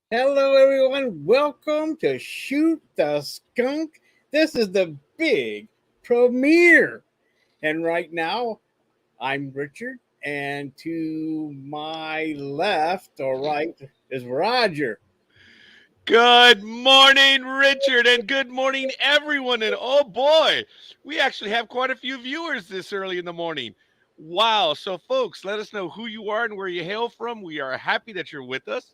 Hello, everyone. Welcome to Shoot the Skunk. This is the big premiere. And right now, I'm Richard, and to my left or right is Roger. Good morning, Richard, and good morning, everyone. And oh boy, we actually have quite a few viewers this early in the morning. Wow. So, folks, let us know who you are and where you hail from. We are happy that you're with us.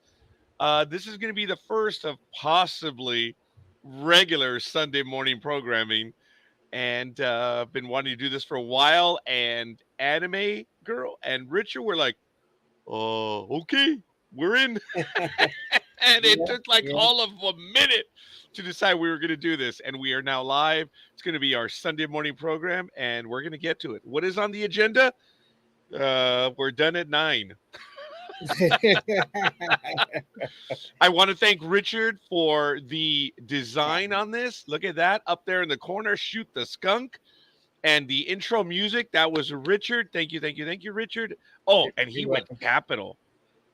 This is going to be the first of possibly regular Sunday morning programming. And I've been wanting to do this for a while. And Anime Girl and Richard were like, oh, okay, we're in. And it Yeah, took like yeah. all of a minute to decide we were going to do this. And we are now live. It's going to be our Sunday morning program, and we're going to get to it. What is on the agenda? We're done at 9. I want to thank Richard for the design on this. Look at that up there in the corner. Shoot the skunk. And the intro music, that was Richard. Thank you, thank you, thank you, Richard. Oh, and he You're went welcome. capital.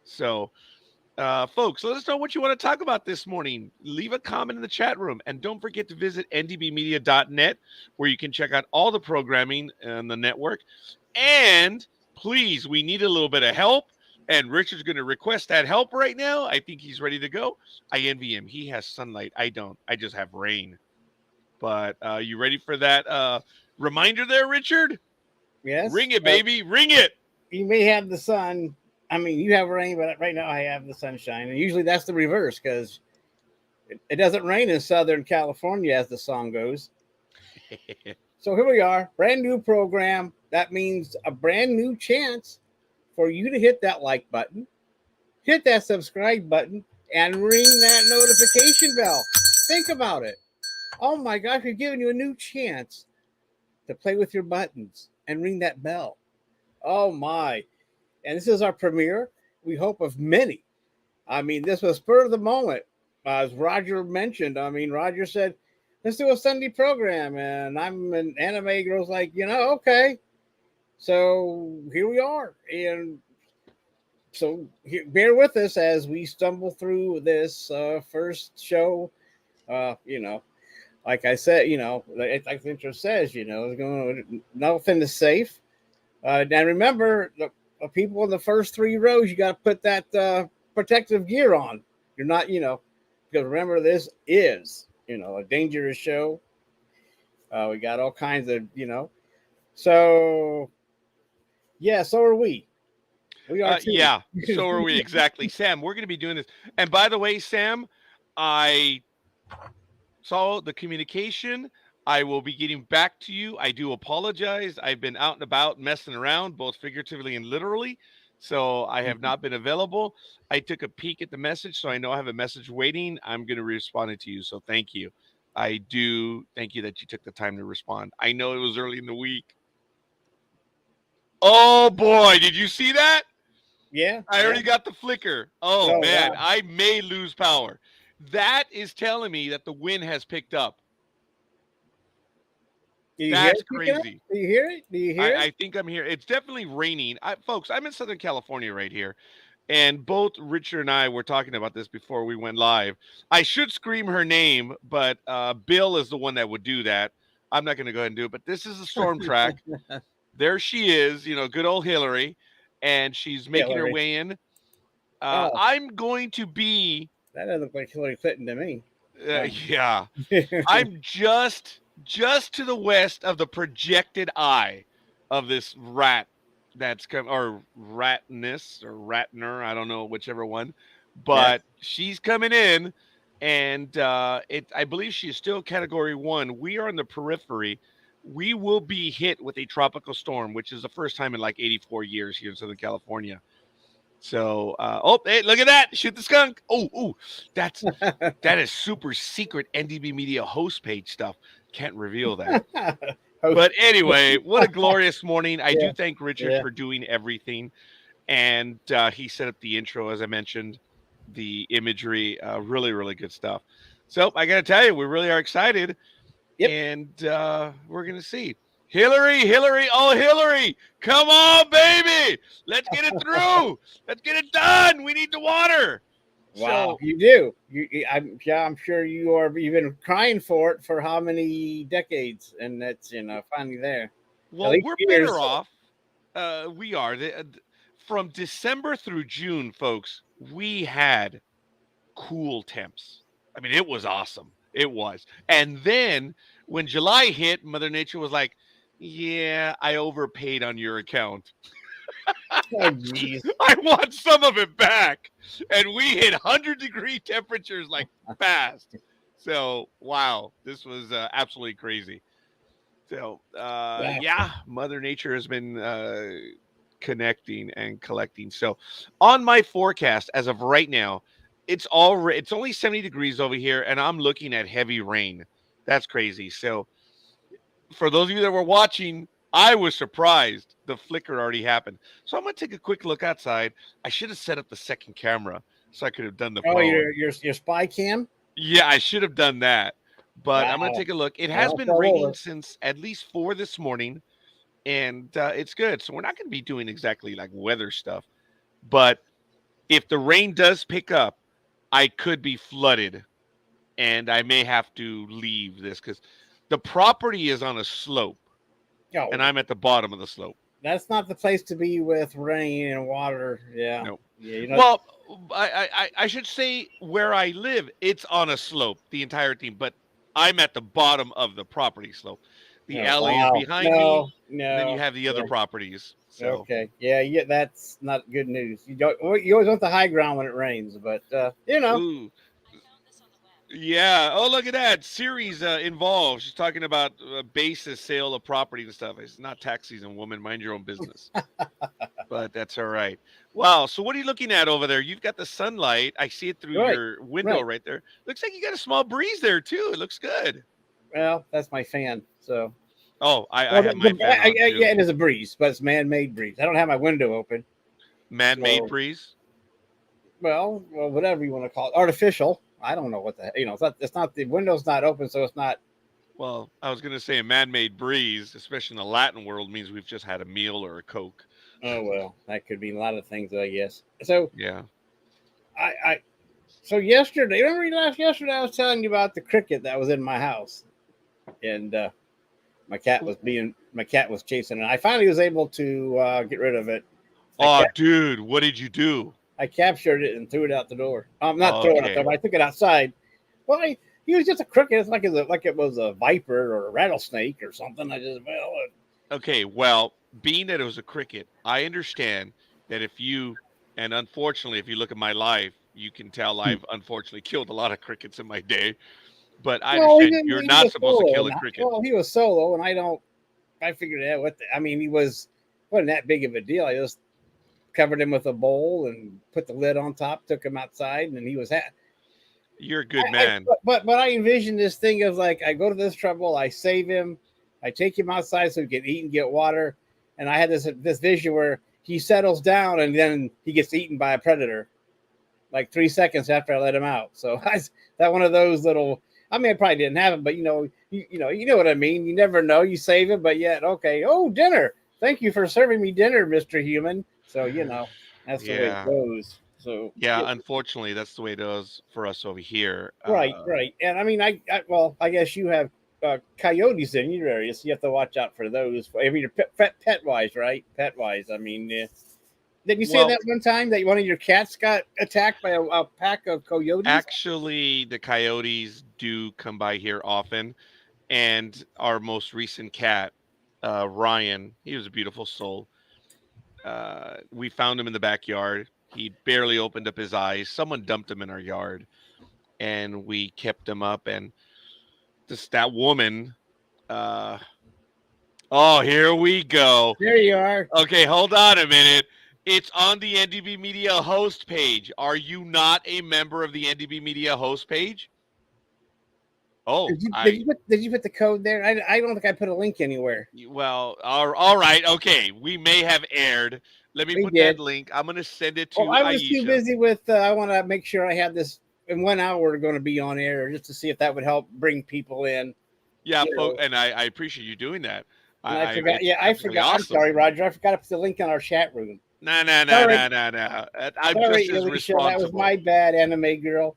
So folks, let us know what you want to talk about this morning. Leave a comment in the chat room. And don't forget to visit ndbmedia.net, where you can check out all the programming on the network. And please, we need a little bit of help. And Richard's going to request that help right now. I think he's ready to go. I envy him. He has sunlight. I don't. I just have rain. But you ready for that reminder there, Richard? Yes, Ring it, baby. Ring it. you may have the sun. I mean, you have rain, but right now I have the sunshine. And usually that's the reverse because it doesn't rain in Southern California, as the song goes. So here we are, brand new program. That means a brand new chance for you to hit that like button, hit that subscribe button, and ring that notification bell. Think about it. Oh my gosh, we're giving you a new chance to play with your buttons and ring that bell. Oh my. And this is our premiere, we hope, of many. I mean, this was spur of the moment. As Roger mentioned, I mean, Roger said, let's do a Sunday program. And I'm an anime girl's like, okay. So here we are. And so bear with us as we stumble through this first show. Uh, you know, like I said, like the intro says, nothing is safe. Now remember, the people in the first three rows, you got to put that protective gear on. You're not, because remember, this is, a dangerous show. We got all kinds of, So, yeah, so are we. We are too. Yeah, so are we. Exactly. Sam, we're going to be doing this. And by the way, Sam, I saw the communication. I will be getting back to you. I do apologize. I've been out and about messing around, both figuratively and literally. So I have not been available. I took a peek at the message, so I know I have a message waiting. I'm going to respond it to you. So thank you. I do thank you that you took the time to respond. I know it was early in the week. Oh boy, did you see that? Yeah. I Yeah. already got the flicker. Oh Oh, man, wow. I may lose power. That is telling me that the wind has picked up. Do you hear That's it picking up? crazy. Do you hear it? Do you hear it? I think I'm here. It's definitely raining. Folks, I'm in Southern California right here. And both Richard and I were talking about this before we went live. I should scream her name, but Bill is the one that would do that. I'm not going to go ahead and do it. But this is a storm track. There she is, good old Hillary. And she's making her Hillary. way in. Oh, I'm going to be, that doesn't look like Hillary Clinton to me. yeah, I'm just to the west of the projected eye of this rat that's come, or ratness or ratner, I don't know, whichever one, Yes. but she's coming in, and I believe she is still category 1. We are in the periphery. We will be hit with a tropical storm, which is the first time in like 84 years here in Southern California. So, oh, hey, look at that! Shoot the skunk! Oh, that is super secret NDB Media host page stuff. Can't reveal that. But anyway, what a glorious morning! I Yeah. do thank Richard Yeah. for doing everything, and he set up the intro, as I mentioned, the imagery, really, really good stuff. So I got to tell you, we really are excited, Yep. and we're gonna see. Hillary, oh Hillary, come on, baby, let's get it through. Let's get it done. We need the water. Wow, So, you do. I'm sure you've been crying for it for how many decades, and that's finally there. At well, least we're years. better off. We are. From December through June, folks, we had cool temps. I mean, it was awesome. It was. And then when July hit, Mother Nature was like, yeah, I overpaid on your account. Oh, jeez. I want some of it back. And we hit 100-degree temperatures like fast. So, wow, this was absolutely crazy. So, Yeah. yeah, Mother Nature has been connecting and collecting. So, on my forecast as of right now, it's only 70 degrees over here, and I'm looking at heavy rain. That's crazy. So, for those of you that were watching, I was surprised the flicker already happened. So, I'm gonna take a quick look outside. I should have set up the second camera so I could have done the Oh, phone. your spy cam. Yeah, I should have done that. But I'm gonna Wow. take a look. It has Well, been all raining over. since at least 4 this morning, and it's good. So we're not going to be doing exactly like weather stuff. But if the rain does pick up, I could be flooded, and I may have to leave this because the property is on a slope, Oh, and I'm at the bottom of the slope. that's not the place to be with rain and water. Yeah. No. Yeah. Well, I should say where I live, it's on a slope, the entire thing, but I'm at the bottom of the property slope. The Oh, alley is wow. behind me, No. and then you No. have the other Yeah. properties. So Okay. Yeah. Yeah. That's not good news. You don't. You always want the high ground when it rains, but ooh, yeah. Oh, look at that. Series involved. She's talking about basis sale of property and stuff. It's not tax season, woman. Mind your own business. But that's all right. Wow. So what are you looking at over there? You've got the sunlight. I see it through Right. your window Right. right there. Looks like you got a small breeze there too. It looks good. Well, that's my fan. So. Oh, I Well, have my fan on too. yeah, it is a breeze, but it's man-made breeze. I don't have my window open, Man-made so breeze. well, whatever you want to call it, artificial. I don't know what the it's not. It's not the window's not open, so it's not. Well, I was going to say a man-made breeze, especially in the Latin world, means we've just had a meal or a Coke. Oh well, that could mean a lot of things, I guess. So Yeah. I so yesterday, remember yesterday I was telling you about the cricket that was in my house, and my cat was chasing it. I finally was able to get rid of it. I Oh, kept dude, what did you do? I captured it and threw it out the door. I'm not throwing it out the Okay. door, but I took it outside. Well, he was just a cricket. It's like it was a viper or a rattlesnake or something. I just Okay, well, being that it was a cricket, I understand that and unfortunately, if you look at my life, you can tell I've unfortunately killed a lot of crickets in my day. But I well, understand you're he not was supposed to solo. kill a cricket. Well, he was solo, and I figured out I mean, he wasn't that big of a deal. I just covered him with a bowl and put the lid on top, took him outside, and he was You're a good man. but I envisioned this thing of like I go to this trouble, I save him, I take him outside so he can eat and get water, and I had this vision where he settles down and then he gets eaten by a predator, like 3 seconds after I let him out. So that one of those little. I mean, I probably didn't have him, but you know what I mean. You never know. You save him, but yet okay. Oh, dinner! Thank you for serving me dinner, Mister Human. So that's the way it Yeah. goes. So Yeah, unfortunately, that's the way it is for us over here. right. And I mean, I guess you have coyotes in your area, so you have to watch out for those. I mean, pet wise, right? Pet wise. I mean, didn't you say Well, that one time that one of your cats got attacked by a pack of coyotes? actually, the coyotes do come by here often, and our most recent cat, Ryan, he was a beautiful soul. We found him in the backyard. He barely opened up his eyes. Someone dumped him in our yard, and we kept him up. And that woman. Uh, oh, here we go. There you are. Okay, hold on a minute. It's on the NDB Media host page. Are you not a member of the NDB Media host page? Oh, Did you put the code there? I don't think I put a link anywhere. well, all right, okay. We may have aired. Let me We put that did. link. I'm gonna send it Well, to I was too Aisha. busy with. I want to make sure I have this in 1 hour. We're going to be on air just to see if that would help bring people in. Yeah, You folks, know, and I appreciate you doing that. and I forgot. It's Yeah, I absolutely forgot. I'm awesome. sorry, Roger. I forgot to put the link in our chat room. No, no, no, Sorry, no, no, no. I'm just sorry, as Alicia. That was responsible. my bad, anime girl.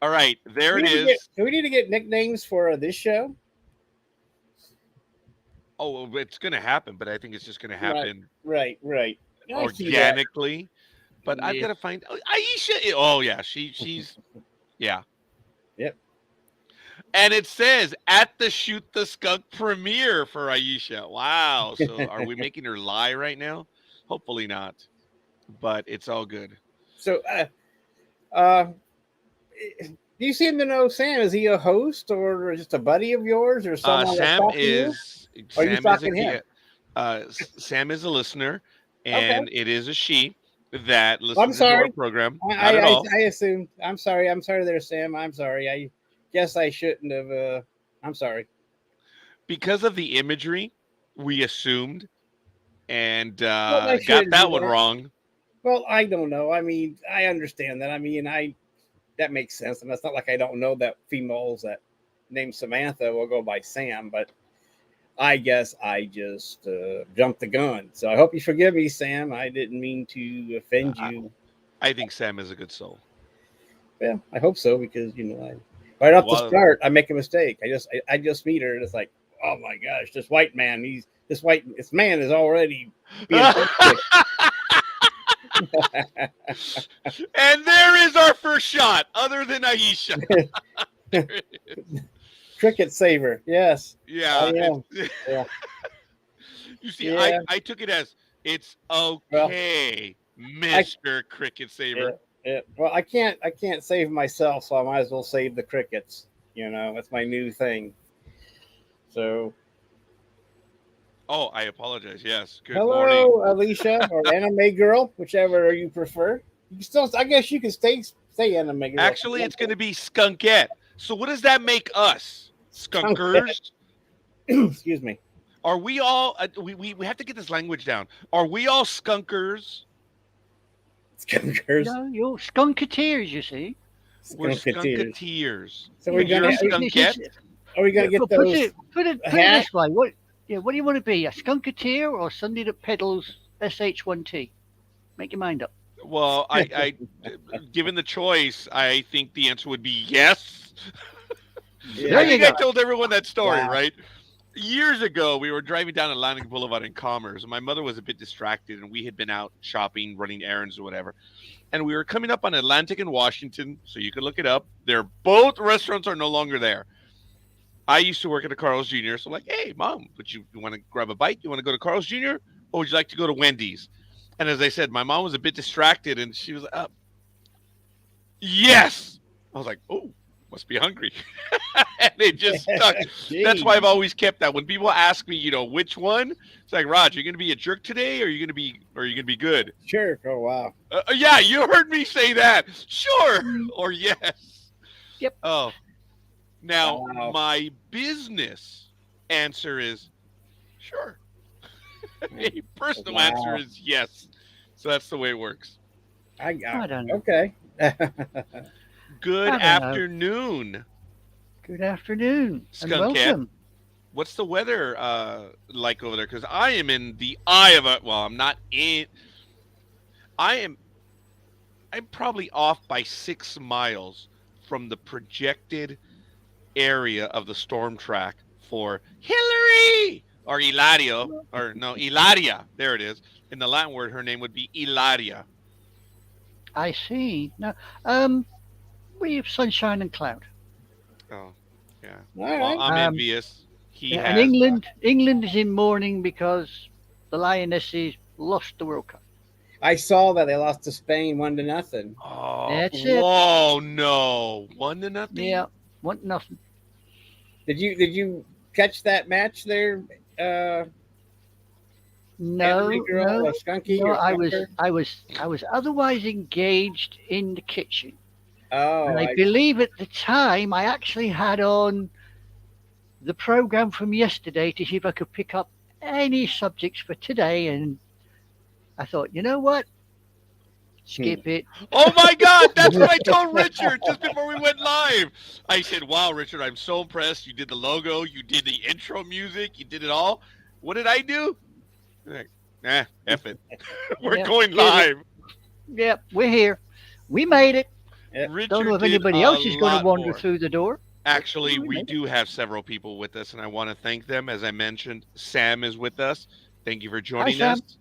All right, there We it need to get. is. Do we need to get nicknames for this show? Oh, well, it's going to happen, but I think it's just going to Right, happen right. I see that. organically. But I've Yeah. got to find Aisha. Oh yeah, she's yeah. Yep. And it says at the Shoot the Skunk premiere for Aisha. Wow. So are we making her lie right now? Hopefully not. But it's all good. So, uh, do you seem to know Sam? Is he a host or just a buddy of yours or someone that's Sam talking to you? is Or are you Sam is a talking kid. him? Sam is a listener, Okay. and it is a she that Well, I'm listens into our sorry. program. I, Not at I all. I assumed. I'm sorry. I'm sorry there, Sam. I'm sorry. I guess I shouldn't have. I'm sorry. Because of the imagery, we assumed and Well, I got shouldn't do that one that. wrong. Well, I don't know. I mean, I understand that. I mean, I that makes sense, and it's not like I don't know that females that named Samantha will go by Sam, but I guess I just jumped the gun. So I hope you forgive me, Sam. I didn't mean to offend I, you. I think Sam is a good soul. Well, I hope so because right off the Well, start I make a mistake. I just meet her and it's like, oh my gosh, this white man, this man is already being toxic. and there is our first shot, other than Aisha. Cricket saver, yes, I Yeah. am. Yeah, You see, yeah. I took it as it's Well, okay, I Mr. Cricket yeah, Saver. yeah. Well, I can't save myself, so I might as well save the crickets. That's my new thing. So, Oh, I apologize. Yes. Good morning. hello, Alicia or Anime Girl, whichever you prefer. You can still, I guess, you can stay Anime Girl. Actually, it's going to be Skunkette. So what does that make us? Skunkers? Excuse me. Are we all? We have to get this language down. Are we all skunkers? Skunkers. No, you're skunketeers, you see. We're Skunketeers. skunketeers. So we're And you're a gonna skunkette. are we gonna get put those? it put it a put it hat? this way. What do you want to be? A skunketeer or somebody that peddles SH1T? Make your mind up. Well, given the choice, I think the answer would be yes. Yeah. I There you think I go. told everyone that story, Wow. right? Years ago, we were driving down Atlantic Boulevard in Commerce, and my mother was a bit distracted, and we had been out shopping, running errands or whatever. And we were coming up on Atlantic and Washington, so you can look it up. Both restaurants are no longer there. I used to work at a Carl's Jr., so I'm like, hey, Mom, would you want to grab a bite? You want to go to Carl's Jr., or would you like to go to Wendy's? And as I said, my mom was a bit distracted, and she was like, yes. I was like, oh, must be hungry. And it just stuck. That's why I've always kept that. When people ask me, which one, it's like, Rod, you're gonna be a jerk today, or you're gonna be good? Sure. Oh wow. Yeah, you heard me say that. Sure, or yes. Yep. Oh, now Wow. my business answer is sure. A personal Wow. answer is yes. So that's the way it works. I don't know. Okay. Good I don't know. afternoon. Good afternoon and Skunk Cat. welcome. What's the weather like over there? Because I am in the eye of it. Well, I'm not in. I'm probably off by 6 miles from the projected area of the storm track for Hillary or Ilario or no Ilaria. There it is. In the Latin word, her name would be Ilaria. I see. Now, we have sunshine and cloud. Oh, yeah. All Well, right. I'm Um, envious. He and has. England is in mourning because the Lionesses lost the World Cup. I saw that they lost to Spain 1-0. Oh, That's it. whoa, no. 1-0? Yeah, want nothing. Did you catch that match there? No, Anime Girl no, or Skunky? no. or I was Skunker? otherwise engaged in the kitchen. Oh, And I believe at the time I actually had on the program from yesterday to see if I could pick up any subjects for today. And I thought, you know what? Skip it. Oh my God, that's what I told Richard just before we went live. I said, wow, Richard, I'm so impressed. You did the logo, you did the intro music, you did it all. What did I do? Like, F it. We're Yep, going get it. live. Yep, we're here. We made it. Yep. Don't know Richard if did anybody a else is going to lot wander more. through the door. Actually, We we made it. do have several people with us, and I want to thank them. As I mentioned, Sam is with us. Thank you for Hi, joining Sam. us.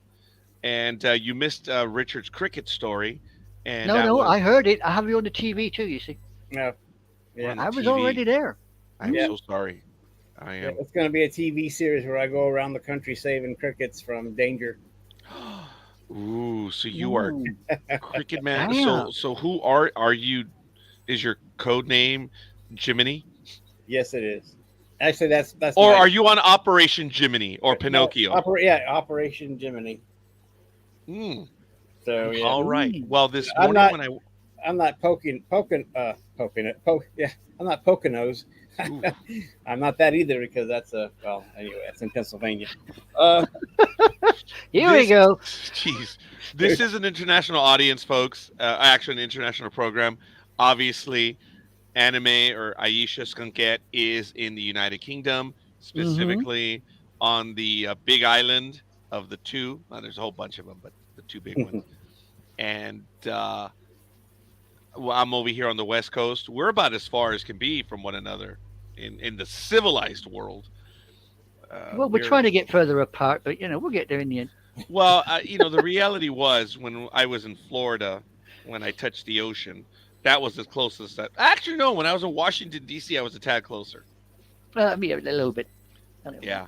And you missed Richard's cricket story, and No, that no, was I heard it. I have you on the TV too, you see. No. we're Yeah. on the I was TV. already there. I'm Yeah. so sorry. I Yeah, am. it's going to be a TV series where I go around the country saving crickets from danger. Ooh, so you are Ooh, cricket man. damn. So who are you? Is your code name Jiminy, Yes, it is. Actually, that's or my are you on Operation Jiminy or no, Pinocchio? Operation Jiminy. Hmm. So yeah, All right. Ooh. Well, this I'm morning not when I I'm not poking it. Yeah, I'm not Poconos. ooh, I'm not that either because that's anyway, that's in Pennsylvania. Uh, Here we this, go. jeez, this is an international audience, folks. Actually, an international program. Obviously, anime or Aisha Skunket is in the United Kingdom, Mm-hmm. specifically on the big island of the two. Well, there's a whole bunch of them, but the two big ones. And well, I'm over here on the West Coast. We're about as far as can be from one another in the civilized world. Well, we're We're trying to get further apart, but we'll get there in the end. well, the reality was when I was in Florida, when I touched the ocean, that was as close as that. Actually, no, when I was in Washington D.C., I was a tad closer. Yeah, a little bit. A little bit. Yeah,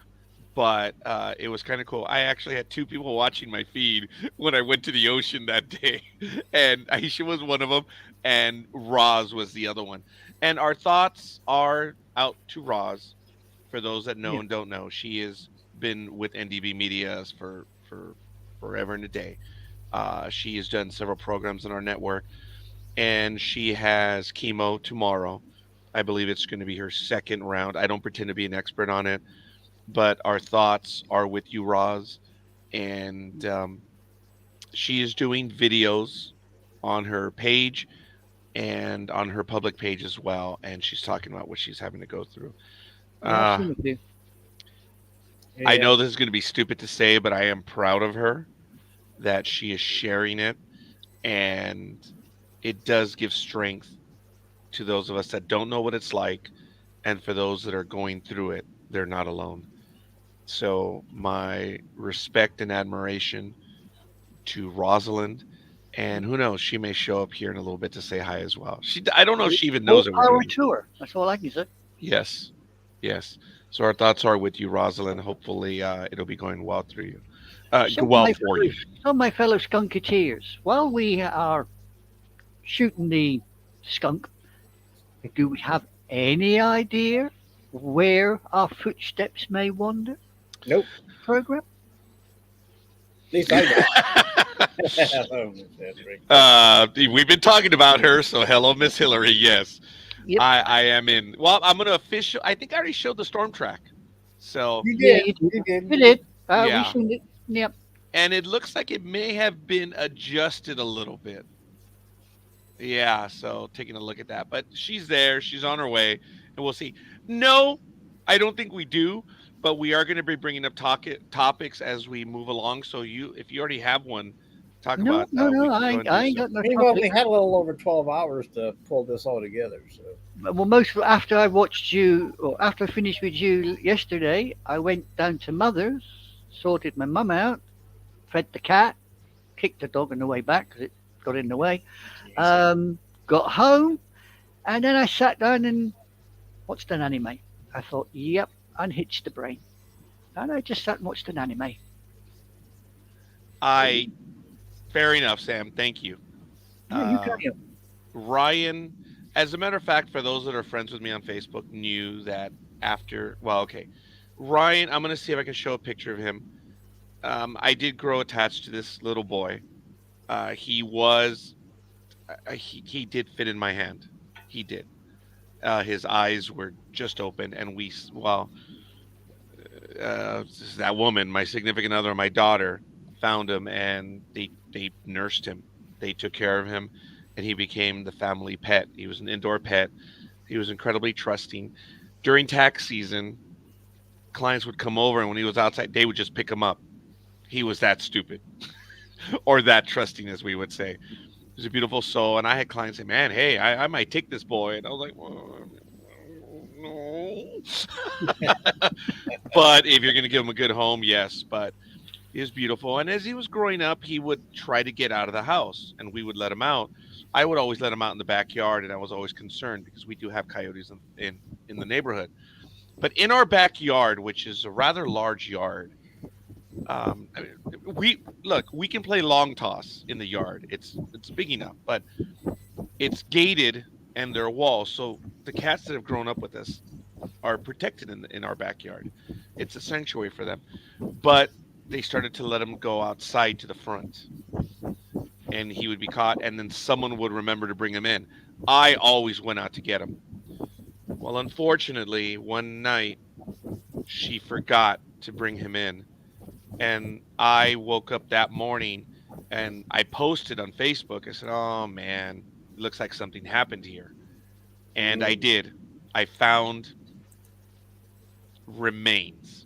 but it was kind of cool. I actually had two people watching my feed when I went to the ocean that day, and Aisha was one of them, and Roz was the other one. And our thoughts are out to Roz. For those that know Yeah. and don't know, she has been with NDB Media for forever and a day. She has done several programs on our network, and she has chemo tomorrow. I believe it's going to be her second round. I don't pretend to be an expert on it, but our thoughts are with you, Roz. And she is doing videos on her page and on her public page as well. And she's talking about what she's having to go through. Yeah, I've Uh, seen a few. I yeah, know this is going to be stupid to say, but I am proud of her that she is sharing it. And it does give strength to those of us that don't know what it's like. And for those that are going through it, they're not alone. So, my respect and admiration to Rosalind. And who knows, she may show up here in a little bit to say hi as well. I don't know if she even More knows that we're power doing this. to her. That's all I can say. Yes, yes. So our thoughts are with you, Rosalind. Hopefully, it'll be going well through you. So, Well for you. my fellow skunketeers, while we are shooting the skunk, do we have any idea where our footsteps may wander? nope. Program? At least I don't. Oh, that's great. We've been talking about her, so hello, Miss Hillary. Yes, Yep. I am in. Well, I'm gonna official. I think I already showed the storm track. So You Yeah, did. you did. You did. You did. We yeah, seen it. Yep. and it looks like it may have been adjusted a little bit. Yeah, so taking a look at that. But she's there, she's on her way, and we'll see. No, I don't think we do, but we are going to be bringing up topics as we move along. So if you already have one, talk No, about no, we no. can go and I do ain't so. got no We've topic. only had a little over 12 hours to pull this all together. So Well, most after I watched you, or after I finished with you yesterday, I went down to Mother's, sorted my mum out, fed the cat, kicked the dog on the way back because it got in the way. Got home, and then I sat down and watched an anime. I thought, yep, unhitched the brain. And I just sat and watched an anime. I Fair enough, Sam. Thank you. Yeah, you Uh, carry on. Ryan, as a matter of fact, for those that are friends with me on Facebook, knew that after. Well, okay, Ryan. I'm gonna see if I can show a picture of him. I did grow attached to this little boy. He was he did fit in my hand. He did. His eyes were just open, and that woman, my significant other, my daughter, found him, and they nursed him. They took care of him, and he became the family pet. He was an indoor pet. He was incredibly trusting. During tax season, clients would come over, and when he was outside, they would just pick him up. he was that stupid or that trusting, as we would say. He was a beautiful soul. And I had clients say, man, hey, I might take this boy. And I was like, well, no. But if you're going to give him a good home, yes. But he was beautiful. And as he was growing up, he would try to get out of the house and we would let him out. I would always let him out in the backyard. And I was always concerned because we do have coyotes in the neighborhood. But in our backyard, which is a rather large yard, I mean, we can play long toss in the yard. It's big enough, but it's gated and there are walls. So the cats that have grown up with us are protected in our backyard. It's a sanctuary for them. But they started to let him go outside to the front, and he would be caught, and then someone would remember to bring him in. I always went out to get him. Well, unfortunately, one night she forgot to bring him in, and I woke up that morning and I posted on Facebook. I said, "Oh man, it looks like something happened here." And I did. I found remains,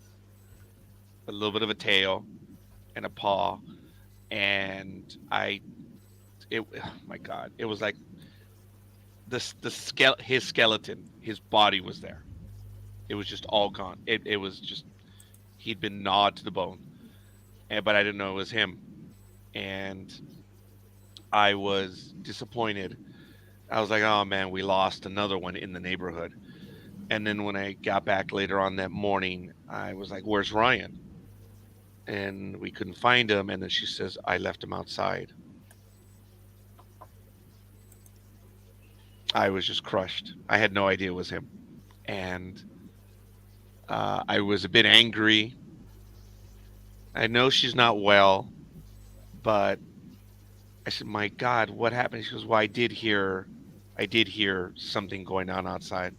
a little bit of a tail and a paw, and oh my God, it was like his skeleton, his body was there. It was just all gone. It was just he'd been gnawed to the bone, but I didn't know it was him, and I was disappointed. I was like, oh man, we lost another one in the neighborhood. And then when I got back later on that morning, I was like, where's Ryan? And we couldn't find him. And then she says, I left him outside. I was just crushed. I had no idea it was him. And I was a bit angry. I know she's not well, but I said, my God, what happened? She goes, well, I did hear something going on outside.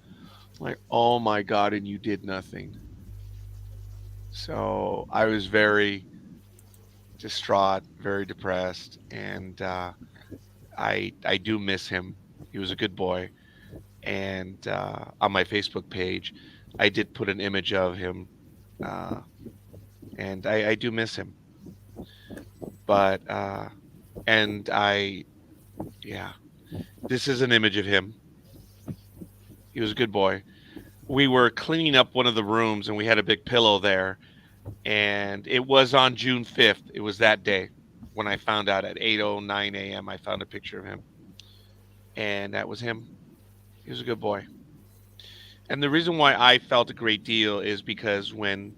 I'm like, oh my God, and you did nothing. So I was very distraught, very depressed, and I do miss him. He was a good boy, and on my Facebook page, I did put an image of him, and I do miss him. But yeah, this is an image of him. He was a good boy. We were cleaning up one of the rooms, and we had a big pillow there. And it was on June 5th. It was that day when I found out at 8:09 a.m. I found a picture of him. And that was him. He was a good boy. And the reason why I felt a great deal is because when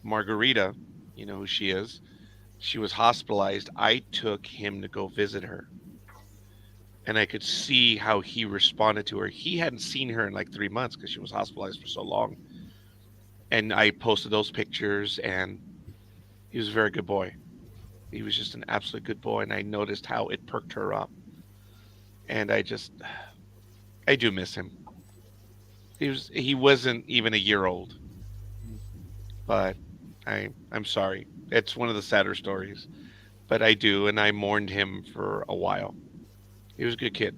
Margarita, you know who she was hospitalized, I took him to go visit her. And I could see how he responded to her. He hadn't seen her in like 3 months because she was hospitalized for so long. And I posted those pictures, and he was a very good boy. He was just an absolute good boy, and I noticed how it perked her up. And I do miss him. He wasn't even a year old, but I'm sorry. It's one of the sadder stories, but I do, and I mourned him for a while. He was a good kid.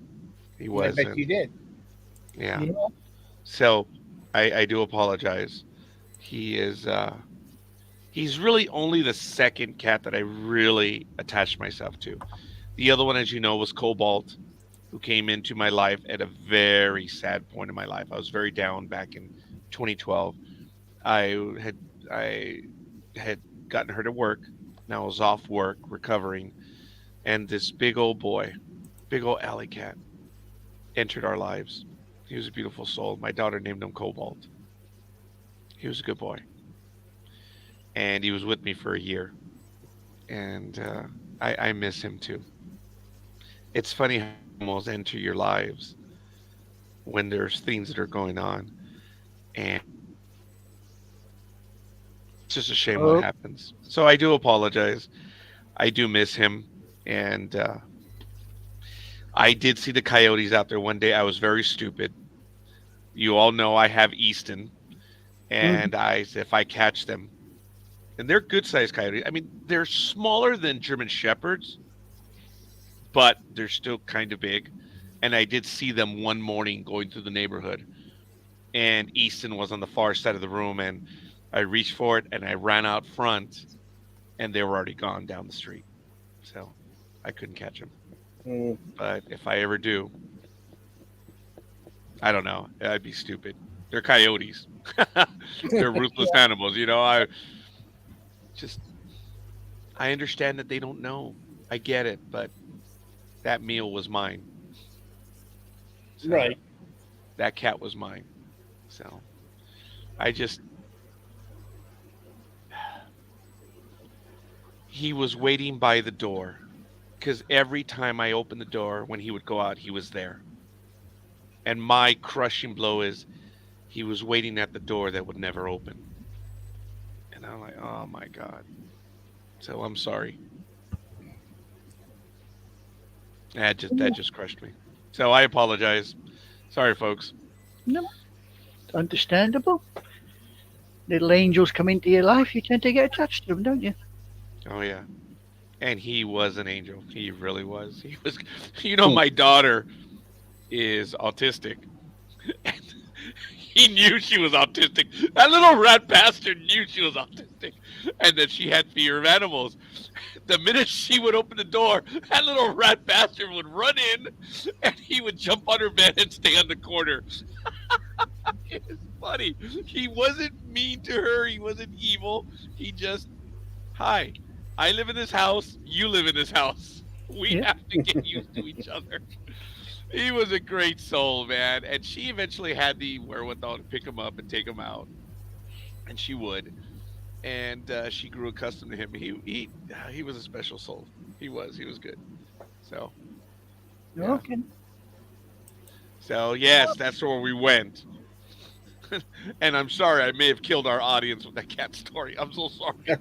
He was. I bet you did. Yeah. So I do apologize. He is he's really only the second cat that I really attached myself to. The other one, as you know, was Cobalt, who came into my life at a very sad point in my life. I was very down back in 2012. I had gotten hurt at work. Now I was off work, recovering, and this big old boy, big old alley cat, entered our lives. He was a beautiful soul. My daughter named him Cobalt. He was a good boy. And he was with me for a year. And I miss him too. It's funny how animals enter your lives when there's things that are going on. And it's just a shame what happens. So I do apologize. I do miss him. And I did see the coyotes out there one day. I was very stupid. You all know I have Easton. And if I catch them, and they're good sized coyotes. I mean, they're smaller than German Shepherds, but they're still kind of big. And I did see them one morning going through the neighborhood, and Easton was on the far side of the room, and I reached for it and I ran out front, and they were already gone down the street. So I couldn't catch them. Mm. But if I ever do, I don't know. I'd be stupid. They're coyotes. They're ruthless animals. Just I understand that they don't know. I get it, but that meal was mine. So Right. that cat was mine. So I just he was waiting by the door because every time I opened the door when he would go out, he was there. And my crushing blow is he was waiting at the door that would never open. And I'm like, oh my God. So I'm sorry. That just crushed me. So I apologize. Sorry, folks. No, understandable. Little angels come into your life, you tend to get attached to them, don't you? Oh yeah. And he was an angel. He really was. He was my daughter is autistic. And he knew she was autistic. That little rat bastard knew she was autistic and that she had fear of animals. The minute she would open the door, that little rat bastard would run in and he would jump on her bed and stay on the corner. It's funny. He wasn't mean to her. He wasn't evil. He just, hi, I live in this house. You live in this house. We Yeah. have to get used to each other. He was a great soul, man. And she eventually had the wherewithal to pick him up and take him out. And she would. And she grew accustomed to him. He was a special soul. He was good. So, yeah. Okay. So yes, that's where we went. And I'm sorry, I may have killed our audience with that cat story. I'm so sorry.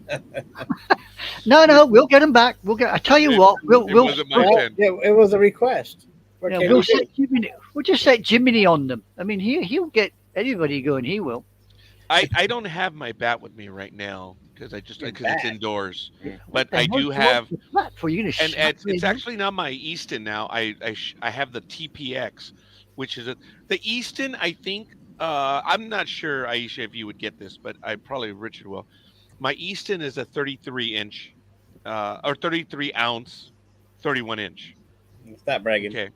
No, we'll get them back. I tell you what, It wasn't my intent. It was a request. What yeah, can we'll we do? set Jiminy. We'll just set Jiminy on them. I mean, he'll get anybody going. He will. I don't have my bat with me right now because it's bat? indoors. Yeah. But The I hell do you have, want the flat for you to and smack it's me? actually not my Easton now. I have the TPX, which is the Easton. I think I'm not sure, Aisha, if you would get this, but Richard will. My Easton is a 33 inch, or 33 ounce, 31 inch. Stop bragging. Okay.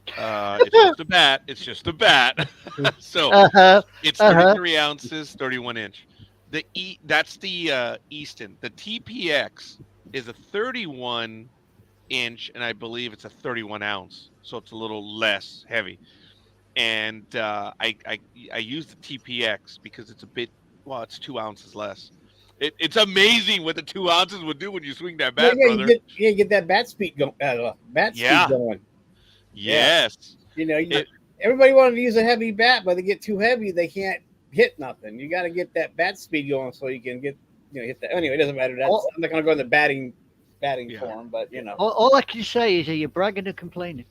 It's just a bat. It's just a bat. So Uh-huh. it's 33 ounces, 31 inch. That's the Easton. The TPX is a 31 inch, and I believe it's a 31 ounce, so it's a little less heavy. And I use the TPX because it's it's 2 ounces less. It's amazing what the 2 ounces would do when you swing that bat, brother. You get that bat speed going. Yeah. Going. Yes. Everybody wanted to use a heavy bat, but they get too heavy, they can't hit nothing. You got to get that bat speed going so you can hit that. Anyway, it doesn't matter. I'm not going to go in the batting form, but All I can say is, are you bragging or complaining?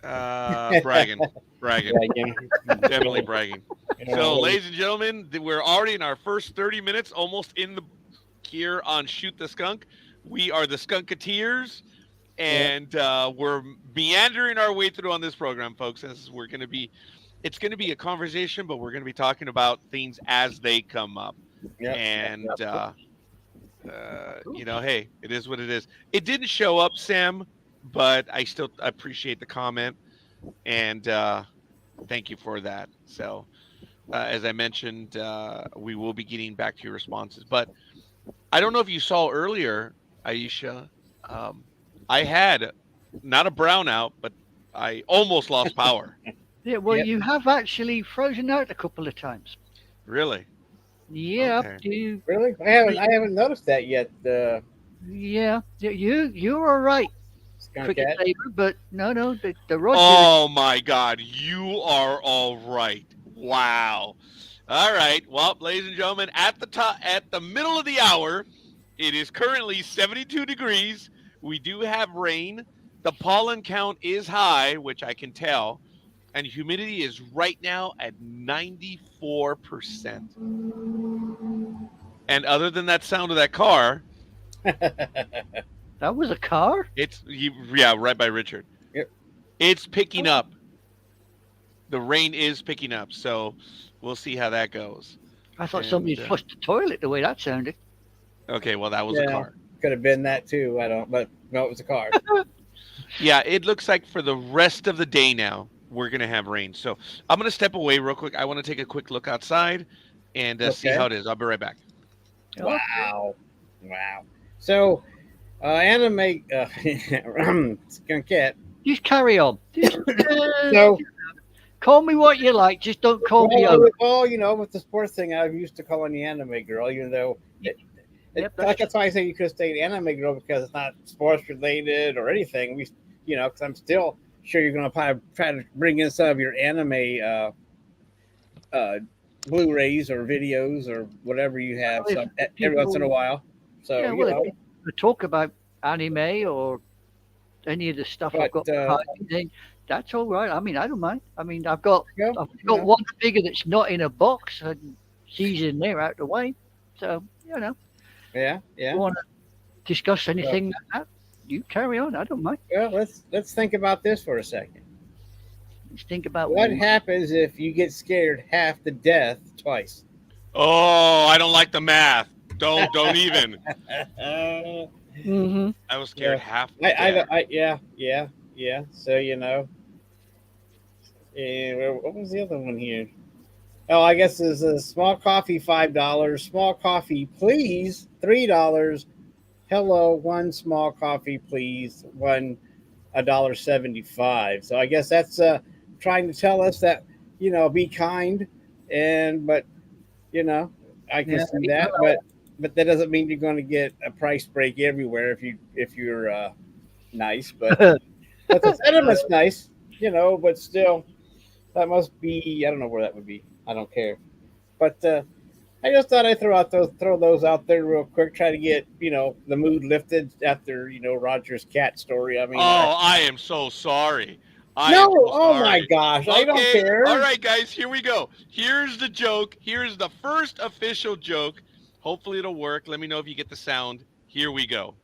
Bragging. Definitely bragging. So, ladies and gentlemen, we're already in our first 30 minutes, almost in the here on Shoot the Skunk. We are the Skunketeers, and we're meandering our way through on this program, folks. It's going to be a conversation, but we're going to be talking about things as they come up. And hey, it is what it is. It didn't show up, Sam, but I still appreciate the comment, and thank you for that. So, as I mentioned, we will be getting back to your responses. But I don't know if you saw earlier, Aisha, I had not a brownout, but I almost lost power. Yeah, well, you have actually frozen out a couple of times. Really? Yeah, Okay. Really? I haven't noticed that yet. Yeah, you're all right, Cricket Cat. Saber, but no, the Roger. Oh my God, you are all right. Wow. All right. Well, ladies and gentlemen, at the middle of the hour, it is currently 72 degrees. We do have rain. The pollen count is high, which I can tell, and humidity is right now at 94%. And other than that sound of that car, That was a car? right by Richard. Yep. It's picking up. The rain is picking up, so we'll see how that goes. I thought somebody flushed the toilet the way that sounded. Okay, well that was a Yeah, car. could have been that too. I don't, but no, it was a car. Yeah, it looks like for the rest of the day now we're gonna have rain. So I'm gonna step away real quick. I want to take a quick look outside and see how Okay. it is. I'll be right back. Okay. Wow. Wow. So, anime, skunk cat. Just carry on. Just, So, call me what you like. Just don't call me over. well, with the sports thing, I'm used to calling you anime girl, even though Yep, that's why I say you could stay anime girl because it's not sports related or anything. Because I'm still sure you're going to try to bring in some of your anime uh, Blu-rays or videos or whatever you have if every once in a people, while. So yeah, well, if people talk about anime or any of the stuff I've got but behind me, then that's all right. I mean, I don't mind. I mean, I've got you one figure that's not in a box, and she's in there out the way. So yeah, you want to discuss anything like that, you carry on. I don't mind. Well, let's think about this for a second. Let's think about What happens if you get scared half to death twice? Oh, I don't like the math. Don't even. Mm-hmm. I was scared Yeah. half. To death. Yeah. So what was the other one here? Oh, I guess there's a small coffee $5, small coffee please $3. Hello, one small coffee please, $1.75. So I guess that's trying to tell us that be kind, but I can see that, but that doesn't mean you're going to get a price break everywhere if you're nice, but the sentiment's nice, but still that must be, I don't know where that would be. I don't care, but I just thought I'd throw those out there real quick, try to get the mood lifted after Roger's cat story. I mean, I am so sorry. oh my gosh, I don't Okay, care. all right, guys, here we go. Here's the joke. Here's the first official joke. Hopefully it'll work. Let me know if you get the sound. Here we go.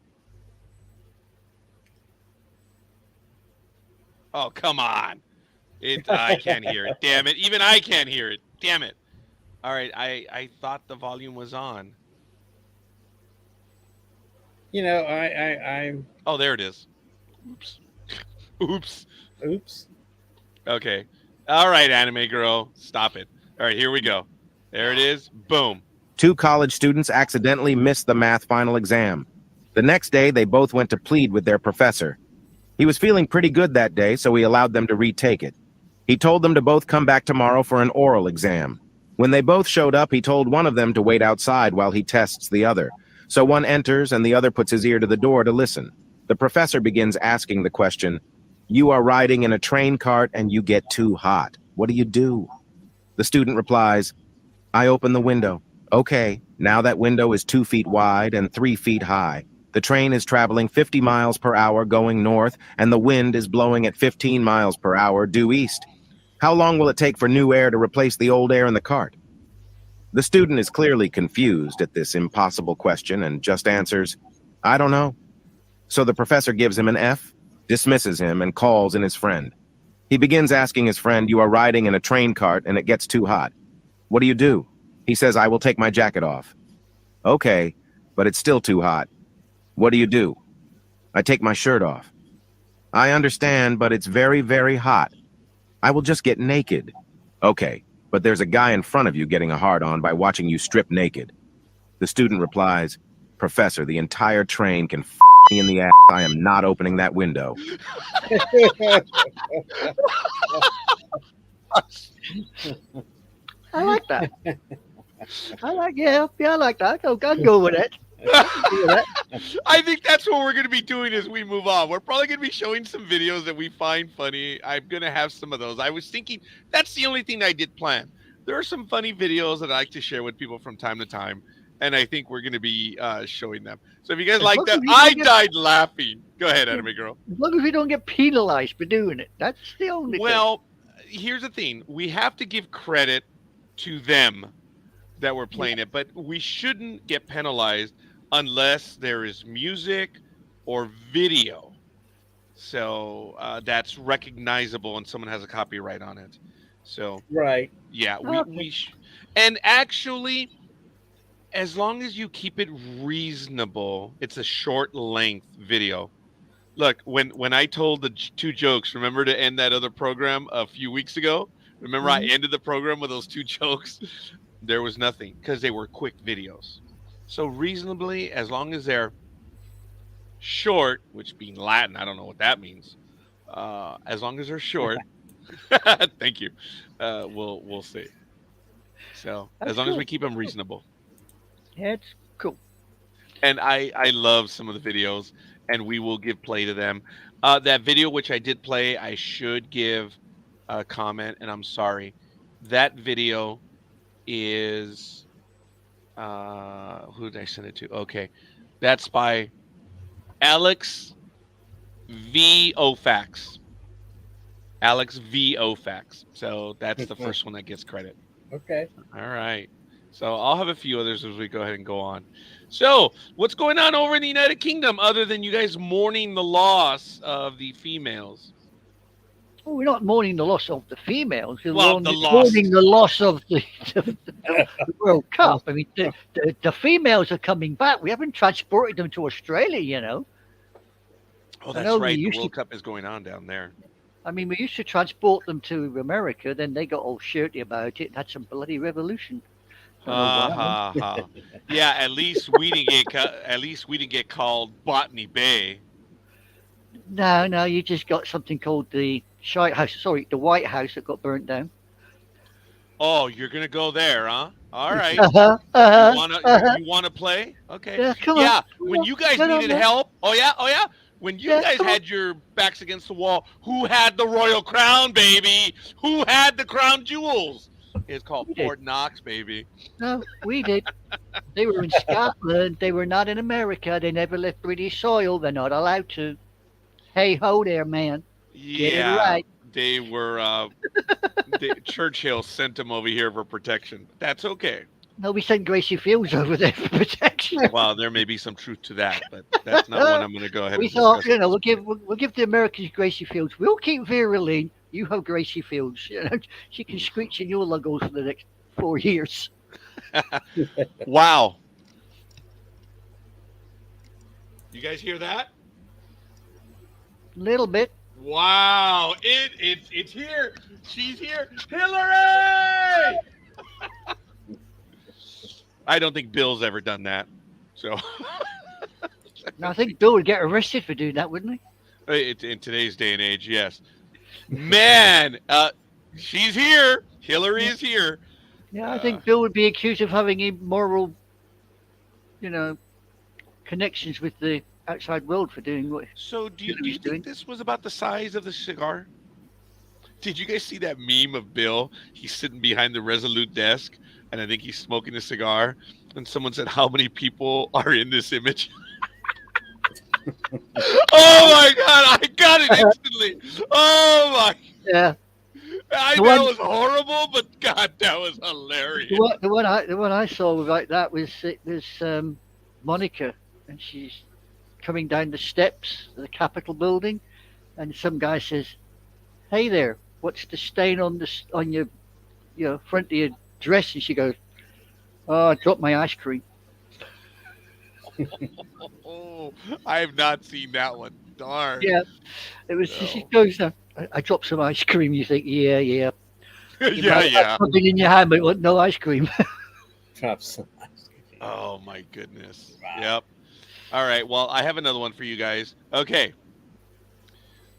Oh, come on. I can't hear it. Damn it. Even I can't hear it. Damn it. All right, I thought the volume was on. I'm. Oh, there it is. Oops. Oops. Oops. Okay. All right, anime girl, stop it. All right, here we go. There it is. Boom. Two college students accidentally missed the math final exam. The next day, they both went to plead with their professor. He was feeling pretty good that day, so he allowed them to retake it. He told them to both come back tomorrow for an oral exam. When they both showed up, he told one of them to wait outside while he tests the other. So one enters and the other puts his ear to the door to listen. The professor begins asking the question, "You are riding in a train cart and you get too hot. What do you do?" The student replies, "I open the window. Okay, now that window is 2 feet wide and 3 feet high. The train is traveling 50 miles per hour going north, and the wind is blowing at 15 miles per hour due east. How long will it take for new air to replace the old air in the cart?" The student is clearly confused at this impossible question and just answers, "I don't know." So the professor gives him an F, dismisses him, and calls in his friend. He begins asking his friend, "You are riding in a train cart and it gets too hot. What do you do?" He says, "I will take my jacket off." "Okay, but it's still too hot. What do you do?" "I take my shirt off." "I understand, but it's very, very hot. I will just get naked." "Okay, but there's a guy in front of you getting a hard-on by watching you strip naked." The student replies, "Professor, the entire train can f me in the ass. I am not opening that window." I like that. I like that. I'll go with it. I think that's what we're going to be doing as we move on. We're probably going to be showing some videos that we find funny. I'm going to have some of those. I was thinking that's the only thing I did plan. There are some funny videos that I like to share with people from time to time, and I think we're going to be showing them. So if you guys like that, I died laughing. Go ahead, anime girl. As long as we don't get penalized for doing it, that's the only thing. Well, here's the thing. We have to give credit to them that we're playing it, but we shouldn't get penalized unless there is music or video. So that's recognizable and someone has a copyright on it. So right. yeah, and actually as long as you keep it reasonable, it's a short length video. Look, when I told the two jokes, remember to end that other program a few weeks ago? Remember I ended the program with those two jokes? There was nothing because they were quick videos. So reasonably, as long as they're short, which being Latin, I don't know what that means. As long as they're short, thank you. We'll see. So That's as long as we cool. keep them reasonable. Yeah, it's cool. And I love some of the videos, and we will give play to them. That video which I did play, I should give a comment, and I'm sorry. That video is who did I send it to? Okay, that's by Alex V Ofax. Alex V Ofax. So that's the first one that gets credit. Okay. All right. So I'll have a few others as we go ahead and go on. So what's going on over in the United Kingdom other than you guys mourning the loss of the females? Well, we're not mourning the loss of the females. We're Well, mourning, the loss. mourning the loss of the World Cup. I mean, the females are coming back. We haven't transported them to Australia, you know. Oh, I that's know we right. The used World Cup is going on down there. I mean, we used to transport them to America. Then they got all shirty about it and had some bloody revolution. Don't know Ha why. ha ha. Yeah, at least we didn't get called Botany Bay. No, you just got something called the the White House that got burnt down. Oh, you're gonna go there, huh? All right. You wanna play? Okay. Yeah, come Yeah. on. When you guys Come on, needed man. help. Oh yeah. When you Yeah, guys come on. had your backs against the wall, who had the royal crown, baby? Who had the crown jewels? It's called We did. Fort Knox, baby. No, we did. They were in Scotland. They were not in America. They never left British soil. They're not allowed to. Hey ho there, man. Get it Yeah. right. They were Churchill sent them over here for protection. That's okay. No, we sent Gracie Fields over there for protection. Well, there may be some truth to that, but that's not one I'm going to go ahead We and thought, discuss. we'll give the Americans Gracie Fields. We'll keep Vera Lynn. You have Gracie Fields. You know, she can screech in your logos for the next 4 years. Wow. You guys hear that? Little bit. Wow. It's here. She's here. Hillary! I don't think Bill's ever done that. So Now, I think Bill would get arrested for doing that, wouldn't he? in today's day and age, yes. Man, she's here. Hillary is here. Yeah, I think Bill would be accused of having immoral, connections with the outside world for doing what. So do you Hillary's doing. think this was about the size of the cigar? Did you guys see that meme of Bill? He's sitting behind the Resolute desk, and I think he's smoking a cigar. And someone said, "How many people are in this image?" Oh my God! I got it instantly. Oh my! Yeah, I The know one- it was horrible, but God, that was hilarious. the one I saw like that was Monica, and she's coming down the steps of the Capitol building, and some guy says, "Hey there, what's the stain on your front of your dress?" And she goes, "Oh, I dropped my ice cream." Oh, I have not seen that one. Darn. Yeah, it was. No. She goes, I dropped some ice cream." You think, yeah. You Yeah, might have yeah. something in your hand, but it wasn't no ice cream. Drops. Oh my goodness. Wow. Yep. All right. Well, I have another one for you guys. Okay.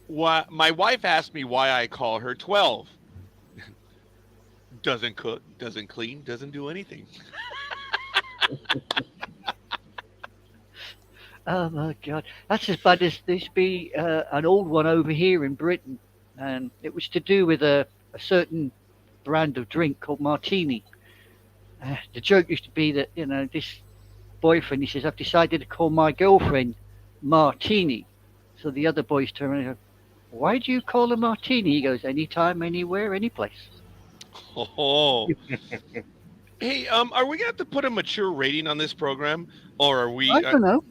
My wife asked me why I call her 12. Doesn't cook, doesn't clean, doesn't do anything. Oh my God, that's as bad as this be an old one over here in Britain, and it was to do with a certain brand of drink called martini. The joke used to be that this boyfriend, he says, "I've decided to call my girlfriend Martini." So the other boys turn around and go, "Why do you call her Martini?" He goes, "Anytime, anywhere, any place." Oh. Hey, are we gonna have to put a mature rating on this program, or are we? I don't know.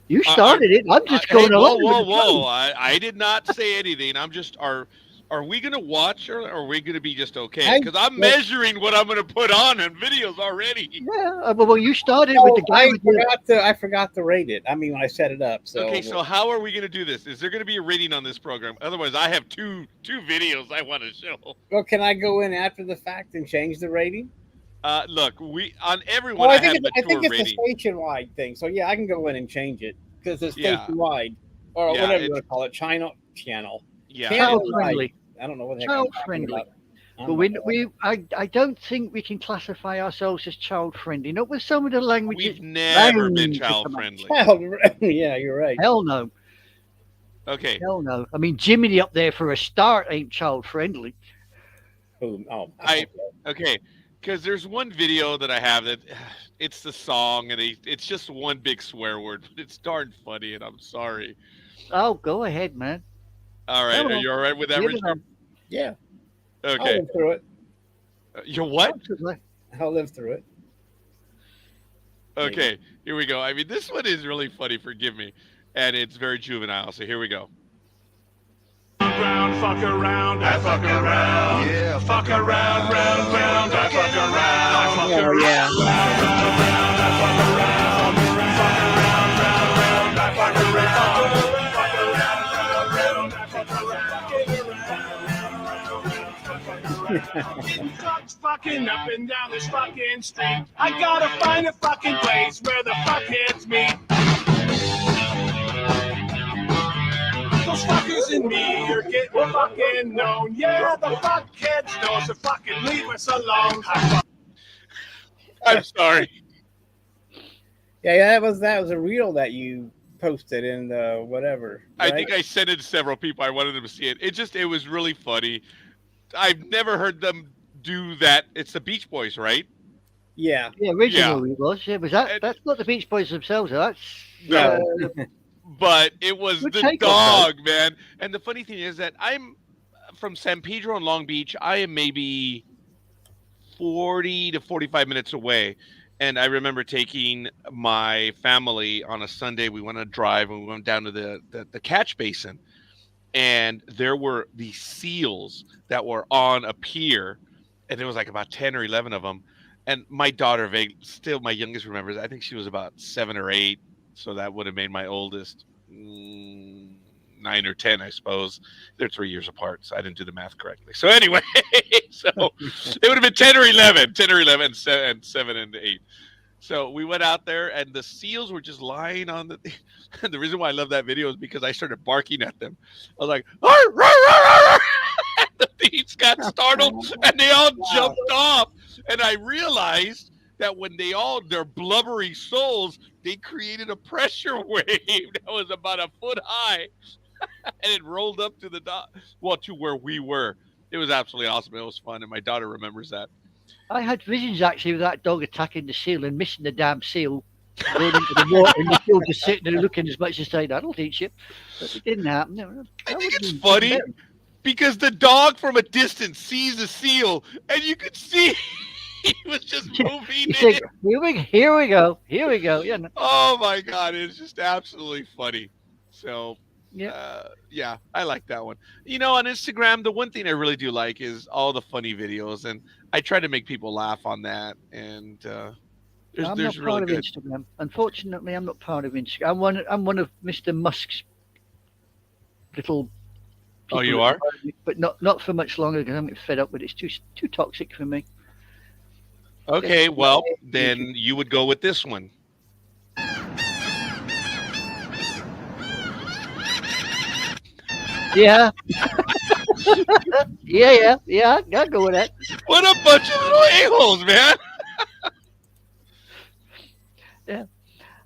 You started it. I'm just going Hey, along. whoa, with the whoa! flow. I did not say anything. I'm just are Are we going to watch or are we going to be just okay? I- Because I'm measuring what I'm going to put on in videos already. Yeah, well, you started with the guy with the. I forgot to rate it. I mean, when I set it up. So Okay, so how are we going to do this? Is there going to be a rating on this program? Otherwise, I have two videos I want to show. well, can I go in after the fact and change the rating? Look, we on everyone. Well, I I think have it's, I think mature it's a rating. station-wide thing. So yeah, I can go in and change it because it's Yeah. station-wide or Yeah, whatever you it's- want to call it, channel. Yeah, Channel Child friendly. I don't know what the heck Child I'm talking friendly. about. I'm But not- I don't think we can classify ourselves as child friendly. Not with some of the languages. we've never been bound to child come out. friendly. Child, yeah, you're right. Hell no. Okay, Hell no. I mean, Jiminy up there for a start ain't child friendly. Oh, I- okay. Because there's one video that I have that it's the song and it's just one big swear word, but it's darn funny and I'm sorry. Oh, go ahead, man. All right, Come are on. you all right with that, Get it Richard? on. yeah. I'll Okay, live through it. you're what? Absolutely. I'll live through it. Okay, here we go. I mean, this one is really funny. Forgive me, and it's very juvenile. So here we go. Around, fuck around, I fuck around. Yeah, fuck around, round, round, I fuck around. I fuck Oh, around, yeah. round, round, I fuck around. Fuck around, round, round, I fuck around. Fuck around, round, round, I fuck around. Fuck's fucking up and down this fucking street. I gotta find a fucking place where the fuckheads meet. Those fuckers and me are getting fucking known. Yeah, the fuckheads know, so fucking leave us alone. I'm sorry. Yeah, that was a reel that you posted in the whatever. I right? think I sent it to several people. I wanted them to see it. It was really funny. I've never heard them do that. It's the Beach Boys, right? Yeah. Yeah, originally it was. Yeah, was that? And- That's not the Beach Boys themselves. That's No. uh, But it was Good the take dog, man. And the funny thing is that I'm from San Pedro and Long Beach. I am maybe 40 to 45 minutes away. And I remember taking my family on a Sunday. We went on a drive and we went down to the catch basin. And there were these seals that were on a pier. And there was like about 10 or 11 of them. And my daughter, still my youngest, remembers. I think she was about 7 or 8. So that would have made my oldest 9 or 10, I suppose. They're 3 years apart, so I didn't do the math correctly. So anyway, so it would have been 10 or 11, 7 and 8. So we went out there, and the seals were just lying on the. The reason why I love that video is because I started barking at them. I was like, "Arr, arr, arr, arr, arr." And the thieves got startled, and they all jumped off. And I realized that when their blubbery souls, they created a pressure wave that was about a foot high, and it rolled up to to where we were. It was absolutely awesome. It was fun, and my daughter remembers that. I had visions actually of that dog attacking the seal and missing the damn seal, going into the water, and the seal just sitting there looking as much as saying, "That'll teach you." But it didn't happen. No, I that think would it's be funny better. because the dog from a distance sees the seal, and you could see he was just moving You in. think, here we go. Yeah, no, Oh my god, it's just absolutely funny. So yeah. yeah, I like that one. You know, on Instagram, the one thing I really do like is all the funny videos, and I try to make people laugh on that. And I'm there's not really part of good. Instagram. Unfortunately, I'm not part of Instagram. I'm one of Mr. Musk's little. Oh, people you that are? follow me, but not for much longer because I'm getting fed up with it. It's too toxic for me. Okay, well then you would go with this one. Yeah. yeah. I'll go with that. What a bunch of little a-holes, man. Yeah.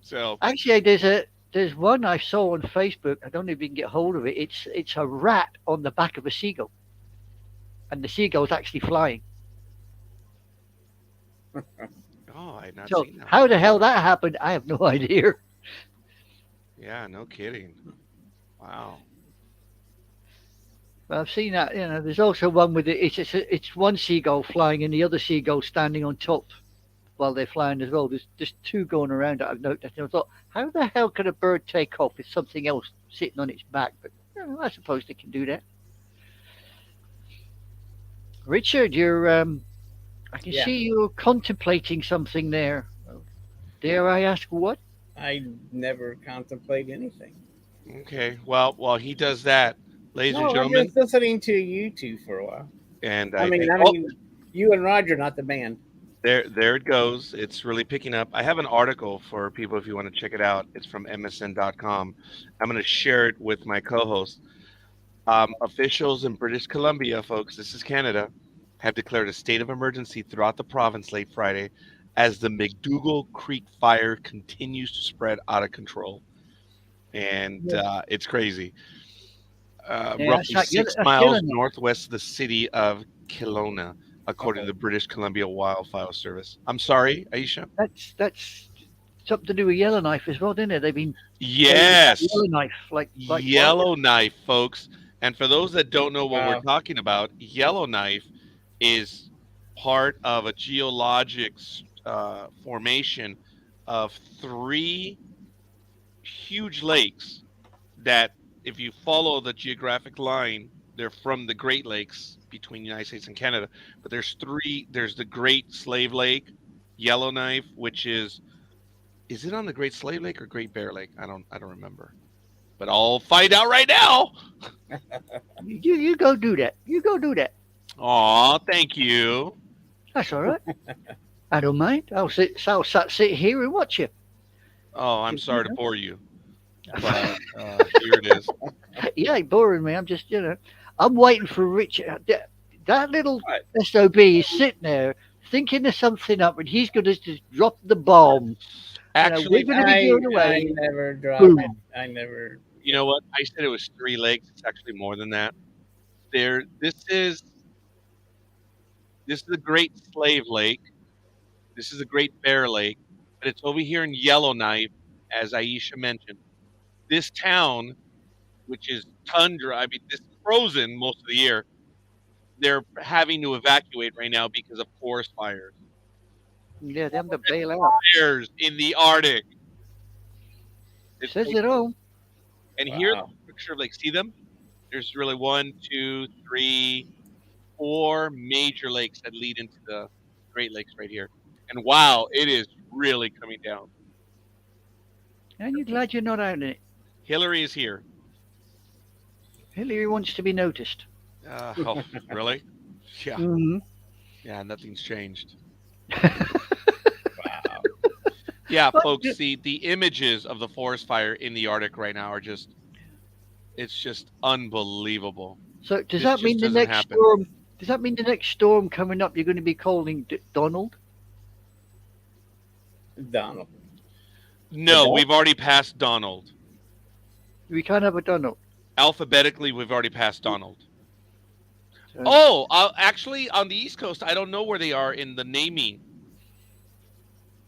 So Actually, there's one I saw on Facebook. I don't know if you can get hold of it. It's a rat on the back of a seagull, and the seagull's actually flying. oh, I've not So seen that. how the hell that happened, I have no idea. Yeah, no kidding. Wow. But I've seen that. You know, there's also one with it's one seagull flying and the other seagull standing on top while they're flying as well. There's two going around that I've noticed. And I thought, how the hell can a bird take off with something else sitting on its back? But you know, I suppose they can do that. Richard, I can Yeah. see you're contemplating something there. Dare I ask what? I never contemplate anything. Okay. Well, while he does that, ladies and No, I'm gentlemen, just listening to you two for a while. and I I mean, think, I oh, mean, you and Roger, not the band. there it goes. It's really picking up. I have an article for people if you want to check it out. It's from MSN.com. I'm going to share it with my co-host. Officials in British Columbia, folks, this is Canada, have declared a state of emergency throughout the province late Friday as the McDougall Creek fire continues to spread out of control. And Yeah. it's crazy. Yeah, Roughly six that's miles Yellowknife. northwest of the city of Kelowna, according to the British Columbia Wildfire Service. I'm sorry, Aisha? That's something to do with Yellowknife as well, didn't it? They've been saying about Yes, Yellowknife like what? Yellowknife, folks. And for those that don't know what we're Wow. talking about, Yellowknife is part of a geologic formation of three huge lakes that, if you follow the geographic line, they're from the Great Lakes between the United States and Canada. But there's three. There's the Great Slave Lake, Yellowknife, which is it on the Great Slave Lake or Great Bear Lake? I don't remember. But I'll find out right now. You go do that. You go do that. Aw, thank you. That's all right. I don't mind. I'll sit here and watch you. Oh, I'm sorry to bore you, but here it is. You ain't boring me. I'm just, I'm waiting for Richard. That little Right. SOB is sitting there thinking of something up, and he's going to just drop the bomb. Actually, we're going to be doing I away. never drop Boom. it. I never. you know what? I said it was 3 lakes. It's actually more than that. There, this is the Great Slave Lake. This is the Great Bear Lake, but it's over here in Yellowknife, as Aisha mentioned. This town, which is tundra, I mean, this is frozen most of the year. They're having to evacuate right now because of forest fires. Yeah, them to bail out. Fires in the Arctic. It's Says like- it all. and here's Wow. a picture of like, see them? There's really 1, 2, 3, 4 major lakes that lead into the Great Lakes right here. And wow, it is really coming down. And you're glad you're not out in it. Hillary is here. Hillary wants to be noticed. Oh, really? Yeah, Mm-hmm. yeah, nothing's changed. Wow. Yeah, But folks, ju- the images of the forest fire in the Arctic right now are it's just unbelievable. So does This that just mean the doesn't next happen. storm? Does that mean the next storm coming up? You're going to be calling Donald? Donald. No, Donald? we've already passed Donald. We can't have a Donald. Alphabetically, we've already passed Donald. So- Oh, actually, on the East Coast, I don't know where they are in the naming.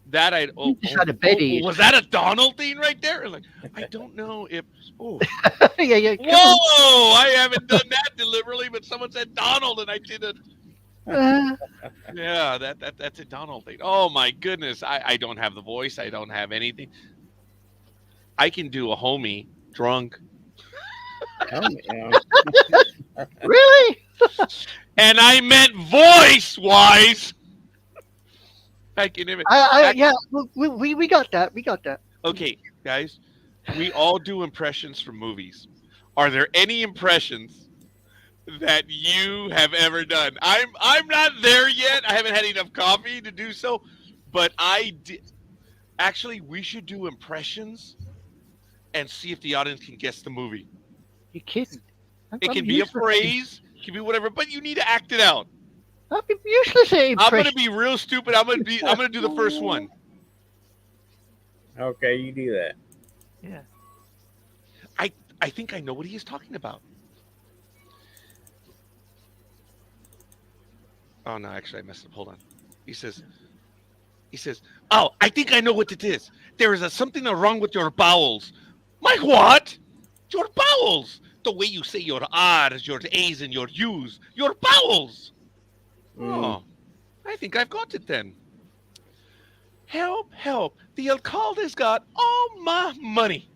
That I You just had a Betty. was that a Donald thing right there? Like, I don't know if. Oh, yeah. Come whoa! I haven't done that deliberately, but someone said Donald, and I didn't. on. Yeah, that's a Donald thing. Oh my goodness, I don't have the voice. I don't have anything. I can do a homie drunk, Oh, yeah. Really? and I meant voice wise. I can even. Yeah. We got that. We got that. Okay, guys, we all do impressions from movies. Are there any impressions that you have ever done? I'm not there yet. I haven't had enough coffee to do so, but I did. Actually, we should do impressions and see if the audience can guess the movie. You kidding? It can be a phrase, it can be whatever, but you need to act it out. I'm useless at I'm impression. gonna be real stupid. I'm gonna do the first one. Okay, you do that. Yeah. I think I know what he is talking about. Oh no, actually I messed up. Hold on. He says, "Oh, I think I know what it is. There is something wrong with your bowels." My what? Your bowels. The way you say your R's, your A's, and your U's. Your bowels. Oh, I think I've got it then. Help, help. The alcalde's got all my money.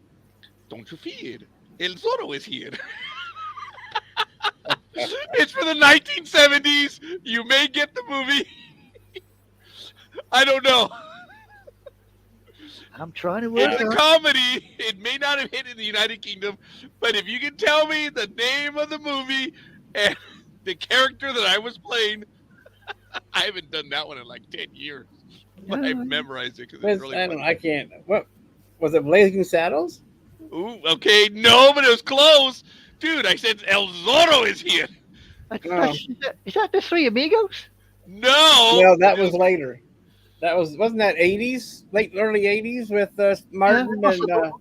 Don't you fear. El Zorro is here. It's for the 1970s. You may get the movie. I don't know. I'm trying to work It's a out. comedy. It may not have hit in the United Kingdom, but if you can tell me the name of the movie and the character that I was playing, I haven't done that one in like 10 years. But I've memorized it because it's really I don't fun. know. I can't. What was it? Blazing Saddles? Ooh, okay. No, but it was close. Dude, I said El Zorro is here. Is that the Three Amigos? No. No, that was later. That wasn't that 80s, early 80s with Martin and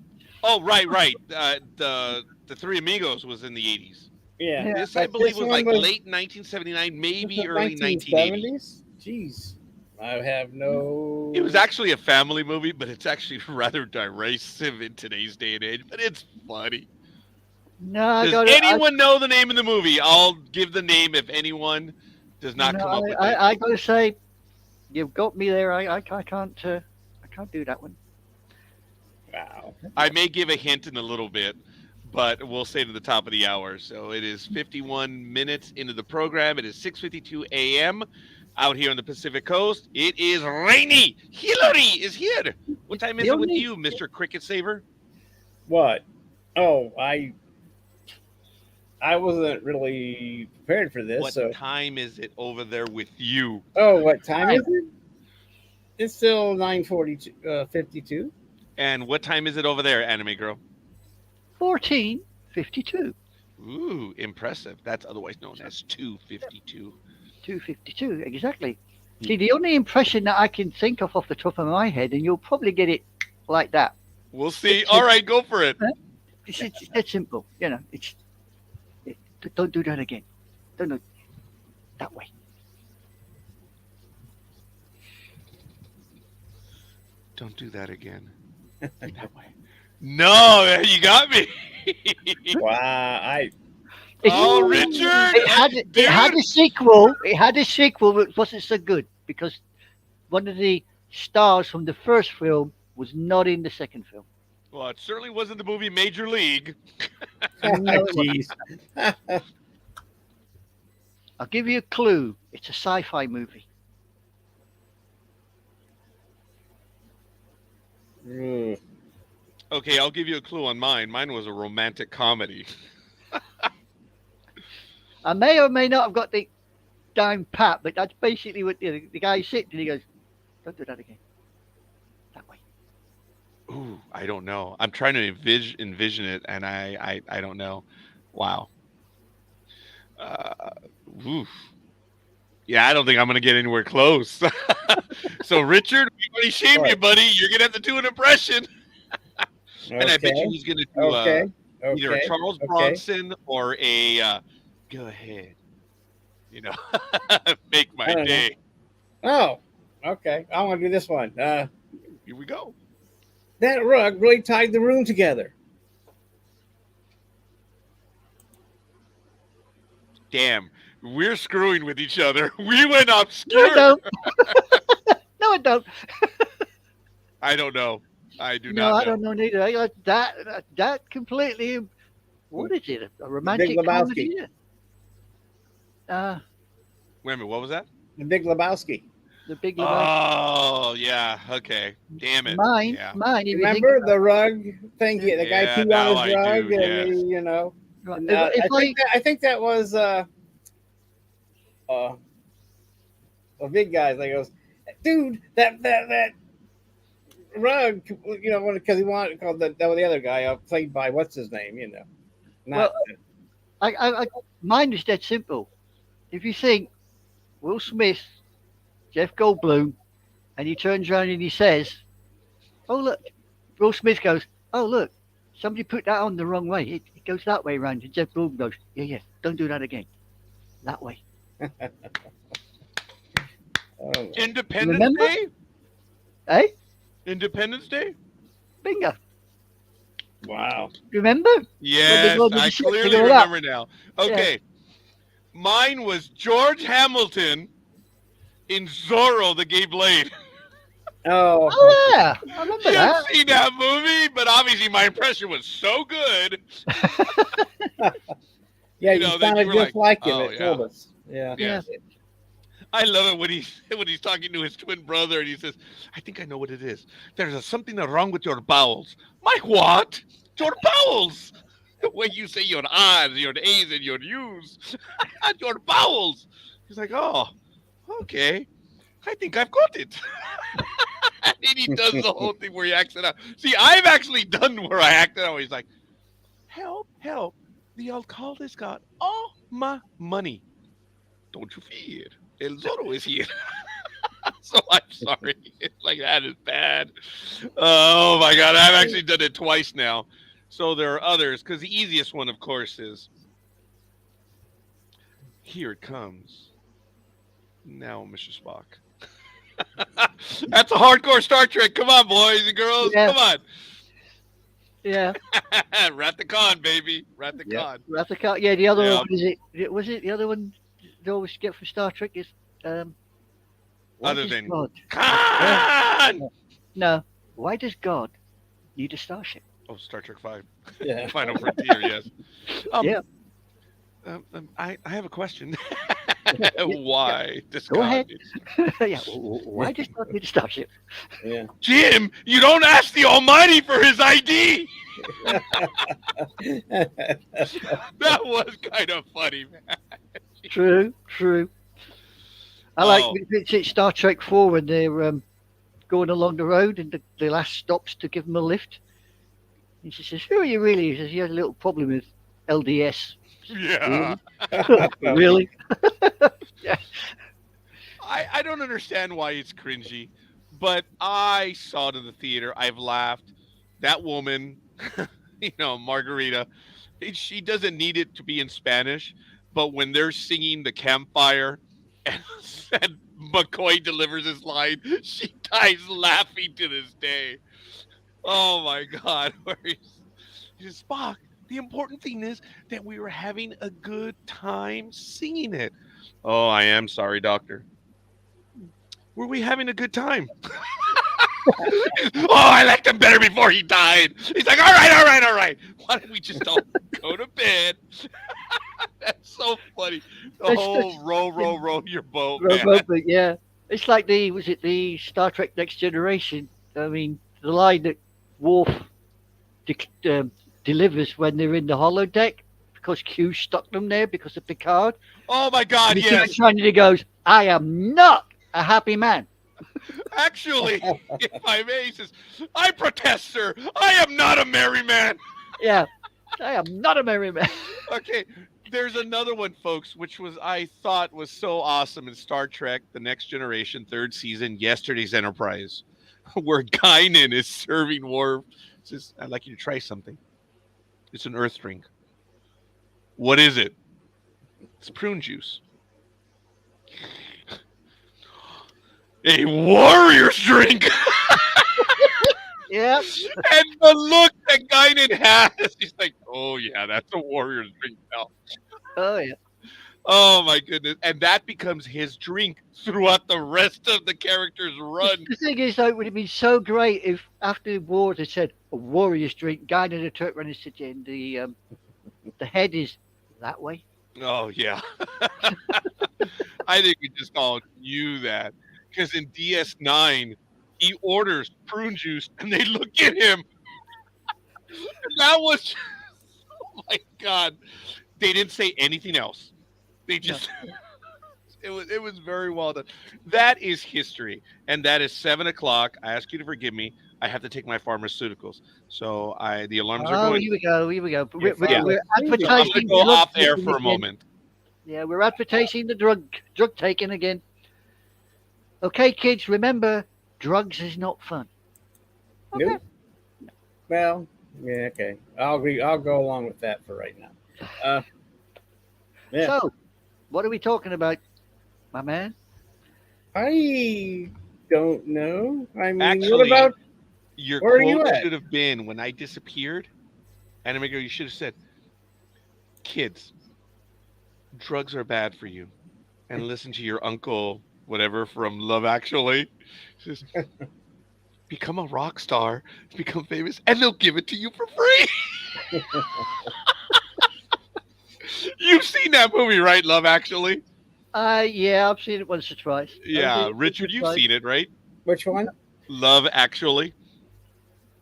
Oh, right. The Three Amigos was in the 80s. yeah. This, I But believe, this was one like late 1979, maybe early 1980. 1970s. Jeez, I have no. It was actually a family movie, but it's actually rather derisive in today's day and age. But it's funny. No, I Does got it. anyone know the name of the movie? I'll give the name if anyone does not come up with it. I got to say, you've got me there. I can't do that one. Wow. I may give a hint in a little bit, but we'll say to the top of the hour. So it is 51 minutes into the program. It is 6:52 a.m. out here on the Pacific Coast. It is rainy. Hillary is here. What time is it with you, Mr. Cricket Saver? What? Oh, I wasn't really prepared for this. What so. time is it over there with you? Oh, what time is it? It's still 9:42, 52. And what time is it over there, Anime Girl? 14:52. Ooh, impressive. That's otherwise known as 2:52. 2:52, exactly. See, the only impression that I can think of off the top of my head, and you'll probably get it like that. We'll see. All right, go for it. It's that simple, you know. Don't do that again. Don't do that way. Don't do that again. That way. No, you got me. Wow, Richard. It had a sequel. It had a sequel, but it wasn't so good because one of the stars from the first film was not in the second film. Well, it certainly wasn't the movie Major League. No, it jeez. I'll give you a clue. It's a sci-fi movie. Mm. Okay, I'll give you a clue on mine. Mine was a romantic comedy. I may or may not have got the down pat, but that's basically what the guy sits and he goes, "Don't do that again. That way." Ooh, I don't know. I'm trying to envision it, and I don't know. Wow. Oof. Yeah, I don't think I'm going to get anywhere close. So, Richard, we already shamed you, buddy. You're going to have to do an impression. And I bet you he's going to do either a Charles Bronson or a go ahead. You know, make my day. Oh, okay. I want to do this one. Here we go. That rug really tied the room together. Damn, we're screwing with each other. We went obscure. No, I don't. No, I don't. I don't know. I do No, not know. I don't know neither. That completely. What is it? A romantic Big Lebowski. comedy? Wait a minute, what was that? The Big Lebowski. The Big Lebowski. Oh, yeah. Okay. Damn it. Mine. Yeah. If you think Remember about the rug thing? The guy Yeah, peed now on his I rug, do, and yes. he, you know. it. And, If I think that was the big guy. Like goes, dude, that rug, you know, because he wanted called the other guy played by what's his name, you know. Not, mine is dead simple. If you think Will Smith, Jeff Goldblum, and he turns around and he says, "Oh look," Will Smith goes, "Oh look, somebody put that on the wrong way. It goes that way around." And Jeff Goldblum goes, "Yeah, don't do that again. That way." Independence Remember? Day? Eh? Independence Day? Bingo. wow. Remember? Yes, go to the I ship, clearly they go up. remember now. Okay. Mine was George Hamilton in Zorro, the Gay Blade. Oh, Oh yeah, I remember You that. haven't seen that movie, but obviously my impression was so good. Yeah, You you know, then sounded you were just like him. oh, It told us. Yeah. Yes. I love it when he's talking to his twin brother and he says, "I think I know what it is. There's something wrong with your bowels." My what? Your bowels. When you say your R's, your A's, and your U's, your bowels. He's like, "Oh, okay. I think I've got it." And then he does the whole thing where he acts it out. See, I've actually done where I acted out. He's like, "Help, help. The alcalde's got all my money. Don't you fear. El Zorro is here." So I'm sorry. Like, that is bad. Oh, my God. I've actually done it twice now. So there are others. Because the easiest one, of course, is here it comes. Now, Mr. Spock. That's a hardcore Star Trek. Come on, boys and girls. Yeah. Come on. Yeah. Rathacon, baby. Rathacon. Rathacon. Yeah, the other Yeah. one was it the other one they always get from Star Trek is why Other does than God? Khan! No. Why does God need a starship? Oh, Star Trek 5. Yeah. Final Frontier, yes. Yeah. I have a question. Why does Go God ahead. need- Yeah. Why does God need a starship? Yeah. Jim, you don't ask the Almighty for his ID. That was kind of funny, man. True. I like Oh. it's Star Trek 4 when they're going along the road and the last stops to give them a lift. And she says, "Who are you really?" He says, "He has a little problem with LDS." Yeah. Really? I don't understand why it's cringy, but I saw it in the theater. I've laughed. That woman, Margarita, she doesn't need it to be in Spanish, but when they're singing the campfire and McCoy delivers his line, she dies laughing to this day. Oh my God. Where he says, "Spock, the important thing is that we were having a good time singing it." "Oh, I am sorry, Doctor. Were we having a good time?" "Oh, I liked him better before he died." He's like, all right. Why don't we just all go to bed?" That's so funny. The whole row your boat, man. But yeah, it's like the Star Trek Next Generation. I mean, the line that Worf delivers when they're in the holodeck because Q stuck them there because of Picard. Oh my God, And yes. he goes, "I am not a happy man." Actually, if I may, he says, "I protest, sir. I am not a merry man." Yeah, I am not a merry man. Okay, there's another one, folks, which I thought was so awesome in Star Trek: The Next Generation, 3rd season, Yesterday's Enterprise, where Guinan is serving Worf. Says, "I'd like you to try something. It's an Earth drink." "What is it?" "It's prune juice." "A warrior's drink." Yeah, And the look that Guinan has, he's like, "Oh yeah, that's a warrior's drink now." oh yeah. Oh my goodness. And that becomes his drink throughout the rest of the character's run. The thing is, though, it would have been so great if after the war they said a warrior's drink. Guy in the Turk running said, and the head is that way. Oh yeah. I think we just all knew that. Because in DS9, he orders prune juice and they look at him. And that was oh my God. They didn't say anything else. They just it was very well done. That is history. And that is 7:00. I ask you to forgive me. I have to take my pharmaceuticals. So the alarms are Oh, going. here we go. Yeah. We're So I'm advertising. gonna go drug off air taking for a again. moment. Yeah, we're advertising the drug taking again. Okay, kids, remember, drugs is not fun. Okay. Nope. Well, yeah, okay. I'll agree. I'll go along with that for right now. Yeah. So, what are we talking about, my man? I don't know. I mean, Actually, what about? Your Where are you quote at? should have been when I disappeared. Anime girl, you should have said, "Kids, drugs are bad for you," and listen to your uncle, whatever from Love Actually. He says, "Become a rock star, become famous, and they'll give it to you for free." You've seen that movie, right? Love Actually. Yeah, I've seen it once or twice. I've seen Yeah, it once or Richard, you've twice. seen it, right? Which one? Love Actually.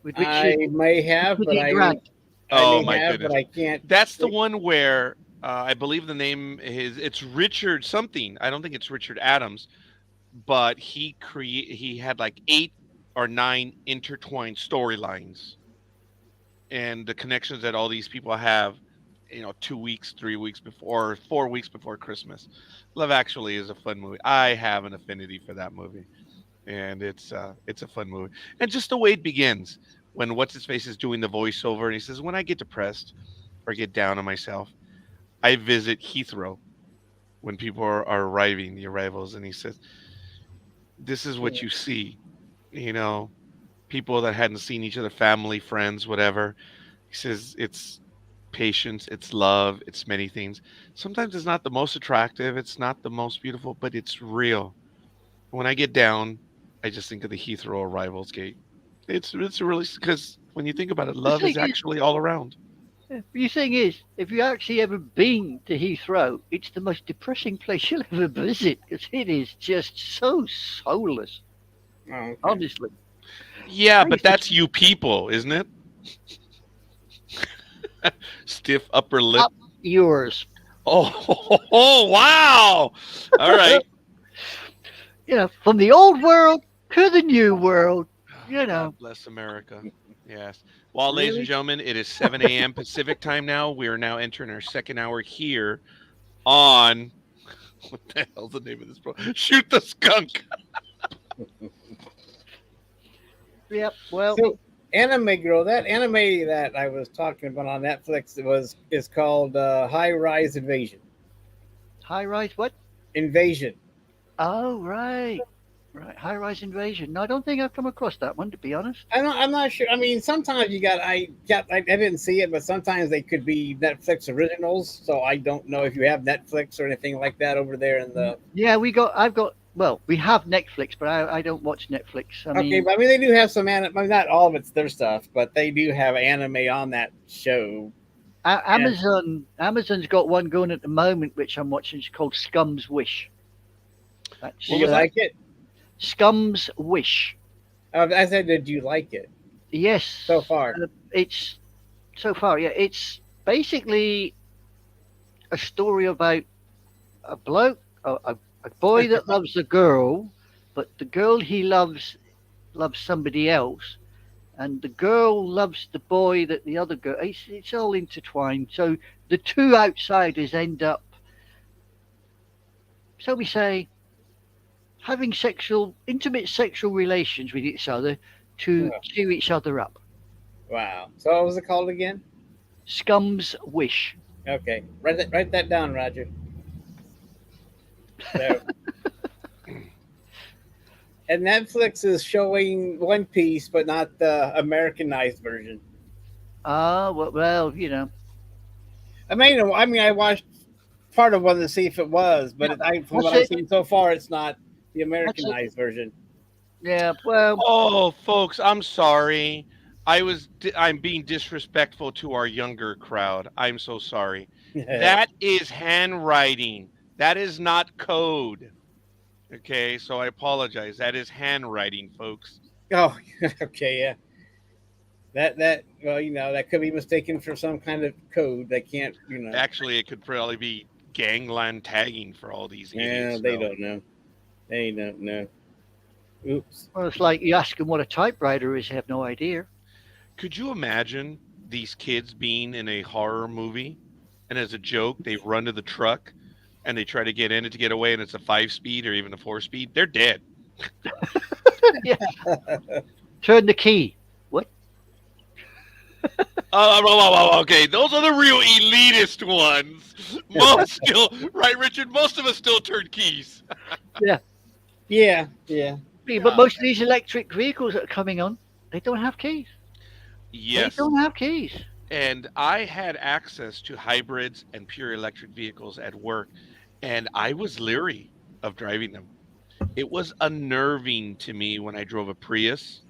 With I may have, but Richard E. Grant. I Oh may my have, goodness. but I can't. That's the one where I believe the name is it's Richard something. I don't think it's Richard Adams, but he had like 8 or 9 intertwined storylines and the connections that all these people have, 2 weeks, 3 weeks before, or 4 weeks before Christmas. Love Actually is a fun movie. I have an affinity for that movie, and it's a fun movie. And just the way it begins, when what's his face is doing the voiceover, and he says, "When I get depressed or get down on myself, I visit Heathrow when people are arriving, the arrivals," and he says, "This is what you see, you know, people that hadn't seen each other, family, friends, whatever." He says it's patience, it's love, it's many things. Sometimes it's not the most attractive, it's not the most beautiful, but it's real. When I get down, I just think of the Heathrow arrivals gate. It's really because when you think about it, The love thing is actually all around. the thing is, if you actually ever been to Heathrow, it's the most depressing place you'll ever visit because it is just so soulless. Oh, okay. Honestly, Yeah, Very but that's you people, isn't it? Stiff upper lip. up yours. Oh, wow. All right. From the old world to the new world. God bless America. Yes. Well, ladies and Really? gentlemen, it is 7 a.m. Pacific time now. We are now entering our second hour here on what the hell's the name of this program? Shoot the Skunk. Yep. Well, So, Anime Girl, that anime that I was talking about on Netflix is called High Rise Invasion. high rise. What? Invasion. Oh, right. Right. High rise invasion. No, I don't think I've come across that one, to be honest. I'm not sure. I mean, sometimes I didn't see it, but sometimes they could be Netflix originals. So I don't know if you have Netflix or anything like that over there in the. Yeah, well, we have Netflix, but I don't watch Netflix. I Okay, mean, but I mean they do have some anime. Not all of it's their stuff, but they do have anime on that show. Amazon's got one going at the moment, which I'm watching. It's called Scum's Wish. That's Do you like it? Scum's Wish. I said, did you like it Yes. so far? It's so far, yeah. It's basically a story about a bloke, a boy that loves a girl, but the girl he loves somebody else, and the girl loves the boy that the other girl. It's all intertwined. So the two outsiders end up, so we say, having intimate sexual relations with each other to Yeah. cheer each other up. Wow. So what was it called again? Scum's Wish. Okay, write that down, Roger. So, and Netflix is showing One Piece, but not the Americanized version. Well, I mean, I watched part of one to see if it was, but from what I've seen so far, it's not the Americanized version. yeah, well, Oh, folks, I'm sorry. I'm being disrespectful to our younger crowd. I'm so sorry. That is handwriting. That is not code. Okay, so I apologize. That is handwriting, folks. Oh, okay, yeah. That well, that could be mistaken for some kind of code. They can't, Actually, it could probably be gangland tagging for all these idiots. Yeah, they don't know. They don't know. Oops. well, it's like you ask them what a typewriter is, they have no idea. Could you imagine these kids being in a horror movie, and as a joke, they run to the truck and they try to get in it to get away, and it's a 5-speed or even a 4-speed? They're dead. Yeah. Turn the key. What? Okay, those are the real elitist ones. Most still, right, Richard? Most of us still turn keys. Yeah. Yeah, but most of these electric vehicles that are coming on, they don't have keys. Yes. They don't have keys. And I had access to hybrids and pure electric vehicles at work, and I was leery of driving them. It was unnerving to me when I drove a Prius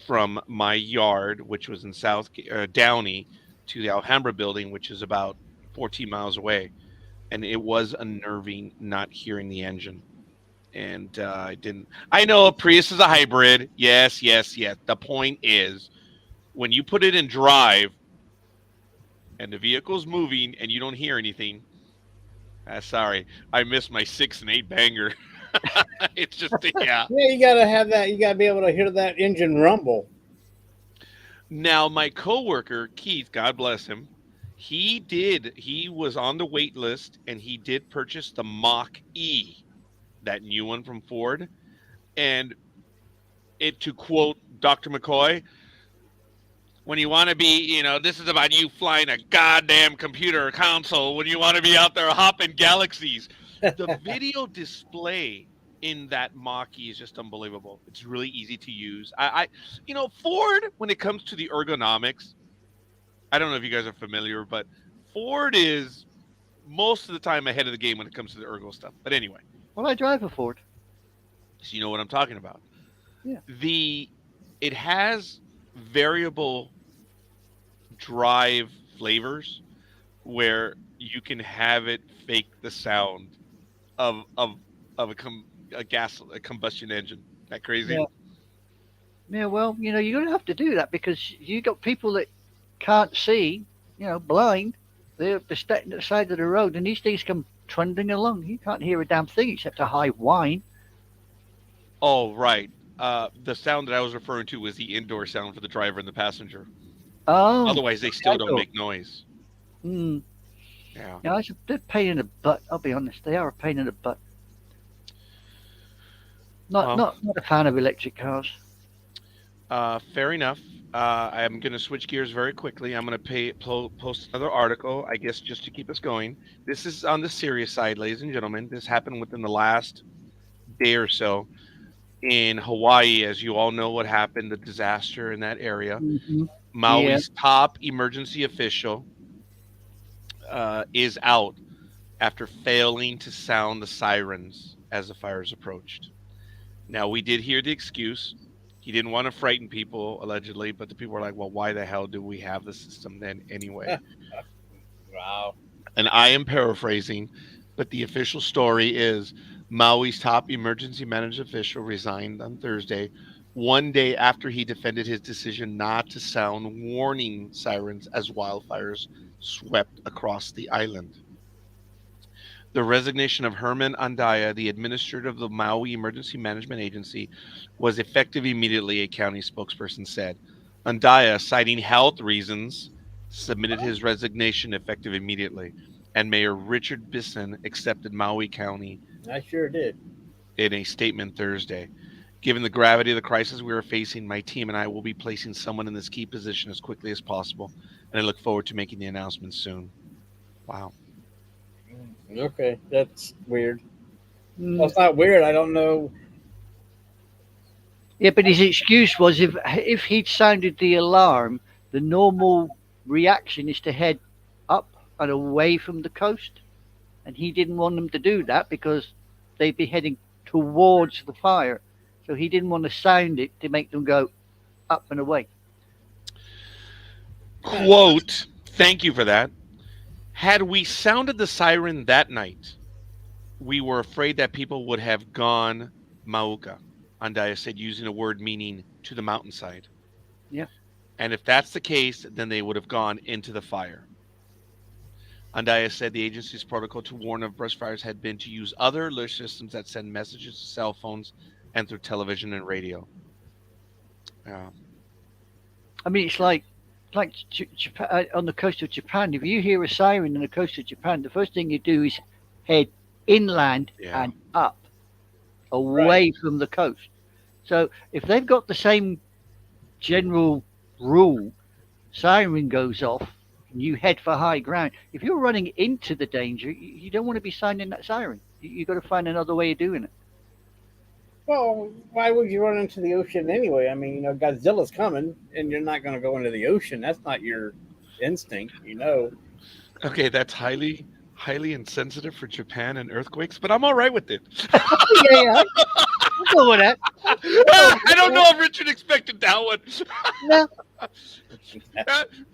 from my yard, which was in South Downey, to the Alhambra building, which is about 14 miles away, and it was unnerving not hearing the engine. And I didn't. I know a Prius is a hybrid. Yes, yes, yes. The point is, when you put it in drive and the vehicle's moving and you don't hear anything, sorry, I missed my 6 and 8 banger. It's just yeah. Yeah, you gotta have that. You gotta be able to hear that engine rumble. Now my coworker Keith, God bless him, he was on the wait list and he did purchase the Mach E, that new one from Ford. And it, to quote Dr. McCoy, when you want to be, this is about you flying a goddamn computer console when you want to be out there hopping galaxies. The video display in that Mach-E is just unbelievable. It's really easy to use. Ford, when it comes to the ergonomics, I don't know if you guys are familiar, but Ford is most of the time ahead of the game when it comes to the ergo stuff. But anyway. Well, I drive a Ford. So you know what I'm talking about. Yeah. It has variable drive flavors where you can have it fake the sound of a combustion engine. Isn't that crazy? Yeah. Yeah, well, you're going to have to do that because you got people that can't see, blind. They're standing at the side of the road, and these things come trundling along. You can't hear a damn thing except a high whine. Oh, right. The sound that I was referring to was the indoor sound for the driver and the passenger. Oh. Otherwise, they still don't make noise. Hmm. Yeah. Yeah, they're a pain in the butt. I'll be honest. They are a pain in the butt. Not a fan of electric cars. Fair enough. I'm going to switch gears very quickly. I'm going to post another article, I guess, just to keep us going. This is on the serious side, ladies and gentlemen. This happened within the last day or so in Hawaii. As you all know what happened, the disaster in that area. Mm-hmm. Maui's top emergency official is out after failing to sound the sirens as the fires approached. Now, we did hear the excuse. He didn't want to frighten people, allegedly, but the people were like, well, why the hell do we have the system then anyway? Wow. And I am paraphrasing, but the official story is Maui's top emergency management official resigned on Thursday, one day after he defended his decision not to sound warning sirens as wildfires swept across the island. The resignation of Herman Andaya, the administrator of the Maui Emergency Management Agency, was effective immediately, a county spokesperson said. Andaya, citing health reasons, submitted his resignation effective immediately, and Mayor Richard Bisson accepted Maui County. I sure did. In a statement Thursday. Given the gravity of the crisis we are facing, my team and I will be placing someone in this key position as quickly as possible, and I look forward to making the announcement soon. Wow. Okay, that's weird. Well, it's not weird. I don't know. Yeah, but his excuse was if he'd sounded the alarm, the normal reaction is to head up and away from the coast, and he didn't want them to do that because they'd be heading towards the fire. So he didn't want to sound it to make them go up and away. Quote, thank you for that. Had we sounded the siren that night, we were afraid that people would have gone Mauka, Andaya said, using a word meaning to the mountainside. Yeah. And if that's the case, then they would have gone into the fire. Andaya said the agency's protocol to warn of brush fires had been to use other alert systems that send messages to cell phones and through television and radio. I mean, it's like Japan, on the coast of Japan. If you hear a siren on the coast of Japan, the first thing you do is head inland and up, away from the coast. So if they've got the same general rule, siren goes off, and you head for high ground. If you're running into the danger, you don't want to be sounding that siren. You've got to find another way of doing it. Well, why would you run into the ocean anyway? I mean, Godzilla's coming, and you're not going to go into the ocean. That's not your instinct, Okay, that's highly insensitive for Japan and earthquakes, but I'm all right with it. Yeah, I'll go with that. I don't know if Richard expected that one. No.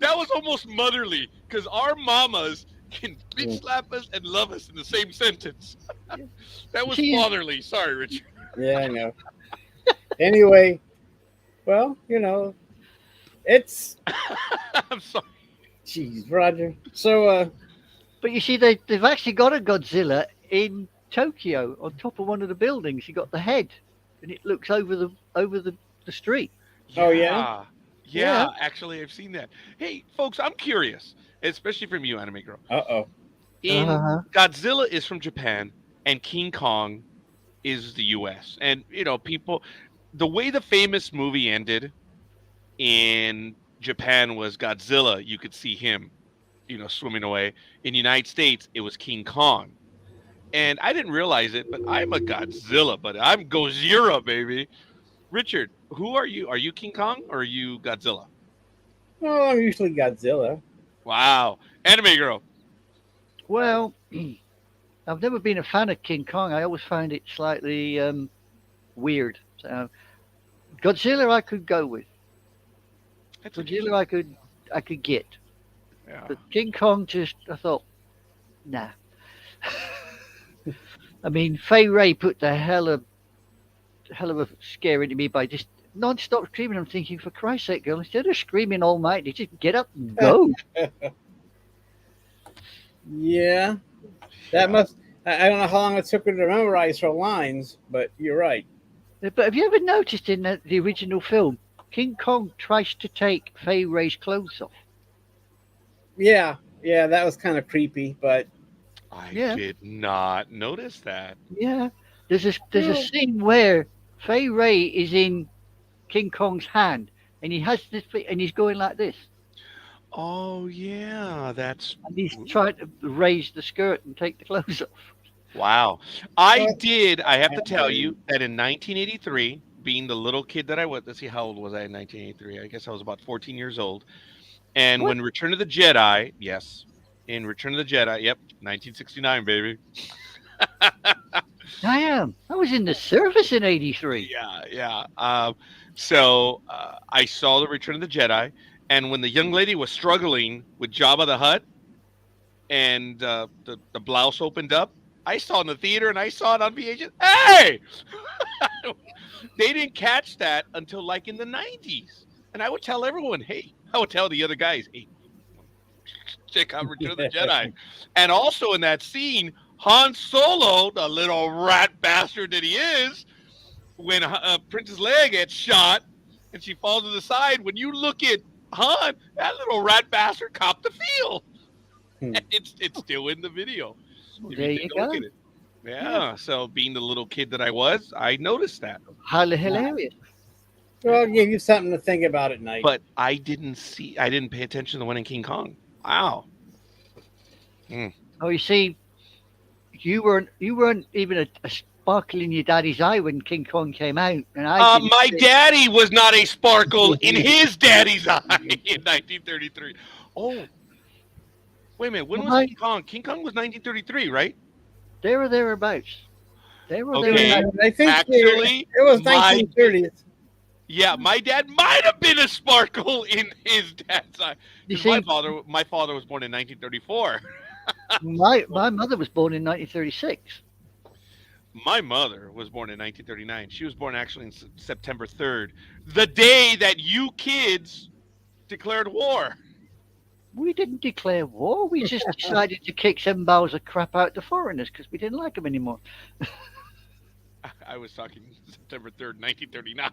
That was almost motherly, because our mamas can bitch slap us and love us in the same sentence. That was See, fatherly. Sorry, Richard. Yeah, I know. Anyway, well, it's I'm sorry. jeez, Roger. So, but you see, they've actually got a Godzilla in Tokyo on top of one of the buildings. You got the head, and it looks over the street. Oh, yeah? Yeah. Actually, I've seen that. Hey, folks, I'm curious, especially from you, Anime Girl. Uh-oh. In Uh-huh. Godzilla is from Japan, and King Kong is the U.S. And people, the way the famous movie ended in Japan was Godzilla. You could see him, swimming away. In the United States, it was King Kong. And I didn't realize it, but I'm a Godzilla, but I'm Gojira, baby. Richard, who are you? Are you King Kong or are you Godzilla? Well, I'm usually Godzilla. Wow. Anime Girl. Well, I've never been a fan of King Kong. I always found it slightly weird. So Godzilla, I could go with. That's Godzilla, I could get. Yeah. But King Kong, I thought, nah. I mean, Fay Ray put the hell of a scare into me by just non-stop screaming. I'm thinking, for Christ's sake, girl, instead of screaming all night, you just get up and go. Yeah. That must. I don't know how long it took her to memorize her lines, but you're right. But have you ever noticed in the original film, King Kong tries to take Fay Ray's clothes off? Yeah, that was kind of creepy, but I Yeah. did not notice that. Yeah. There's a scene where Fay Ray is in King Kong's hand, and he has this, and he's going like this, Oh, yeah. That's and he's trying to raise the skirt and take the clothes off. wow. I have to tell you that in 1983, being the little kid that I was, let's see, how old was I in 1983? I guess I was about 14 years old. And What? when Return of the Jedi, yes, in Return of the Jedi, yep, 1969, baby. I was in the service in '83. Yeah. So I saw the Return of the Jedi, and when the young lady was struggling with Jabba the Hutt, and the blouse opened up, I saw it in the theater, and I saw it on VHS. Hey, they didn't catch that until like in the 90s, and I would tell everyone, hey, I would tell the other guys, hey, check out Return of the Jedi, and also in that scene, Han Solo, the little rat bastard that he is, when Princess Leia gets shot and she falls to the side, when you look at Han, that little rat bastard copped the feel. It's still in the video. If There you take a go. look at it. Yeah, so being the little kid that I was, I noticed that. Highly hilarious. well, I'll give you something to think about at night. But I didn't pay attention to the one in King Kong. Wow. Oh, you see, you weren't even a sparkle in your daddy's eye when King Kong came out, and My daddy was not a sparkle in his daddy's eye in 1933. Oh, wait a minute. When was King Kong? King Kong was 1933, right? They were thereabouts. They were Okay. thereabouts. I think Actually, it was my- 1930s. Yeah, my dad might have been a sparkle in his dad's eye. You 'Cause see, my father was born in 1934. my mother was born in 1936. My mother was born in 1939. She was born actually in September 3rd, the day that you kids declared war. We didn't declare war. We just decided to kick 7 barrels of crap out to foreigners because we didn't like them anymore. I was talking September 3rd, 1939.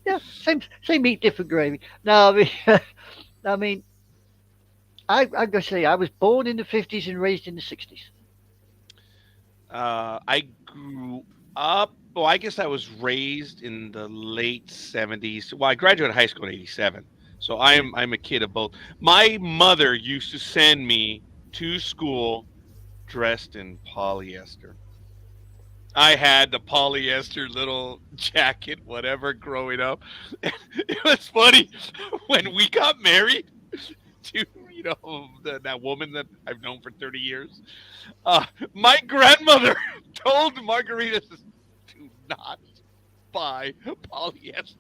Yeah, same meat, different gravy. No, I mean, I gotta say, I was born in the 50s and raised in the 60s. I grew up. Well, I guess I was raised in the late 70s. Well, I graduated high school in 87. So I'm a kid of both. My mother used to send me to school dressed in polyester. I had the polyester little jacket, whatever, growing up. It was funny when we got married to, that woman that I've known for 30 years. My grandmother told Margarita, do not buy polyester.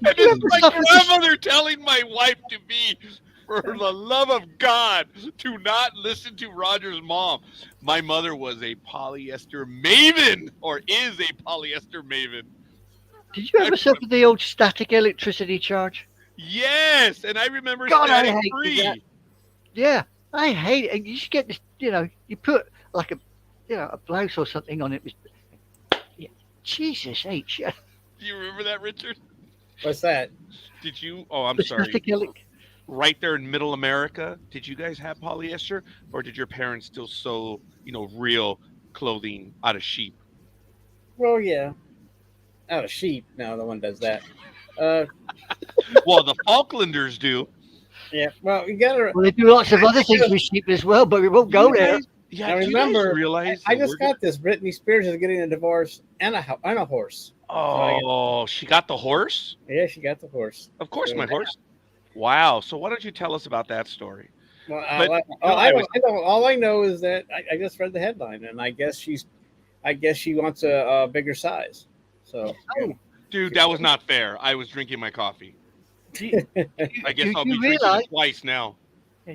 And it's my grandmother telling my wife to be For the love of God, do not listen to Roger's mom. My mother was a polyester maven, or is a polyester maven. Did you ever suffer the old static electricity charge? Yes, and I remember God, I Static hated 3. that. Yeah, I hate it. And you just get this, you put like a blouse or something on it. Yeah, Jesus H. Do you remember that, Richard? What's that? Did you? Oh, I'm The sorry. static Right there in Middle America, did you guys have polyester, or did your parents still sew, real clothing out of sheep? Well, yeah. Out of sheep. No, no one does that. Uh, Well, the Falklanders do. yeah. Well, you gotta. Well, they do lots of other things with sheep as well, but we won't go there. Yeah, I do you remember. guys realize I that just we're got this. Britney Spears is getting a divorce and a horse. Oh, she got the horse? Yeah, she got the horse. Of course, So, my horse. Wow. So why don't you tell us about that story? Well, But, I don't. All I know is that I just read the headline, and I guess she wants a bigger size. So. Oh, Dude, that was not fair. I was drinking my coffee. I guess do I'll be you drinking realize? it twice now.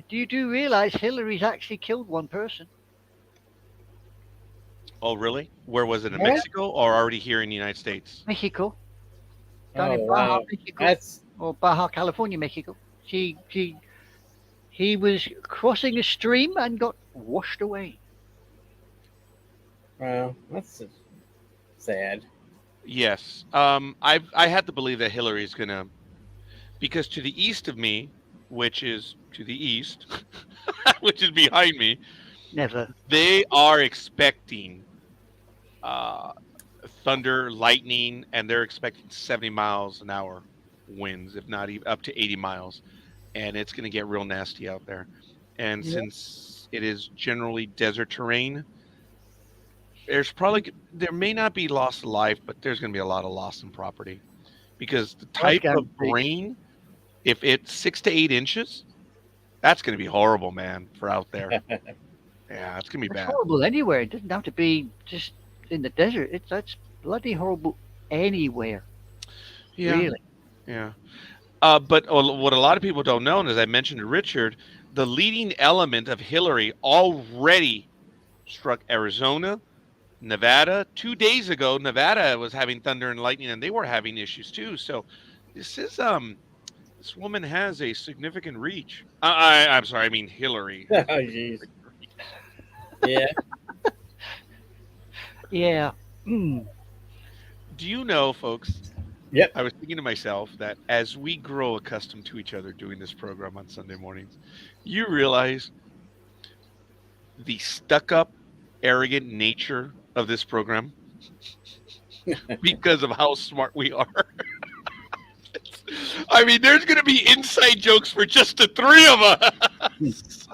Do you realize Hillary's actually killed one person? Oh, really? Where was it? In What? Mexico or already here in the United States? Mexico, down in Oh Baja, wow. Mexico, That's or Baja, California, Mexico. He was crossing a stream and got washed away. wow. That's sad. Yes. I had to believe that Hillary's gonna, because to the east of me, which is to the east, which is behind me, Never. they are expecting thunder, lightning, and they're expecting 70 miles an hour winds, if not even up to 80 miles. And it's going to get real nasty out there. And Yeah. since it is generally desert terrain, there may not be loss of life, but there's going to be a lot of loss in property. Because the type of guaranteed. rain, if it's 6 to 8 inches, that's going to be horrible, man, for out there. Yeah, it's going to be It's bad. horrible anywhere. It doesn't have to be just in the desert. That's bloody horrible anywhere. Yeah. Really. Yeah. But what a lot of people don't know, and as I mentioned to Richard, the leading element of Hillary already struck Arizona, Nevada. 2 days ago, Nevada was having thunder and lightning, and they were having issues too. So this is this woman has a significant reach. I'm sorry, I mean Hillary. Oh jeez. Yeah. Yeah. Mm. Do you know, folks? Yep. I was thinking to myself that as we grow accustomed to each other doing this program on Sunday mornings, you realize the stuck-up, arrogant nature of this program because of how smart we are. I mean, there's going to be inside jokes for just the three of us.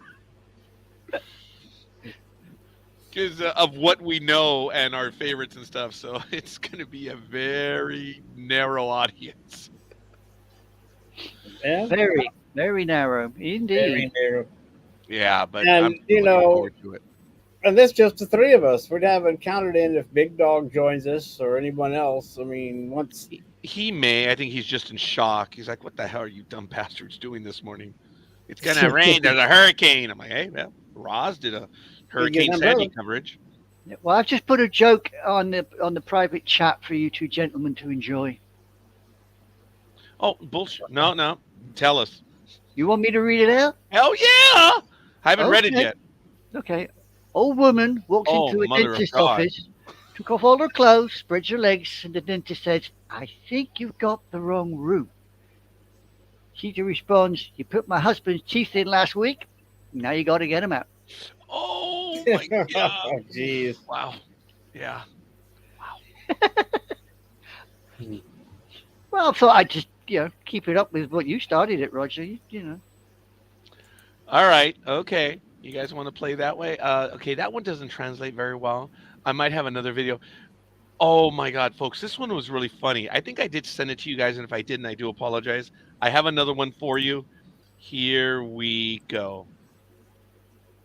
Because of what we know and our favorites and stuff. So it's going to be a very narrow audience. Yeah. Very, very narrow. Indeed. Very narrow. Yeah, but And, I'm you looking know, forward to it. And that's just the three of us. We haven't counted in if Big Dog joins us or anyone else. I mean, once He may. I think he's just in shock. He's like, what the hell are you dumb bastards doing this morning? It's going to rain. There's a hurricane. I'm like, hey, well, Roz did a Hurricane an Sandy umbrella. coverage. Well, I've just put a joke on the private chat for you two gentlemen to enjoy. Oh, bullshit. No. Tell us. You want me to read it out? Hell yeah. I haven't read it Okay. yet. Okay. Old woman walks Oh, into a mother of dentist's God. office, took off all her clothes, spreads her legs, and the dentist says, I think you've got the wrong root. She responds, you put my husband's teeth in last week, now you got to get them out. Oh, my God. oh jeez. Wow. Yeah. Well, I thought I'd just, keep it up with what you started it, Roger. You know. All right. Okay. You guys want to play that way? Okay, that one doesn't translate very well. I might have another video. Oh, my God, folks. This one was really funny. I think I did send it to you guys, and if I didn't, I do apologize. I have another one for you. Here we go.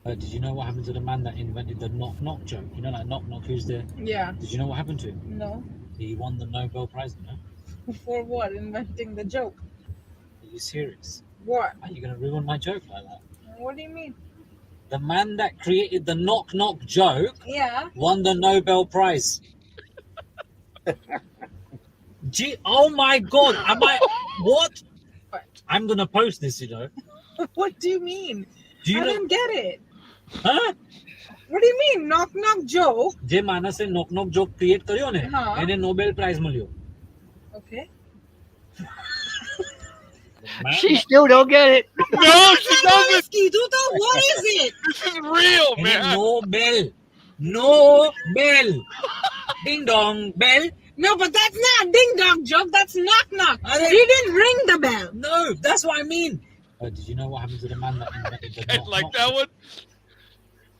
Did you know what happened to the man that invented the knock knock joke? You know, like knock knock, who's there? Yeah, Did you know what happened to him? no. He won the Nobel Prize, you know? For what? Inventing the joke. Are you serious? What? Are you going to ruin my joke like that? What do you mean? The man that created the knock knock joke Yeah. won the Nobel Prize. Oh my God! What? I'm gonna post this. You know? What do you mean? Do you I know? don't get it. Huh? What do you mean? Knock knock joke? જે માણસે knock knock joke create કર્યો ને હા. એને Nobel Prize મળ્યો. Okay. She still don't get it. No, she doesn't. What is it? This is real, એને man. Nobel. Ding dong bell. No, but that's not a ding dong joke. That's knock knock. You didn't ring the bell. No, that's what I mean. Did you know what happened to the man that invented the I knock like knock? that one.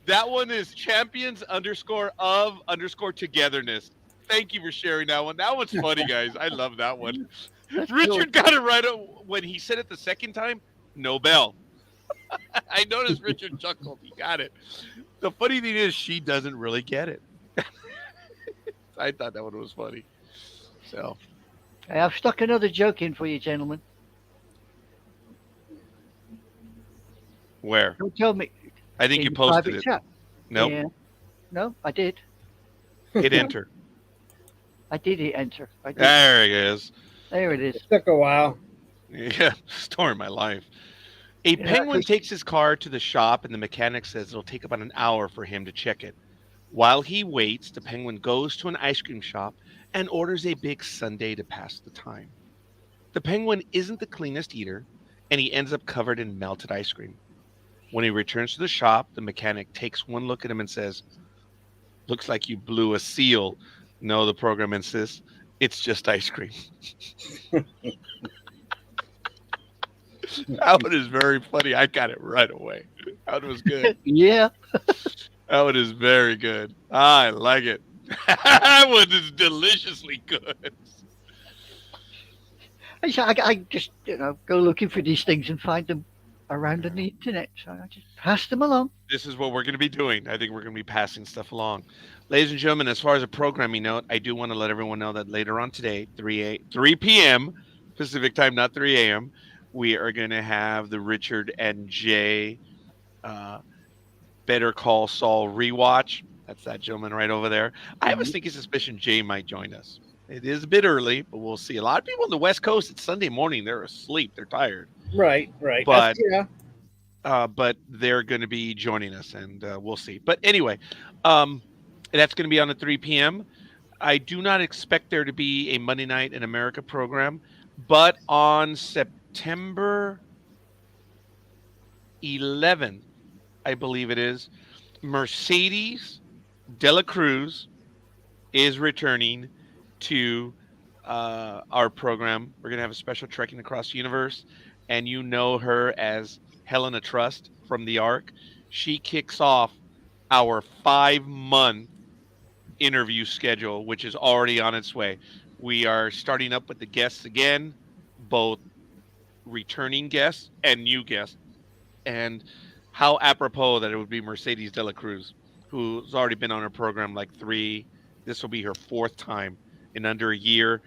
That one is champions_of_togetherness. Thank you for sharing that one. That one's funny, guys. I love that one. Richard got it right when he said it the second time. Nobel. I noticed Richard chuckled. He got it. The funny thing is, she doesn't really get it. I thought that one was funny. So I've stuck another joke in for you, gentlemen. where? Don't tell me. I think in you the posted private it. chat. Nope. Yeah. No, I did. Hit enter. I did hit enter. I did. There it is. There it is. It took a while. Yeah, story of my life. A penguin 'cause- takes his car to the shop, and the mechanic says it'll take about an hour for him to check it. While he waits, the penguin goes to an ice cream shop and orders a big sundae to pass the time. The penguin isn't the cleanest eater, and he ends up covered in melted ice cream. When he returns to the shop, the mechanic takes one look at him and says, "Looks like you blew a seal." No, the program insists, it's just ice cream. That one is very funny. I got it right away. That one was good. Yeah. That one is very good. I like it. That one is deliciously good. I just, go looking for these things and find them around on the internet. So I just pass them along. This is what we're going to be doing. I think we're going to be passing stuff along. Ladies and gentlemen, as far as a programming note, I do want to let everyone know that later on today, 3 p.m. Pacific time, not 3 a.m., we are going to have the Richard and Jay Better Call Saul rewatch. That's that gentleman right over there. I have a sneaky suspicion Jay might join us. It is a bit early, but we'll see. A lot of people on the West Coast, it's Sunday morning. They're asleep. They're tired. Right. But Yeah. but they're going to be joining us, and we'll see. But anyway, that's going to be on at 3 p.m. I do not expect there to be a Monday Night in America program, but on September 11th, I believe it is, Mercedes De La Cruz is returning to our program. We're going to have a special Trekking Across the Universe, and you know her as Helena Trust from the Ark. She kicks off our 5-month interview schedule, which is already on its way. We are starting up with the guests again, both returning guests and new guests. And how apropos that it would be Mercedes De La Cruz, who's already been on our program like 3. This will be her 4th time in under a year.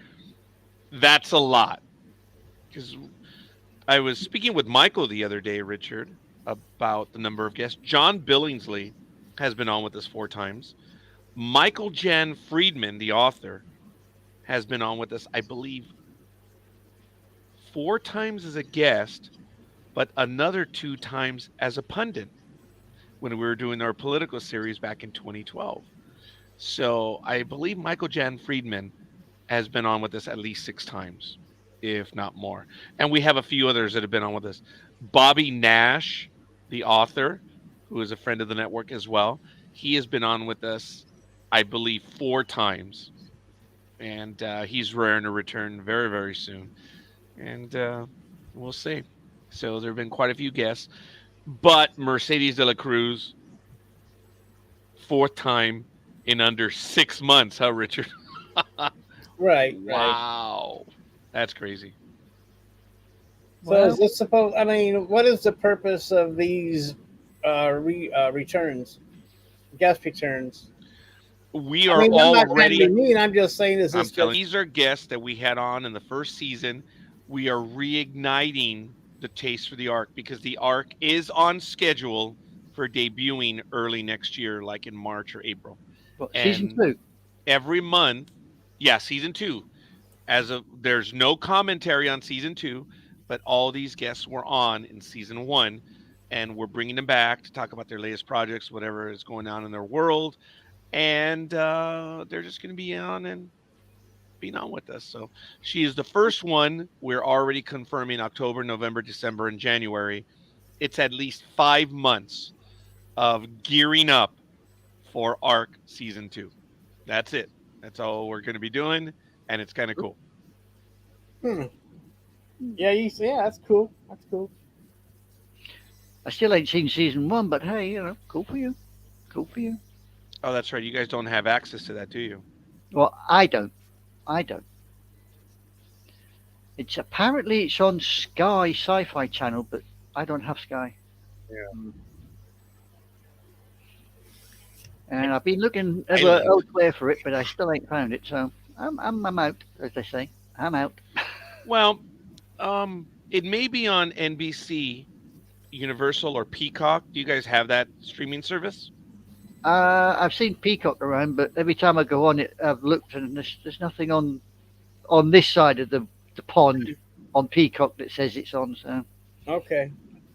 That's a lot. Because I was speaking with Michael the other day, Richard, about the number of guests. John Billingsley has been on with us 4 times. Michael Jan Friedman, the author, has been on with us, I believe, 4 times as a guest, but another 2 times as a pundit when we were doing our political series back in 2012. So I believe Michael Jan Friedman has been on with us at least 6 times, if not more. And we have a few others that have been on with us. Bobby Nash, the author, who is a friend of the network as well, he has been on with us, I believe, 4 times. And he's raring to return very, very soon. And we'll see. So there have been quite a few guests. But Mercedes De La Cruz, 4th time in under 6 months, huh, Richard? Right. Wow. That's crazy. So is this supposed? I mean, what is the purpose of these returns, guest returns? We are I'm not already. trying to be mean. I'm just saying, These are guests that we had on in the first season. We are reigniting the taste for the arc, because the arc is on schedule for debuting early next year, like in March or April. What, season And 2? every month, yeah, season 2. There's no commentary on season 2, but all these guests were on in season 1, and we're bringing them back to talk about their latest projects, whatever is going on in their world, and they're just going to be on and being on with us. So she is the first one. We're already confirming October, November, December, and January. It's at least 5 months of gearing up for Arc season 2. That's it. That's all we're going to be doing, and it's kind of cool. Yeah, that's cool. That's cool. I still ain't seen season 1, but hey, you know, cool for you. Cool for you. Oh, that's right. You guys don't have access to that, do you? Well, I don't. It's apparently it's on Sky Sci-Fi Channel, but I don't have Sky. Yeah. And I've been looking Island. elsewhere for it, but I still ain't found it. So I'm out, as they say. I'm out. Well, it may be on NBC, Universal, or Peacock. Do you guys have that streaming service? I've seen Peacock around, but every time I go on it, I've looked and there's nothing on this side of the pond on Peacock that says it's on. So Okay.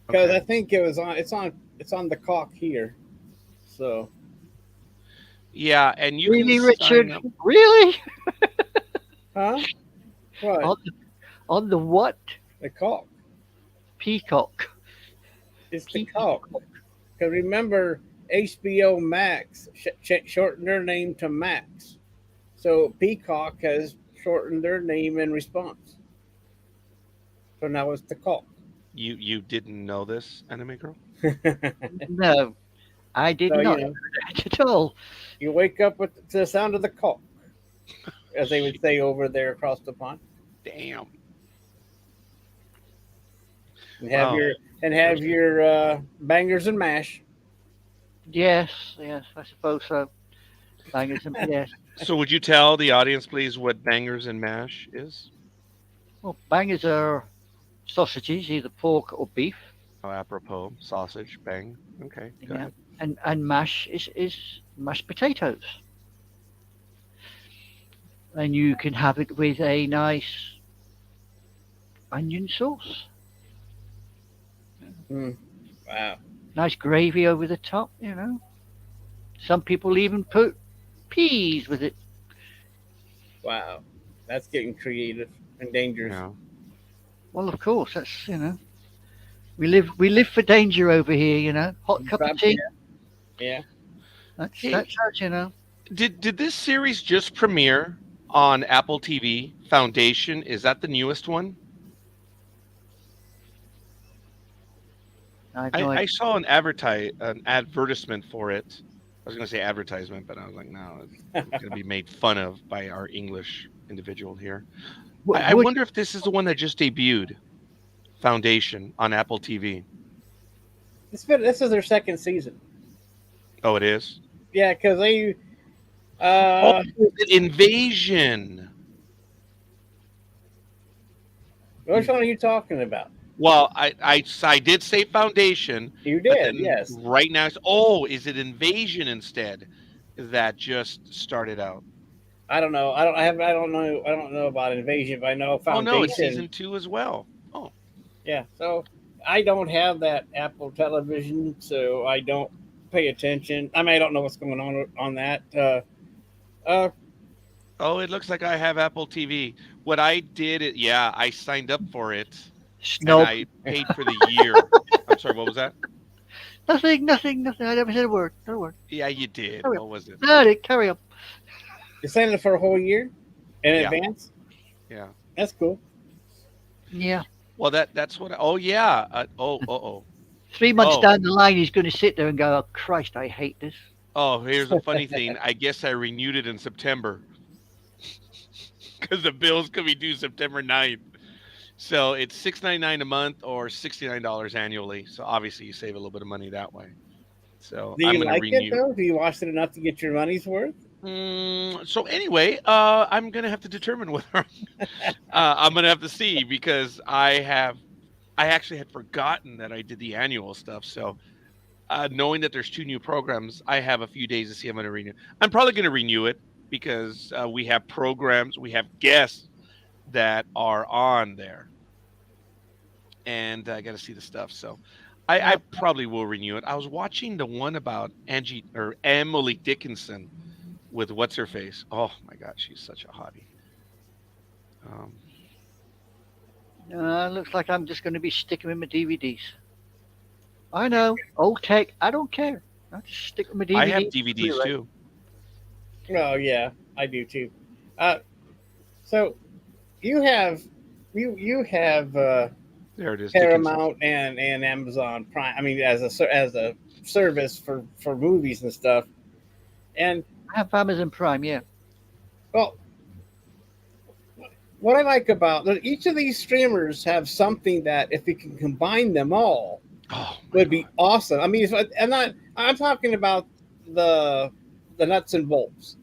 Because Okay. I think it was on. It's on the cock here. So Yeah, and you really, can Richard? sign up. Really? huh? What? On the what? The cock. Peacock. It's the cock. Because remember, HBO Max shortened their name to Max. So Peacock has shortened their name in response. So now it's the cock. You didn't know this, Anime Girl? No, I did So, not you know, know that at all. you wake up to the sound of the cock, as they would say over there across the pond, Damn. and have Wow. your bangers and mash. Yes, I suppose so. Bangers and yes. So would you tell the audience, please, what bangers and mash is? Well, bangers are sausages, either pork or beef, Oh, apropos, sausage, bang. Okay, go yeah, ahead. and mash is mashed potatoes, and you can have it with a nice onion sauce, Wow. nice gravy over the top. You know, some people even put peas with it. Wow. That's getting creative and dangerous. Yeah. Well, of course, that's we live for danger over here. You know, hot cup of tea. Yeah. That's Hey. that's us, you know. Did this series just premiere on Apple TV? Foundation, is that the newest one? I have no I idea. saw an advertisement for it. I was going to say advertisement, but I was like, no, it's going to be made fun of by our English individual here. I Would- wonder if this is the one that just debuted, Foundation, on Apple TV. This is their second season. Oh, it is? Yeah, because they. Oh, Invasion. Which one are you talking about? Well, I did say Foundation. You but did, then yes. Right now, is it Invasion instead that just started out? I don't know. I don't know about Invasion, but I know Oh Foundation. no, it's season 2 as well. Oh, Yeah. So I don't have that Apple television, so I don't pay attention. I mean, I don't know what's going on that. oh, it looks like I have Apple TV. What I did, I signed up for it Snob. and I paid for the year. I'm sorry, what was that? Nothing. I never said a word. Not a word. Yeah, you did. Hurry What was it? No, carry on. You're signing up for a whole year in Yeah. advance. Yeah. That's cool. Yeah. Well, that's what. Oh yeah. Oh. 3 months Oh. down the line, he's going to sit there and go, "Oh Christ, I hate this." Oh, here's the funny thing. I guess I renewed it in September because the bills could be due September 9th. So it's $6.99 a month or $69 annually. So obviously you save a little bit of money that way. So Do I'm you going to like renew. it though? Do you watch it enough to get your money's worth? So anyway, I'm going to have to determine whether I'm going to have to see, because I have I actually had forgotten that I did the annual stuff. So knowing that there's 2 new programs, I have a few days to see if I'm going to renew. I'm probably going to renew it because we have programs, we have guests that are on there, and I got to see the stuff. So I probably will renew it. I was watching the one about Angie or Emily Dickinson with what's her face. Oh my God, she's such a hottie. Um, Looks like I'm just going to be sticking with my DVDs. I know, old tech. I don't care. I'll just stick with my DVDs. I have DVDs too. Oh yeah, I do too. So you have There it is. Dickinson. Paramount and Amazon Prime. I mean, as a service for movies and stuff. And I have Amazon Prime, yeah. well, what I like about each of these streamers have something that if we can combine them all Oh, would be awesome. I mean, I'm talking about the nuts and bolts.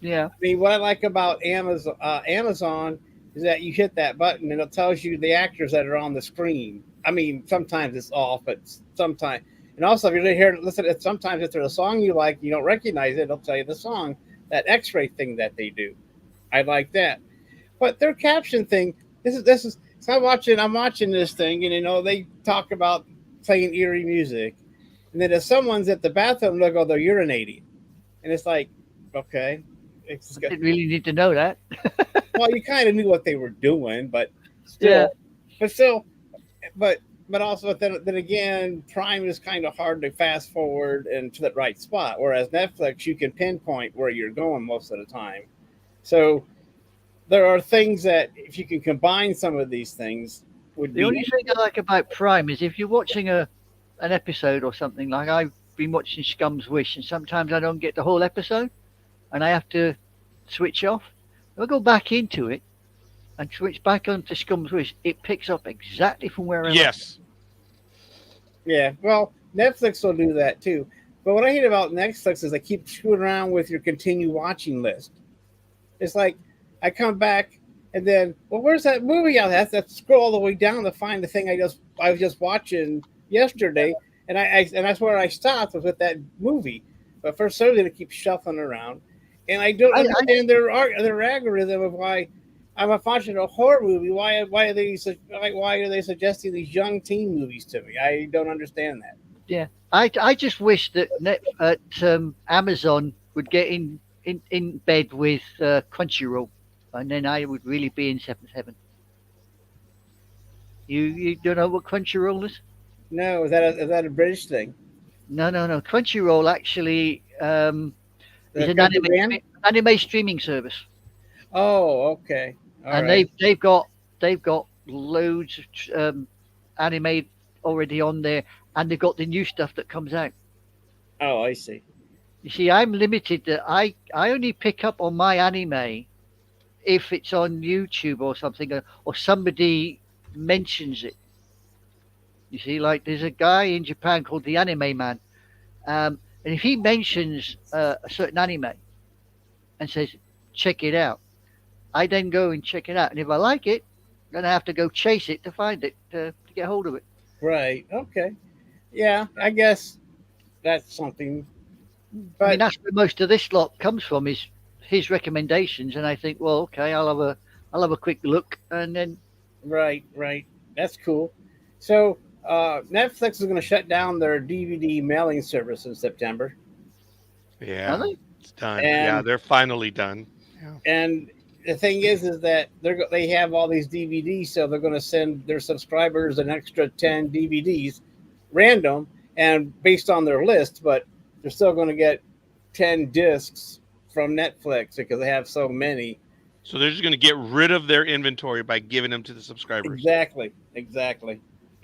Yeah. I mean, what I like about Amazon is that you hit that button and it tells you the actors that are on the screen. I mean, sometimes it's off, but sometimes, and also if you're listen, sometimes if there's a song you like, you don't recognize it, it'll tell you the song, that X-ray thing that they do. I like that. But their caption thing, this is. So I'm watching this thing, and they talk about playing eerie music, and then if someone's at the bathroom, they'll go, they're urinating, and it's like, okay, it's I didn't really need to know that. well, you kind of knew what they were doing, but still, but also then again, Prime is kind of hard to fast forward and to the right spot, whereas Netflix you can pinpoint where you're going most of the time. So there are things that if you can combine some of these things would The be only thing I like about Prime is if you're watching an episode or something, like I've been watching Scum's Wish, and sometimes I don't get the whole episode, and I have to switch off. If I go back into it and switch back onto Scum's Wish, it picks up exactly from where I left. yes. Yeah, well, Netflix will do that too. But what I hate about Netflix is they keep screwing around with your continue watching list. It's like I come back and then, well, where's that movie? I have to scroll all the way down to find the thing I was just watching yesterday, and that's where I stopped was with that movie. But for some reason, it keeps shuffling around, and I don't understand their algorithm of why. I'm watching a horror movie. Why are they suggesting these young teen movies to me? I don't understand that. Yeah, I just wish that Amazon would get in bed with Crunchyroll, and then I would really be in seventh heaven. You don't know what Crunchyroll is? No, is that a British thing? No. Crunchyroll actually is an anime streaming service. Oh, okay. All and right. they've got loads of anime already on there, and they've got the new stuff that comes out. Oh, I see. You see, I'm limited. That I only pick up on my anime if it's on YouTube or something, or somebody mentions it. You see, like there's a guy in Japan called the Anime Man, and if he mentions a certain anime and says, "Check it out," I then go and check it out, and if I like it, then I have to go chase it to find it to get hold of it. Right. Okay. Yeah, I guess that's something. But I mean, that's where most of this lot comes from, is his recommendations, and I think, well, okay, I'll have a quick look, and then right, that's cool. So Netflix is going to shut down their DVD mailing service in September. Yeah, it's done. And they're finally done. Yeah. And the thing is that they have all these DVDs, so they're going to send their subscribers an extra 10 DVDs, random and based on their list, but they're still going to get 10 discs from Netflix because they have so many. So they're just going to get rid of their inventory by giving them to the subscribers. Exactly. They're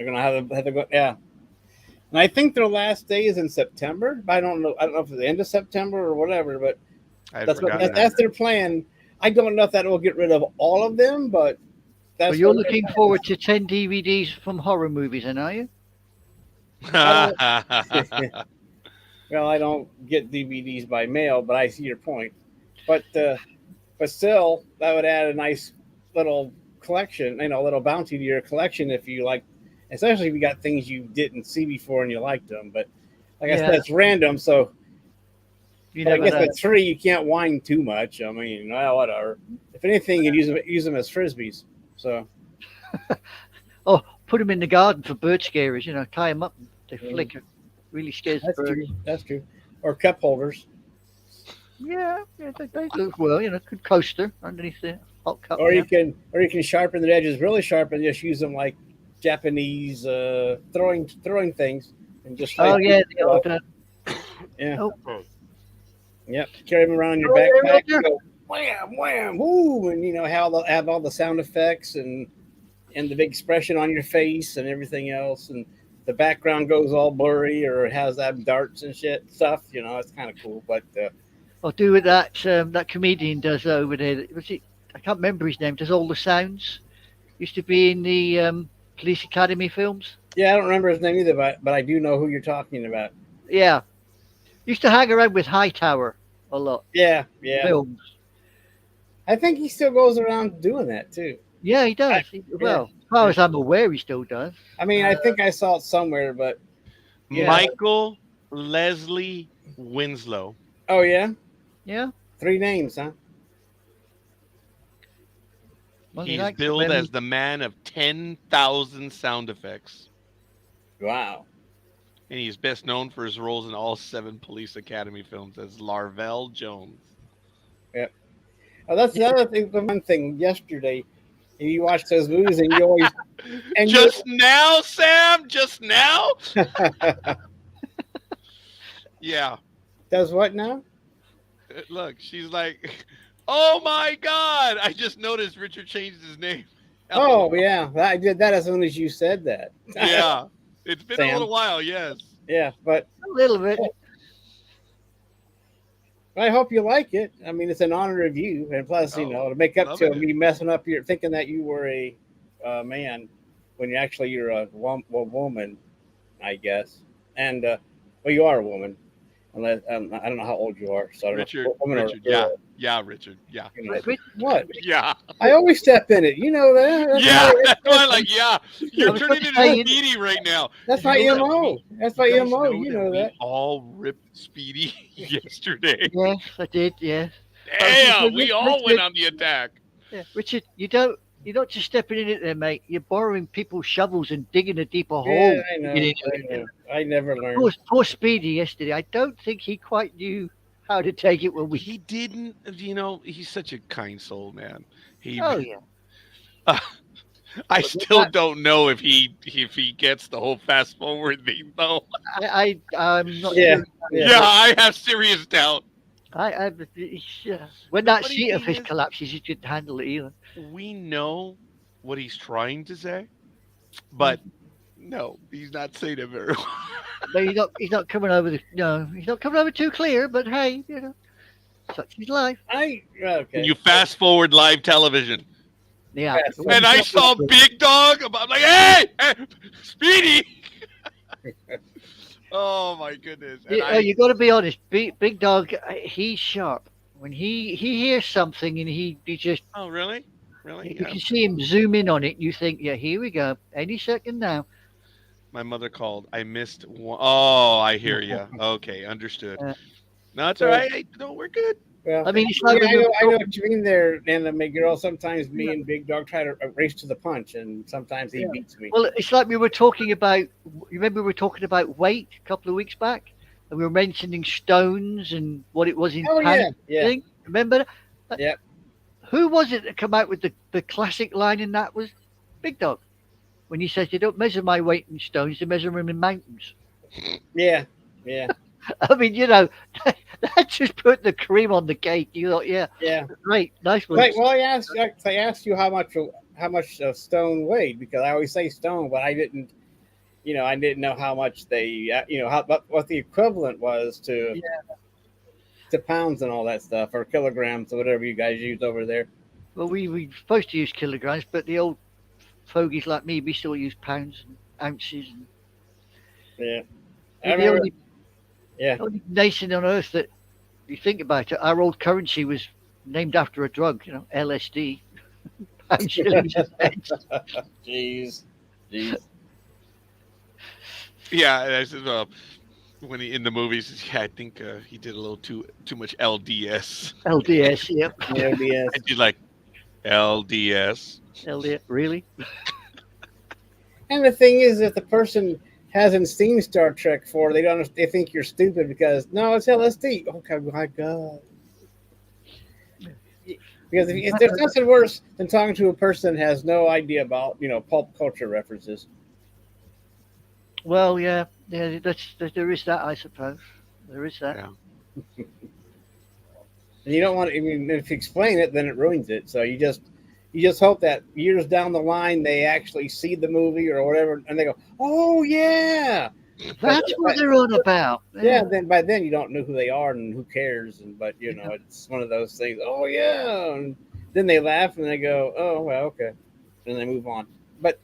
going to have to go. Yeah. And I think their last day is in September. I don't know if it's the end of September or whatever, but that's their plan. I don't know if that will get rid of all of them, but that's. Well, you're looking forward to 10 DVDs from horror movies, then, are you? Well, I don't get DVDs by mail, but I see your point. But still, that would add a nice little collection, a little bounty to your collection if you like. especially if you got things you didn't see before and you liked them. But like I Yeah. said, it's random, so You but I never guess know. with three you can't whine too much. I mean, well, whatever. If anything, you use them as frisbees. So Oh, put them in the garden for bird scarers. Tie them up. And they Mm. flicker. Really scares the that's birds. true. That's true. Or cup holders. Yeah, they look well. Good coaster underneath the hot cup. Or Yeah. you can sharpen the edges really sharp and just use them like Japanese throwing things and just Oh like yeah, the old. yeah. Oh, Yep, carry them around in your Oh, yeah, backpack. Roger. Go wham, wham, woo, and have all the sound effects and the big expression on your face and everything else, and the background goes all blurry or it has that darts and shit stuff. It's kind of cool. But I'll do what that comedian does over there. Was it? I can't remember his name. Does all the sounds. Used to be in the Police Academy films. yeah, I don't remember his name either, but I do know who you're talking about. Yeah, used to hang around with Hightower a lot. Yeah. Films. I think he still goes around doing that too. Yeah, he does. Well, as far as I'm aware, he still does. I mean, I think I saw it somewhere, but yeah. Michael Leslie Winslow. Oh yeah, Yeah. 3 names, huh? Well, he He's likes it billed when as the man of 10,000 sound effects. Wow. And he's best known for his roles in all 7 Police Academy films as Larvell Jones. Yep. Oh, that's the other thing. The one thing yesterday, you watch those movies and you always and Just now, Sam? Just now? Yeah. does what now? Look, she's like, oh my God. I just noticed Richard changed his name. Oh yeah, I did that as soon as you said that. Yeah. It's been Sam. a little while, yes. Yeah, but a little bit. I hope you like it. I mean, it's an honor of you, and plus, to make up to loving me messing up your thinking that you were a man when you're a woman, I guess. And well, you are a woman, unless I don't know how old you are. So I don't Richard, know. Woman Richard, or girl, yeah, Richard, yeah. What? Yeah. I always step in it. You know that. That's why, like, yeah. You're was turning gonna into say- Speedy right now. That's You my know that MO. That's my You guys MO. You know we that. all ripped Speedy yesterday. Yes, I did. Yes. Damn, we all went on the attack. Yeah. Richard, you're not just stepping in it there, mate. You're borrowing people's shovels and digging a deeper hole. Yeah, I know. to get into it. I never learned. Poor Speedy yesterday. I don't think he quite knew how to take it when we. He didn't, he's such a kind soul, man. Oh yeah. I still don't know if he gets the whole fast forward thing though. I'm not. Yeah. Sure. Yeah, I have serious doubt. When that Funny sheet of thing his is- collapses, he couldn't handle it either. We know what he's trying to say, but no, he's not saying it very well. But he's not coming over he's not coming over too clear. But hey, such is life. Okay. You fast forward live television, Yeah. Fast and I saw Big Dog. I'm like, hey, Speedy. Oh my goodness! And You got to be honest. Big Dog, he's sharp. When he hears something and he just oh really? Really? you can see him zoom in on it. And you think, yeah, here we go. Any second now. My mother called. I missed one. Oh, I hear you. Okay, understood. No, it's all right. No, we're good. Well, I mean, it's like yeah, when I know what you mean there, Anime Girl. Sometimes me and Big Dog try to race to the punch, and sometimes he beats me. Well, it's like we were talking about. You remember we were talking about weight a couple of weeks back, and we were mentioning stones and what it was in Oh pounds. yeah. Thing. Remember? Yep. Who was it that came out with the classic line? And that was Big Dog, when he says, "You don't measure my weight in stones; you measure them in mountains." Yeah. I mean, that just put the cream on the cake. You thought, yeah, great, nice one. Wait, well, I asked you how much a stone weighed, because I always say stone, but I didn't know how much they, what the equivalent was to pounds and all that stuff, or kilograms or whatever you guys use over there. Well, we supposed to use kilograms, but the old fogies like me, we still use pounds and ounces. Yeah. We're the Yeah. only nation on earth that, if you think about it, our old currency was named after a drug, LSD. Pound shillings and pence. Jeez. Yeah, and I said, when he in the movies, yeah, I think he did a little too much LDS. LDS, yep. LDS. And she's like, LDS. LDS, really? And the thing is, if the person hasn't seen Star Trek 4, they think you're stupid because no, it's LSD. Okay, my God. Because if there's nothing worse than talking to a person that has no idea about pulp culture references. Well, yeah, there is that, I suppose. There is that. Yeah. And you don't want to. I mean, if you explain it, then it ruins it. So you just hope that years down the line they actually see the movie or whatever, and they go, "Oh yeah." That's what they're on about. Yeah. Then by then you don't know who they are and who cares. And but it's one of those things. Oh yeah. And then they laugh and they go, "Oh well, okay," and they move on. But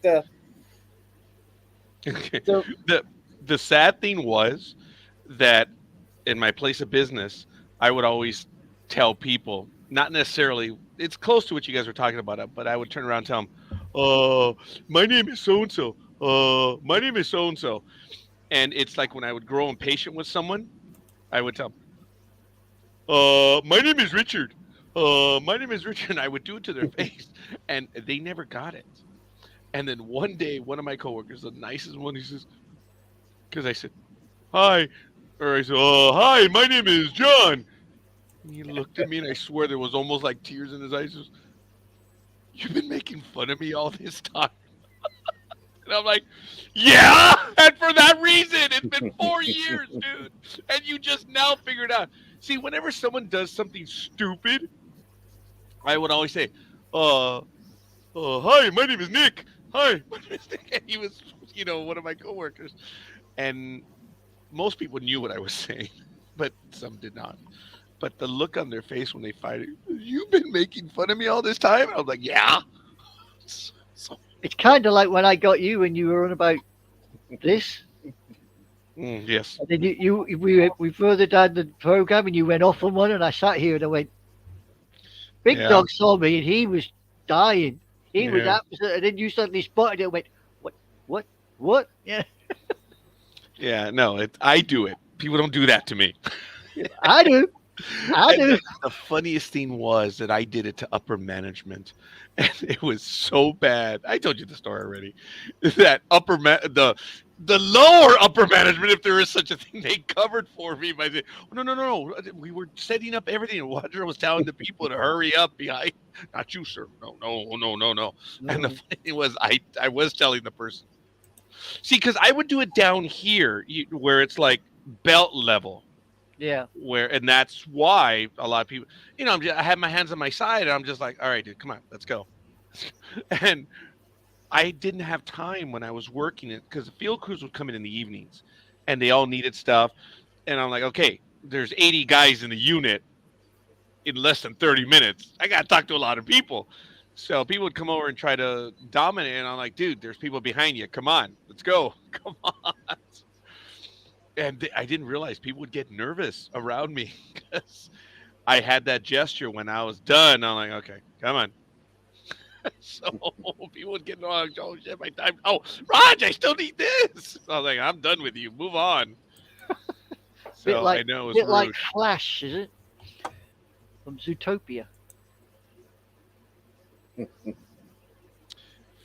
Okay. so The sad thing was that in my place of business, I would always tell people, not necessarily, it's close to what you guys were talking about, but I would turn around and tell them, my name is so and so. My name is so and so. And it's like when I would grow impatient with someone, I would tell them, my name is Richard. My name is Richard. And I would do it to their face, and they never got it. And then one day, one of my coworkers, the nicest one, he says, because I said, hi, or I said, hi, my name is John. And he looked at me, and I swear there was almost like tears in his eyes. He says, you've been making fun of me all this time. And I'm like, yeah, and for that reason, it's been 4 years, dude. And you just now figured out. See, whenever someone does something stupid, I would always say, hi, my name is Nick. Hi, my name is Nick. And he was, one of my coworkers. And most people knew what I was saying, but some did not. But the look on their face when they fight it, you've been making fun of me all this time? I was like, yeah. So, It's kind of like when I got you and you were on about this. yes. And then we further down the program and you went off on one and I sat here and I went, Big Yeah. Dog saw me and he was dying. He was Yeah. absolutely, and then you suddenly spotted it and went, what? Yeah, Yeah, no, I do it. People don't do that to me. I do. I do. The funniest thing was that I did it to upper management, and it was so bad. I told you the story already. That the lower upper management, if there is such a thing, they covered for me by saying, oh, no. We were setting up everything, and Roger was telling the people to hurry up behind. Not you, sir. No. And the funny thing was, I was telling the person. See, because I would do it down here, where it's like belt level. Yeah. And that's why a lot of people, I have my hands on my side, and I'm just like, all right, dude, come on, let's go. And I didn't have time when I was working it because the field crews would come in the evenings, and they all needed stuff. And I'm like, okay, there's 80 guys in the unit in less than 30 minutes. I got to talk to a lot of people. So people would come over and try to dominate, and I'm like, dude, there's people behind you. Come on, let's go. Come on. And I didn't realize people would get nervous around me because I had that gesture when I was done. I'm like, okay, come on. So people would get, oh shit, my time. Oh, Raj, I still need this. So I was like, I'm done with you. Move on. So I know it was bit rude. like Flash, is it? From Zootopia.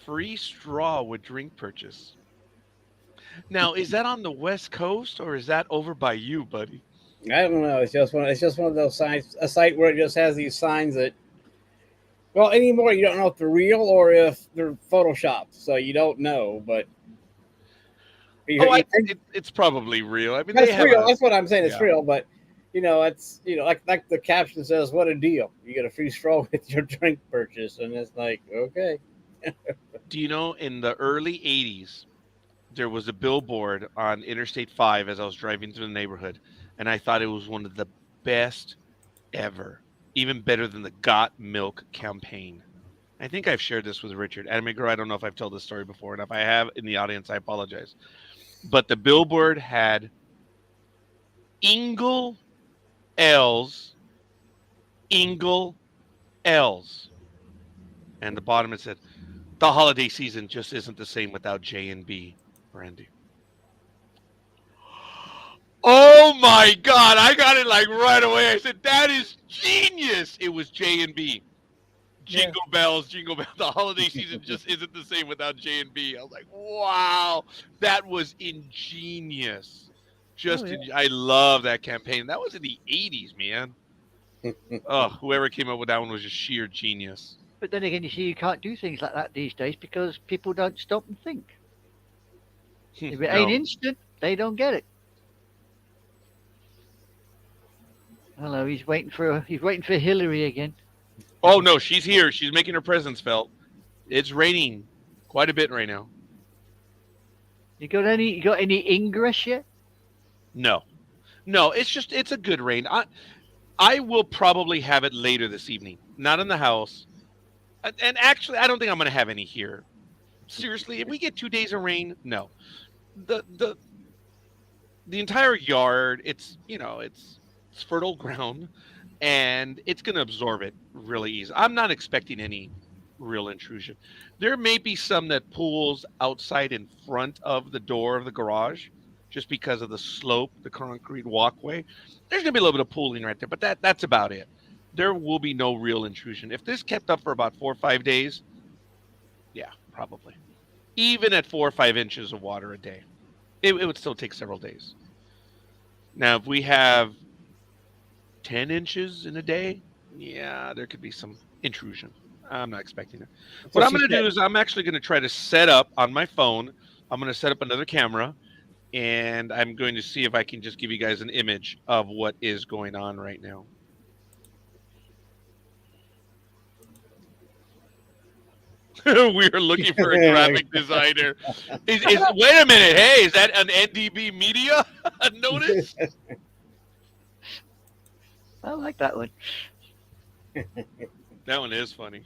Free straw with drink purchase. Now, is that on the West Coast or is that over by you, buddy? I don't know. It's just one of those signs, a site where it just has these signs that. Well, anymore you don't know if they're real or if they're photoshopped, so you don't know. But it's probably real. I mean, it's real. That's what I'm saying. It's yeah. real, but it's like the caption says, "What a deal! You get a free straw with your drink purchase," and it's like, okay. Do you know in the early '80s? There was a billboard on Interstate 5 as I was driving through the neighborhood, and I thought it was one of the best ever, even better than the Got Milk campaign. I think I've shared this with Richard. Adam McGraw, I don't know if I've told this story before, and if I have in the audience, I apologize. But the billboard had Ingle L's, and the bottom it said, the holiday season just isn't the same without J&B brandy. Oh my God! I got it like right away. I said, "That is genius." It was J and B. Jingle bells, jingle bells. The holiday season just isn't the same without J and B. I was like, "Wow, that was ingenious." I love that campaign. That was in the '80s, man. Oh, whoever came up with that one was just sheer genius. But then again, you see, you can't do things like that these days because people don't stop and think. If it ain't No. instant, they don't get it. Hello, he's waiting for Hillary again. Oh no, she's here. She's making her presence felt. It's raining quite a bit right now. You got any ingress yet? No, it's a good rain. I will probably have it later this evening. Not in the house. And actually, I don't think I'm going to have any here. Seriously, if we get 2 days of rain, no. The entire yard, it's fertile ground, and it's going to absorb it really easy. I'm not expecting any real intrusion. There may be some that pools outside in front of the door of the garage, just because of the slope, the concrete walkway. There's going to be a little bit of pooling right there, but that's about it. There will be no real intrusion. If this kept up for about 4 or 5 days, yeah, probably. Even at 4 or 5 inches of water a day, it would still take several days. Now, if we have 10 inches in a day, yeah, there could be some intrusion. I'm not expecting it. What I'm going to do is I'm actually going to try to set up on my phone. I'm going to set up another camera, and I'm going to see if I can just give you guys an image of what is going on right now. We are looking for a graphic designer. Wait a minute. Hey, is that an NDB Media notice? I like that one. That one is funny.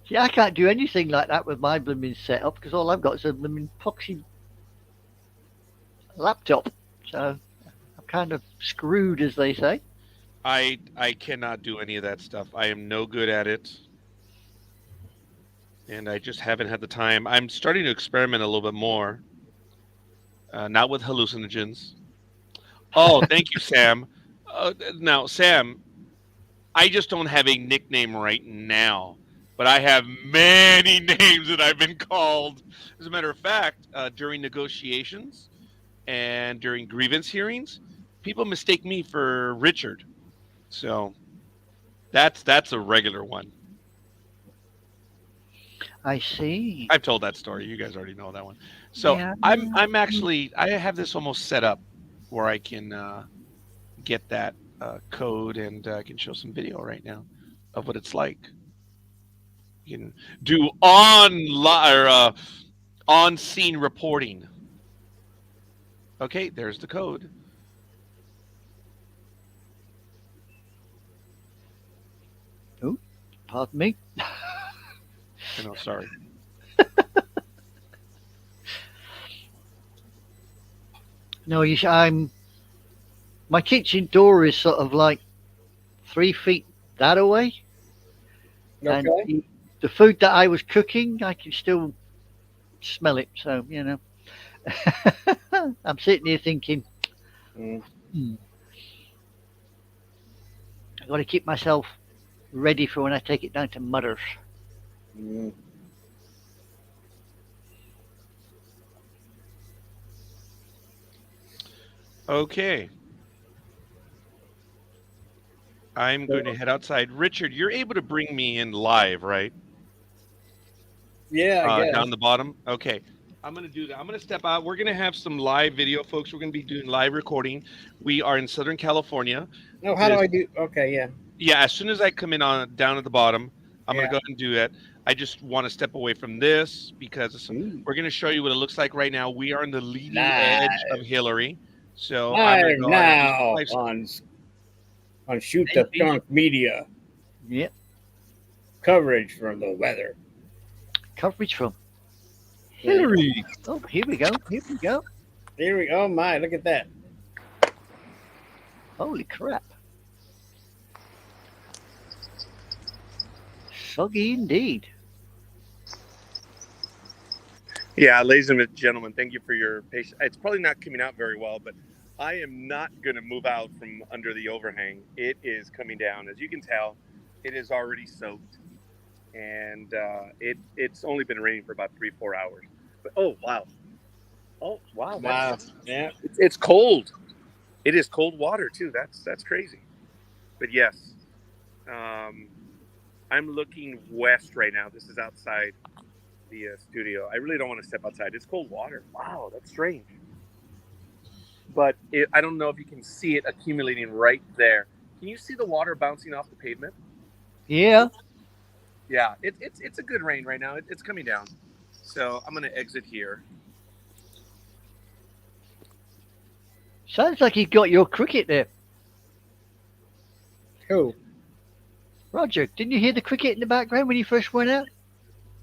See, I can't do anything like that with my blooming setup because all I've got is a blooming poxy laptop. So I'm kind of screwed, as they say. I cannot do any of that stuff. I am no good at it. And I just haven't had the time. I'm starting to experiment a little bit more. Not with hallucinogens. Oh, thank you, Sam. Now, Sam, I just don't have a nickname right now. But I have many names that I've been called. As a matter of fact, during negotiations and during grievance hearings, people mistake me for Richard. So that's a regular one. I see. I've told that story. You guys already know that one. So Yeah. I'm actually, I have this almost set up where I can get that code, and I can show some video right now of what it's like. You can do on scene reporting. Okay, there's the code. Oh, pardon me. I know, sorry. No, my kitchen door is sort of like 3 feet that away. Okay. And the food that I was cooking, I can still smell it. So, I'm sitting here thinking, I've got to keep myself ready for when I take it down to Mother's. Okay. I'm going to head outside. Richard, you're able to bring me in live, right? Yeah, I guess. Down the bottom. Okay. I'm going to do that. I'm going to step out. We're going to have some live video, folks. We're going to be doing live recording. We are in Southern California. No, how do I do? Okay, yeah. Yeah, as soon as I come in down at the bottom, I'm going to go ahead and do that. I just want to step away from this because we're going to show you what it looks like right now. We are on the leading edge of Hillary. So live now on Shoot the SKUNK Media. Yep. Coverage from the weather. Coverage from Hillary. Oh, here we go. Here we go. Here we go. Oh my, look at that. Holy crap. Soggy indeed. Yeah, ladies and gentlemen, thank you for your patience. It's probably not coming out very well, but I am not going to move out from under the overhang. It is coming down. As you can tell, it is already soaked, and it's only been raining for about 3-4 hours. But oh wow, Wow. Yeah. it's cold. It is cold water too. That's crazy. But yes, I'm looking west right now. This is outside the studio. I really don't want to step outside. It's cold water. Wow, that's strange. But I don't know if you can see it accumulating right there. Can you see the water bouncing off the pavement? Yeah. Yeah, it's a good rain right now. It's coming down. So I'm going to exit here. Sounds like you got your cricket there. Who? Roger, didn't you hear the cricket in the background when you first went out?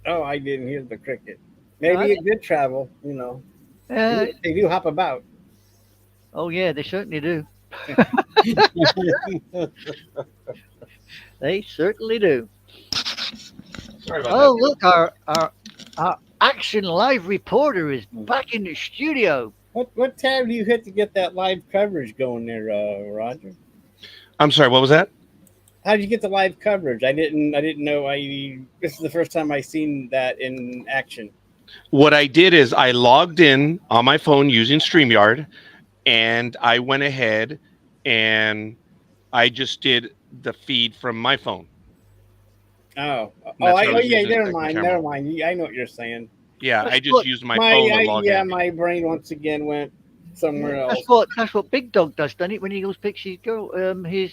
Oh, I didn't hear the cricket. Maybe it did travel. They do hop about. Oh, yeah, they certainly do. They certainly do. Sorry about Oh, that. look, our Action Live reporter is back in the studio. What tab do you hit to get that live coverage going there, Roger? I'm sorry, what was that? How did you get the live coverage? I didn't know. This is the first time I seen that in action. What I did is I logged in on my phone using StreamYard, and I went ahead and I just did the feed from my phone. Oh, That's what I was yeah. using Never as the mind. camera. Never mind. I know what you're saying. Yeah, I just Look, used my phone to log in. My brain once again went somewhere else. That's what Big Dog does, doesn't it? When he goes picks his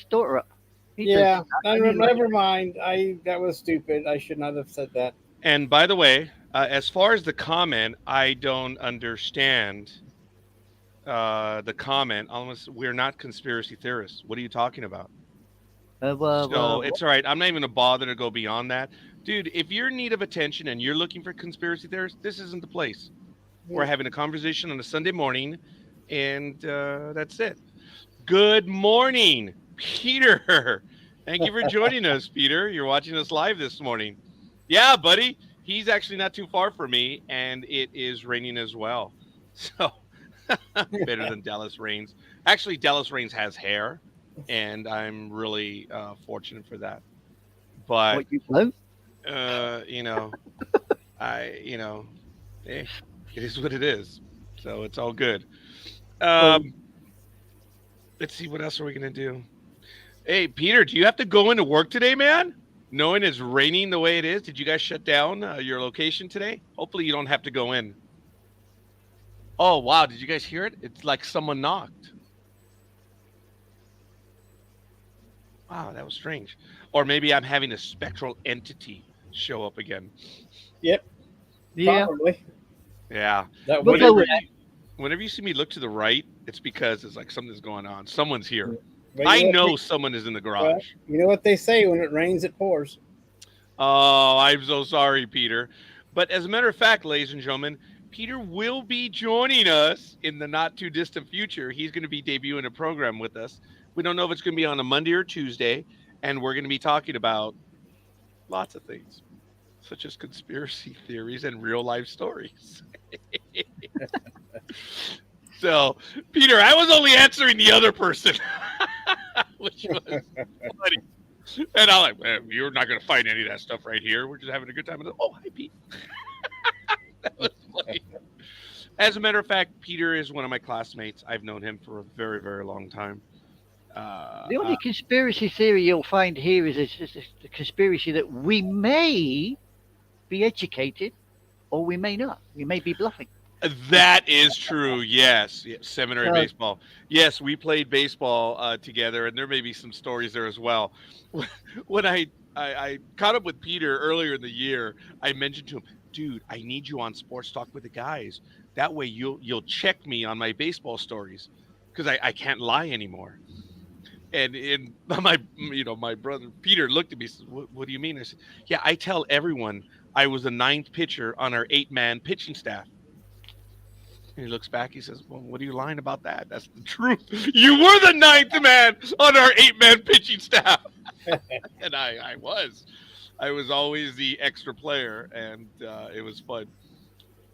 daughter up. He Yeah, does that. never mind. That was stupid. I should not have said that. And by the way, as far as the comment, I don't understand the comment. Almost, we're not conspiracy theorists. What are you talking about? So it's all right. I'm not even gonna bother to go beyond that, dude. If you're in need of attention and you're looking for conspiracy theorists, this isn't the place. We're having a conversation on a Sunday morning, and that's it. Good morning, Peter. Thank you for joining us, Peter. You're watching us live this morning. Yeah, buddy. He's actually not too far from me, and it is raining as well. So better than Dallas Rains. Actually, Dallas Rains has hair, and I'm really fortunate for that. But What you know? Hey, it is what it is. So it's all good. Let's see, what else are we gonna do? Hey, Peter, do you have to go into work today, man? Knowing it's raining the way it is, did you guys shut down your location today? Hopefully you don't have to go in. Oh, wow. Did you guys hear it? It's like someone knocked. Wow, that was strange. Or maybe I'm having a spectral entity show up again. Yep. Yeah. Probably. Yeah. Whenever you see me look to the right, it's because it's like something's going on. Someone's here. But I know someone is in the garage. Well, you know what they say, when it rains, it pours. Oh, I'm so sorry, Peter. But as a matter of fact, ladies and gentlemen, Peter will be joining us in the not too distant future. He's going to be debuting a program with us. We don't know if it's going to be on a Monday or Tuesday, and we're going to be talking about lots of things, such as conspiracy theories and real life stories. So, Peter, I was only answering the other person, which was funny. And I'm like, man, you're not going to find any of that stuff right here. We're just having a good time. Oh, hi, Pete. That was funny. As a matter of fact, Peter is one of my classmates. I've known him for a very, very long time. The only conspiracy theory you'll find here is the conspiracy that we may be educated or we may not. We may be bluffing. That is true. Yes. Seminary baseball. Yes, we played baseball together, and there may be some stories there as well. When I caught up with Peter earlier in the year, I mentioned to him, dude, I need you on Sports Talk with the guys. That way you'll check me on my baseball stories, because I can't lie anymore. And my brother Peter looked at me and said, what do you mean? I said, yeah, I tell everyone I was the 9th pitcher on our 8-man pitching staff. And he looks back, he says, well, what are you lying about that? That's the truth. You were the 9th man on our 8-man pitching staff. And I was always the extra player, and it was fun.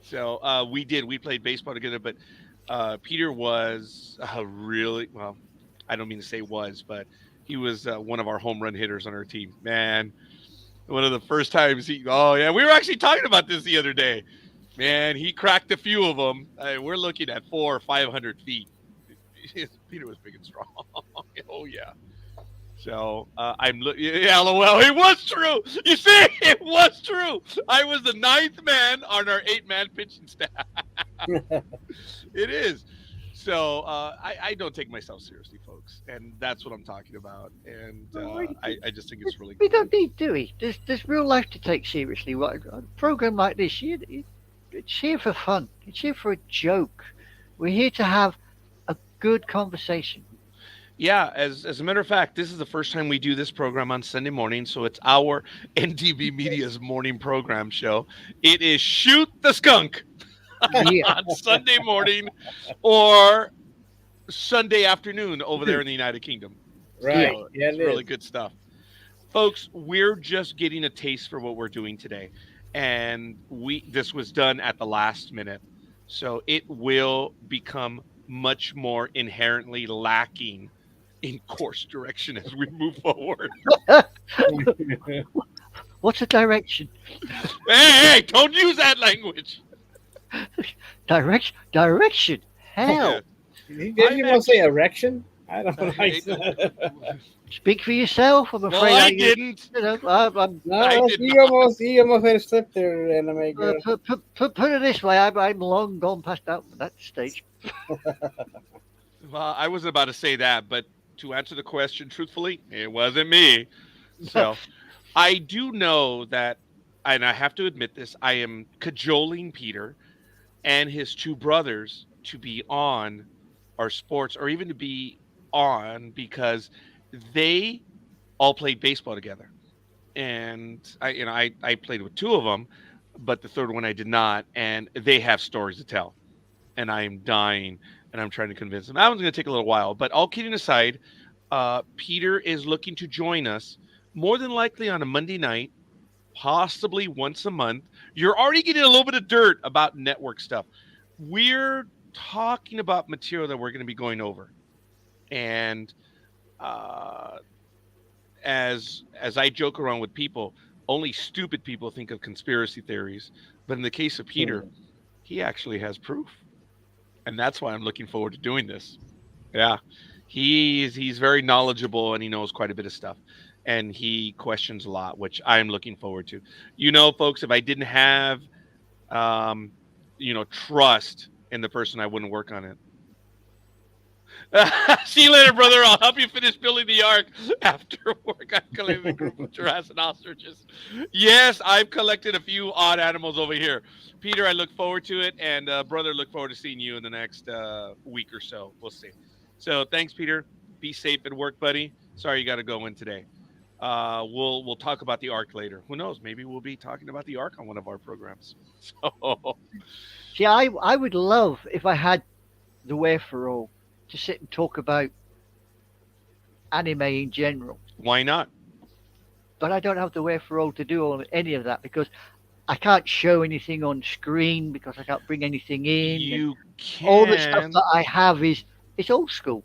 So we played baseball together, but Peter was really well. I don't mean to say was, but he was one of our home run hitters on our team. Man, one of the first times he. Oh yeah, we were actually talking about this the other day. Man, he cracked a few of them. We're looking at 400 or 500 feet. Peter was big and strong. Oh yeah. So yeah, lol. It was true. You see, it was true. I was the 9th man on our 8-man pitching staff. It is. So I don't take myself seriously, folks, and that's what I'm talking about. And I just think it's really. We Cool. don't need, do we? There's real life to take seriously. What a program like this, it's here for fun. It's here for a joke. We're here to have a good conversation. Yeah, as a matter of fact, this is the first time we do this program on Sunday morning, so it's our NDB Media's morning program show. It is Shoot the Skunk Yeah. on Sunday morning or Sunday afternoon over there in the United Kingdom. Right. So Yeah, it's it really is. good stuff. Folks, we're just getting a taste for what we're doing today. And this was done at the last minute. So it will become much more inherently lacking in course direction as we move forward. What's a direction? Hey, don't use that language. Direction. Hell. Did you want to say erection? I don't know. Speak for yourself. I'm afraid Well, I didn't. You know, I'm I No, did you not. almost had a slip there, anime girl. put it this way. I'm long gone past that stage. Well, I wasn't about to say that, but to answer the question truthfully, it wasn't me. So I do know that, and I have to admit this, I am cajoling Peter and his 2 brothers to be on our sports, or even to be on, because they all played baseball together. And I played with 2 of them, but the 3rd one I did not, and they have stories to tell. And I am dying, and I'm trying to convince them. That one's going to take a little while, but all kidding aside, Peter is looking to join us more than likely on a Monday night, possibly once a month. You're already getting a little bit of dirt about network stuff. We're talking about material that we're going to be going over, and as I joke around with people, only stupid people think of conspiracy theories. But in the case of Peter, he actually has proof, and that's why I'm looking forward to doing this. Yeah, he's very knowledgeable, and he knows quite a bit of stuff, and he questions a lot, which I'm looking forward to. You know, folks, if I didn't have trust in the person, I wouldn't work on it. See you later, brother. I'll help you finish building the ark after work. I've collected a group of giraffes and ostriches. Yes, I've collected a few odd animals over here. Peter, I look forward to it, and brother, look forward to seeing you in the next week or so. We'll see. So thanks, Peter. Be safe at work, buddy. Sorry you got to go in today. We'll talk about the ark later. Who knows? Maybe we'll be talking about the ark on one of our programs. So, See, I would love if I had the wherewithal to sit and talk about anime in general. why not? But I don't have the wherewithal to do any of that because I can't show anything on screen because I can't bring anything in. You can. All the stuff that I have it's old school.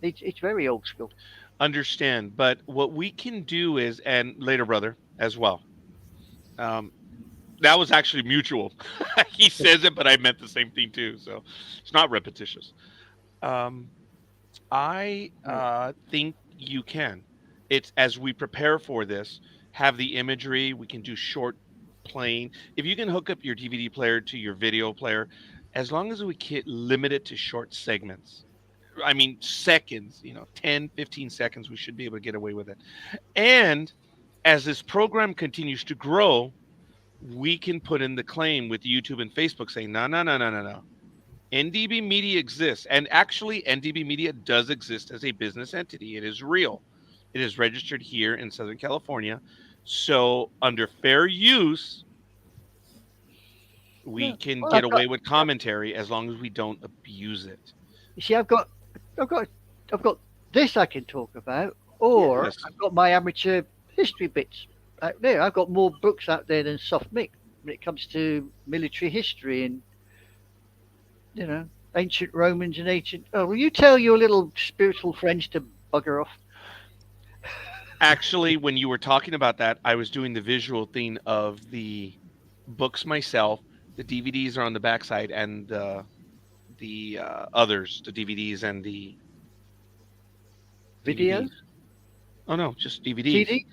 It's very old school. Understand, but what we can do is, and later, brother, as well. That was actually mutual. He says it, but I meant the same thing too. So it's not repetitious. I think you can. It's as we prepare for this, have the imagery. We can do short playing. If you can hook up your DVD player to your video player, as long as we can limit it to short segments. I mean, seconds, 10, 15 seconds, we should be able to get away with it. And as this program continues to grow, we can put in the claim with YouTube and Facebook saying, no. NDB Media exists. And actually, NDB Media does exist as a business entity. It is real. It is registered here in Southern California. So under fair use, we can get away with commentary as long as we don't abuse it. You see, I've got this I can talk about, or Yes. I've got my amateur history bits out there. I've got more books out there than soft mic. when it comes to military history and ancient Romans and ancient. Oh, will you tell your little spiritual friends to bugger off? Actually, when you were talking about that, I was doing the visual thing of the books myself. The DVDs are on the backside, and the others, the DVDs and the Video, DVDs. Oh no, just DVDs. CD.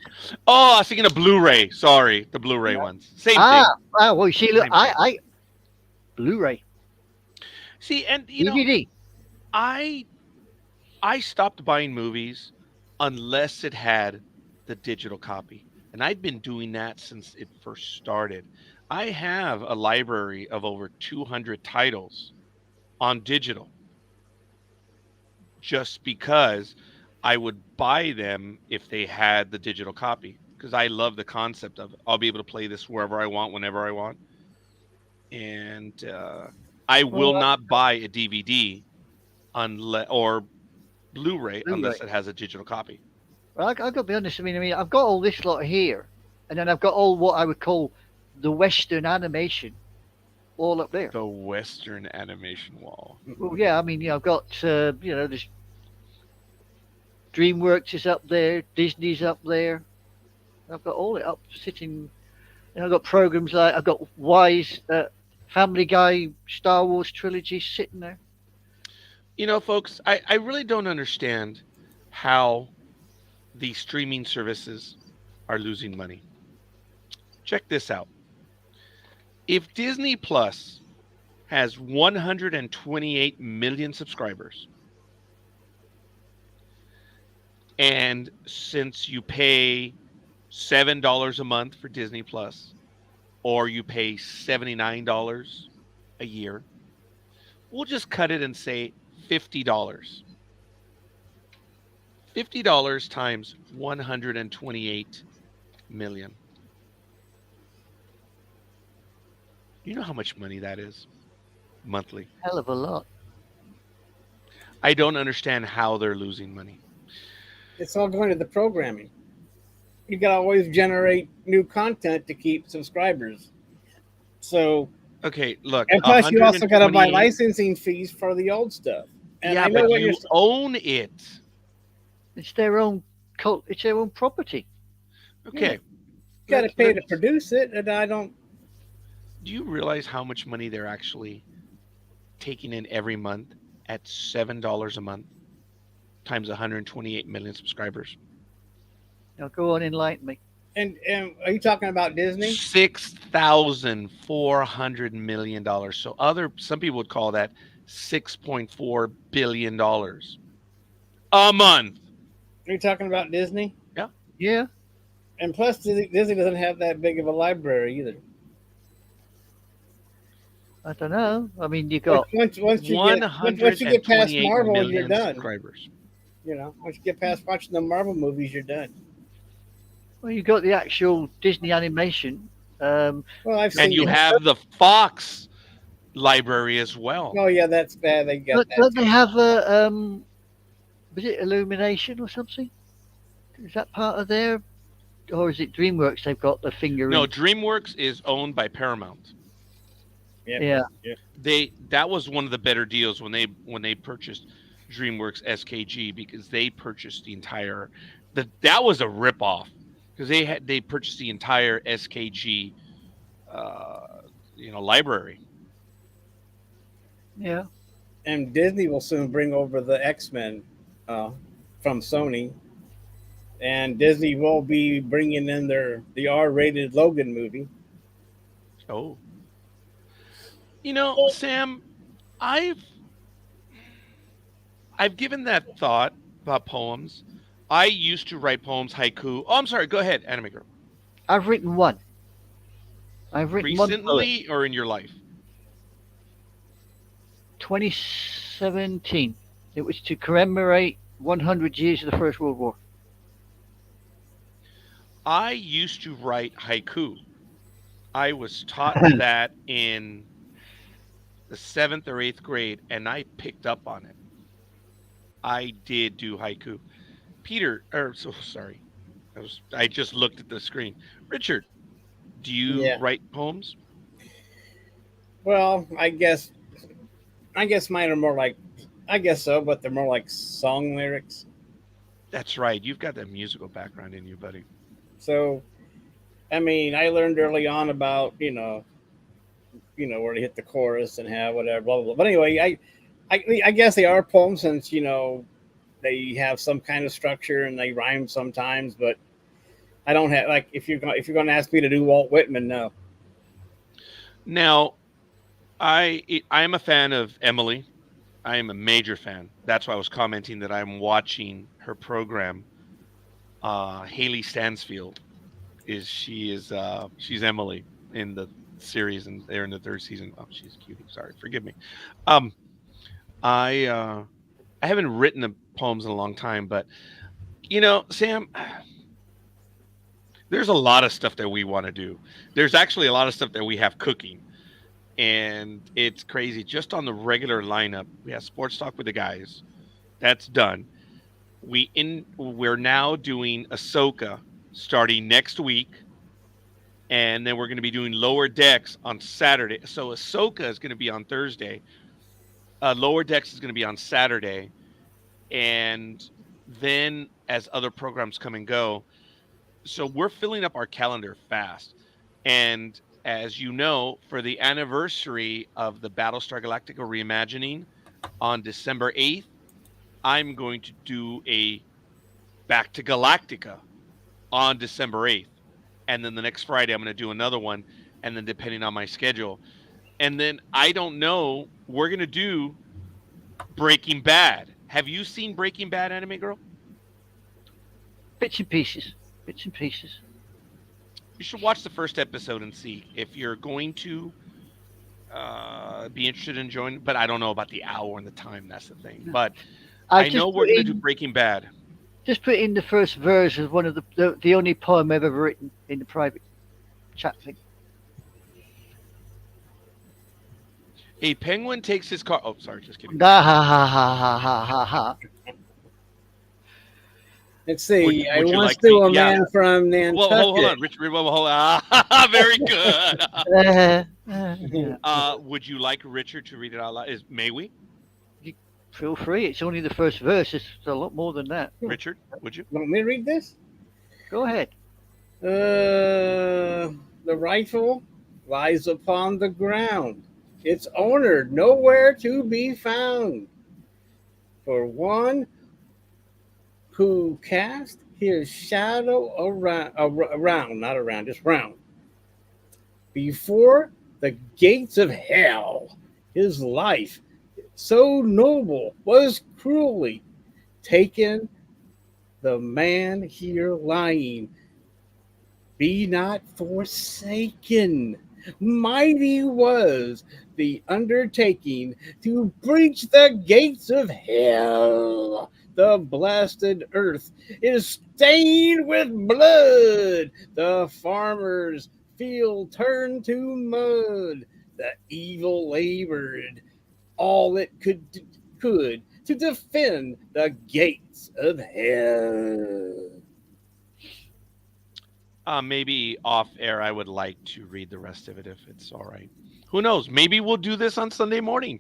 Oh, I was thinking of Blu-ray. Sorry, the Blu-ray ones. Same thing. Well, you see, look, Same thing. I Blu-ray, See, and DVD. I stopped buying movies unless it had the digital copy. And I'd been doing that since it first started. I have a library of over 200 titles on digital just because I would buy them if they had the digital copy because I love the concept of it. I'll be able to play this wherever I want, whenever I want. And I will not buy a DVD unless or Blu-ray unless it has a digital copy. Well, I've got to be honest. I mean, I've got all this lot here, and then I've got all what I would call the Western animation, all up there. The Western animation wall. Well, yeah, I mean, I've got there's DreamWorks is up there, Disney's up there. I've got all it up sitting. I've got programs like I've got Wise, Family Guy, Star Wars trilogy sitting there. Folks, I really don't understand how the streaming services are losing money. Check this out. If Disney Plus has 128 million subscribers, and since you pay $7 a month for Disney Plus, or you pay $79 a year, we'll just cut it and say $50. $50 times 128 million. You know how much money that is monthly? Hell of a lot. I don't understand how they're losing money. It's all going to the programming. You got to always generate new content to keep subscribers. So, okay, look. And plus, you also got to buy licensing fees for the old stuff. And yeah, I know but you own it. It's their own cult. It's their own property. Okay. You got to pay to produce it, and I don't. Do you realize how much money they're actually taking in every month at $7 a month times 128 million subscribers? Now go on, enlighten me. And are you talking about Disney? $6,400 million. So some people would call that $6.4 billion a month. Are you talking about Disney? Yeah. Yeah. And plus, Disney doesn't have that big of a library either. I don't know. I mean, you got once you get past Marvel, you're done. Subscribers. Once you get past watching the Marvel movies, you're done. Well, you got the actual Disney animation. Well, I've seen and you have the Fox library as well. Oh yeah, that's bad. They got that. Don't they have a was it Illumination or something? Is that part of their, or is it DreamWorks? They've got the finger. No, DreamWorks is owned by Paramount. Yeah. That was one of the better deals when they purchased DreamWorks SKG because they purchased the entire. That was a ripoff because they purchased the entire SKG, library. Yeah. And Disney will soon bring over the X-Men from Sony, and Disney will be bringing in the R-rated Logan movie. Oh. Sam, I've given that thought about poems. I used to write poems, haiku. Oh, I'm sorry. Go ahead, Anime Girl. I've written one. I've written recently or in your life? 2017. It was to commemorate 100 years of the First World War. I used to write haiku. I was taught that in the 7th or 8th grade, and I picked up on it. I did do haiku. I just looked at the screen. Richard, do you write poems? Well, I guess mine are more like, I guess so, but they're more like song lyrics. That's right. You've got that musical background in you, buddy. So, I mean, I learned early on about where to hit the chorus and have whatever, blah blah blah. But anyway, I guess they are poems since they have some kind of structure and they rhyme sometimes. But I don't have like if you're going to ask me to do Walt Whitman, no. Now, I am a fan of Emily. I am a major fan. That's why I was commenting that I'm watching her program. Haley Stansfield she's Emily in the series, and they're in the third season. Oh, she's a cutie. Sorry, forgive me. Um, I haven't written the poems in a long time, but Sam, there's a lot of stuff that we want to do. There's actually a lot of stuff that we have cooking, and it's crazy. Just on the regular lineup, we have sports talk with the guys. That's done. We're now doing Ahsoka starting next week, and then we're going to be doing Lower Decks on Saturday. So Ahsoka is going to be on Thursday. Lower Decks is going to be on Saturday, and then as other programs come and go, so we're filling up our calendar fast. And as you know, for the anniversary of the Battlestar Galactica reimagining on December 8th, I'm going to do a Back to Galactica on December 8th. And then the next Friday, I'm going to do another one. And then depending on my schedule. And then I don't know, we're going to do Breaking Bad. Have you seen Breaking Bad, Anime Girl? Bits and pieces. Bits and pieces. You should watch the first episode and see if you're going to be interested in joining. But I don't know about the hour and the time. That's the thing. But I know we're going to do Breaking Bad. Just put in the first verse as one of the only poem I've ever written in the private chat thing. A penguin takes his car. Oh, sorry, just kidding. Ha ha ha ha ha ha ha. Let's see. Would I you once like knew me- a yeah. man from Nantucket. Well, hold on, Richard. Hold on. Very good. Would you like Richard to read it out loud? May we? Feel free. It's only the first verse. It's a lot more than that. Richard, would you? Want me to read this? Go ahead. The rifle lies upon the ground. Its owner nowhere to be found. For one who cast his shadow around, not around, just round. Before the gates of hell, his life, so noble, was cruelly taken. The man here lying, be not forsaken. Mighty was the undertaking to breach the gates of hell. The blasted earth is stained with blood. The farmer's field turned to mud. The evil labored all it could to defend the gates of hell. Maybe off air, I would like to read the rest of it if it's all right. Who knows? Maybe we'll do this on Sunday morning.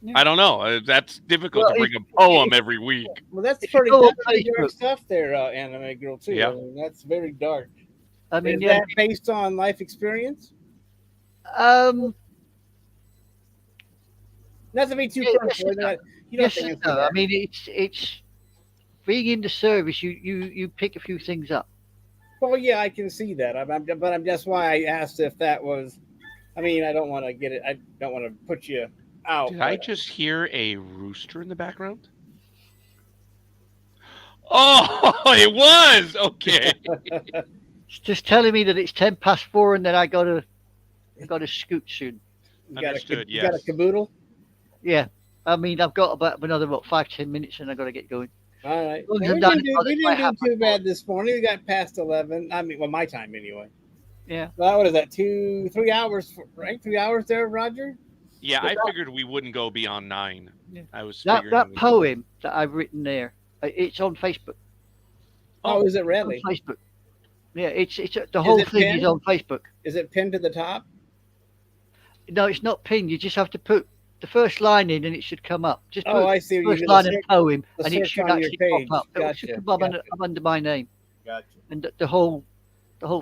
Yeah. I don't know. That's difficult to bring a poem every week. Well, that's pretty dark stuff there, Anime Girl, too. Yeah. I mean, that's very dark. I mean, is that based on life experience? Not to be too personal. I mean, it's being in the service. You pick a few things up. Well, yeah, I can see that. But I'm just why I asked if that was. I mean, I don't want to get it. I don't want to put you out. Did I just hear a rooster in the background? Oh, it was okay. It's just telling me that it's 4:10 and that I gotta scoot soon. Understood. You got a caboodle? Yeah. I mean, I've got another 5-10 minutes and I gotta get going. All right. We didn't do too bad this morning. We got past 11. I mean, well, my time anyway. Yeah. Well, what is that? 2-3 hours, right? 3 hours there, Roger? Yeah, I figured we wouldn't go beyond 9. Yeah. I was that poem that I've written there. It's on Facebook. Oh, is it really? On Facebook. Yeah, it's the whole thing is on Facebook. Is it pinned to the top? No, it's not pinned. You just have to put the first line in, and it should come up. Just Oh, put I see. You first do line and poem, the and it search should on your actually page. pop up. It should Gotcha. come up Gotcha. under my name, Gotcha. and the whole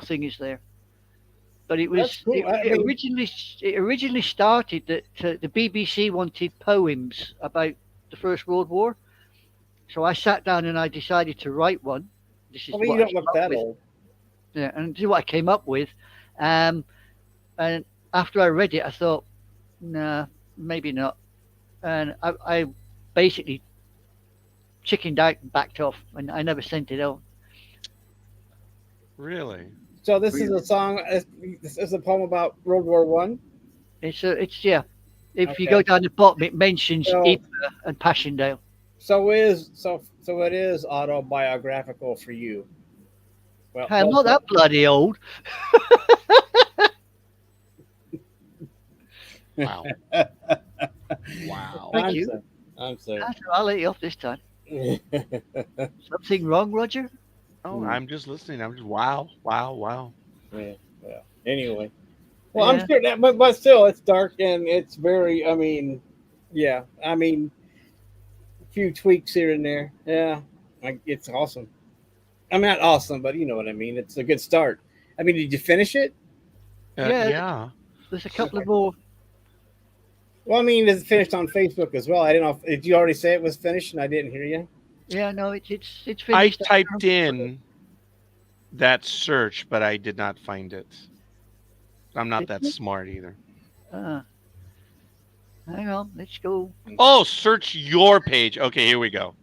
thing is there. But it That's was cool. I mean, it originally started that the BBC wanted poems about the First World War, so I sat down and I decided to write one. This is I mean, what you I don't came look up that with. old. Yeah, and this is what I came up with. And after I read it, I thought, nah, maybe not. And I basically chickened out and backed off, and I never sent it out. Really? So this is a song. This is a poem about World War One. It's yeah. If you Okay. go down the bottom, it mentions So- Ypres and Passchendaele. So it is autobiographical for you. Well, I'm not that bloody old. Wow. Wow. Thank you. I'm sorry. I'll let you off this time. Something wrong, Roger? Oh, I'm just listening. I'm just wow. Yeah. Anyway, well, Yeah. I'm sure that, but still, it's dark and it's very. I mean, yeah. I mean, a few tweaks here and there. Yeah, it's awesome. I'm not awesome, but you know what I mean. It's a good start. I mean, did you finish it? Yeah. Yeah. There's a couple of more. Well, I mean, it's finished on Facebook as well. I didn't know. Did you already say it was finished and I didn't hear you? Yeah, no, it's I finished. typed in that search, but I did not find it. I'm not that smart either. Hang on, let's go. Oh, search your page. Okay, here we go.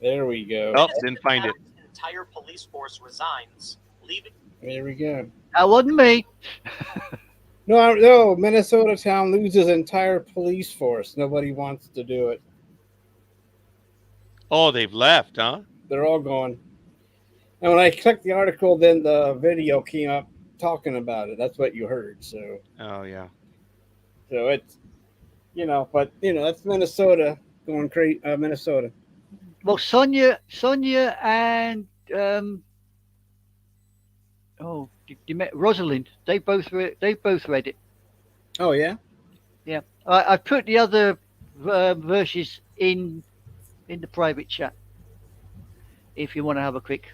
There we go. Oh, didn't find it. Entire police force resigns, leaving. There we go. That wasn't me. No, Minnesota town loses entire police force. Nobody wants to do it. Oh, they've left, huh? They're all gone. And when I clicked the article, then the video came up talking about it. That's what you heard. So Oh, yeah. it's, but that's Minnesota going crazy. Minnesota. Well, Sonia, and you met Rosalind. They both read it. Oh yeah. Yeah, I put the other verses in the private chat. If you want to have a quick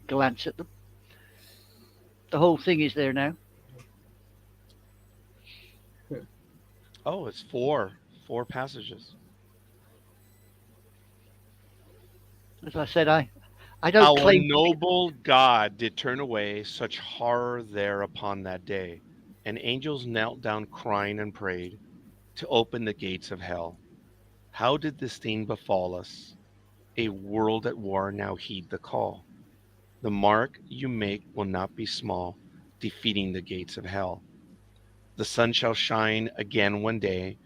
glance at them, the whole thing is there now. Oh, it's four passages. As I said, I don't Our claim. noble God did turn away such horror there upon that day, and angels knelt down crying and prayed to open the gates of hell. How did this thing befall us? A world at war, now heed the call. The mark you make will not be small, defeating the gates of hell. The sun shall shine again one day,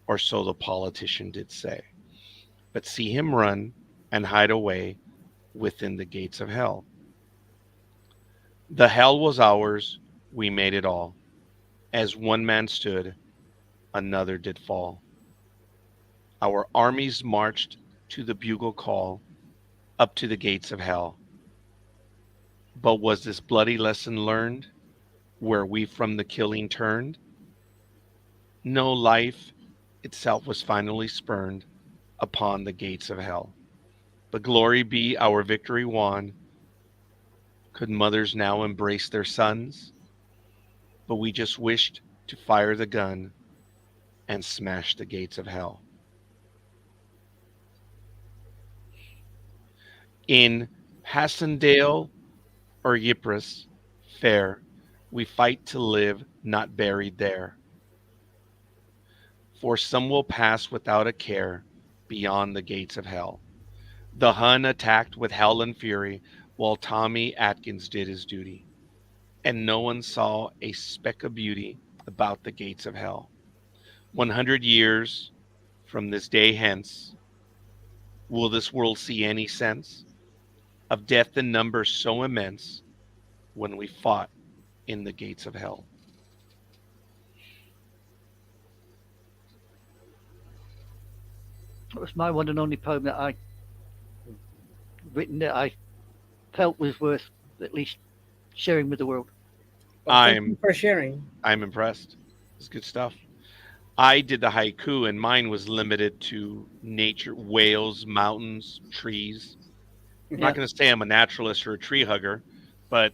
or so the politician did say. But see him run and hide away within the gates of hell. The hell was ours, we made it all. As one man stood, another did fall. Our armies marched to the bugle call, up to the gates of hell. But was this bloody lesson learned, where we from the killing turned? No, life itself was finally spurned upon the gates of hell. But glory be, our victory won. Could mothers now embrace their sons? But we just wished to fire the gun and smash the gates of hell. In Passchendaele or Ypres fair, we fight to live, not buried there. For some will pass without a care beyond the gates of hell. The Hun attacked with hell and fury, while Tommy Atkins did his duty, and no one saw a speck of beauty about the gates of hell. 100 years from this day hence, will this world see any sense of death in numbers so immense when we fought in the gates of hell? That was my one and only poem that I written that I felt was worth at least sharing with the world. Well, thank you for sharing. I'm impressed. It's good stuff. I did the haiku, and mine was limited to nature, whales, mountains, trees. I'm Yeah. not going to say I'm a naturalist or a tree hugger, but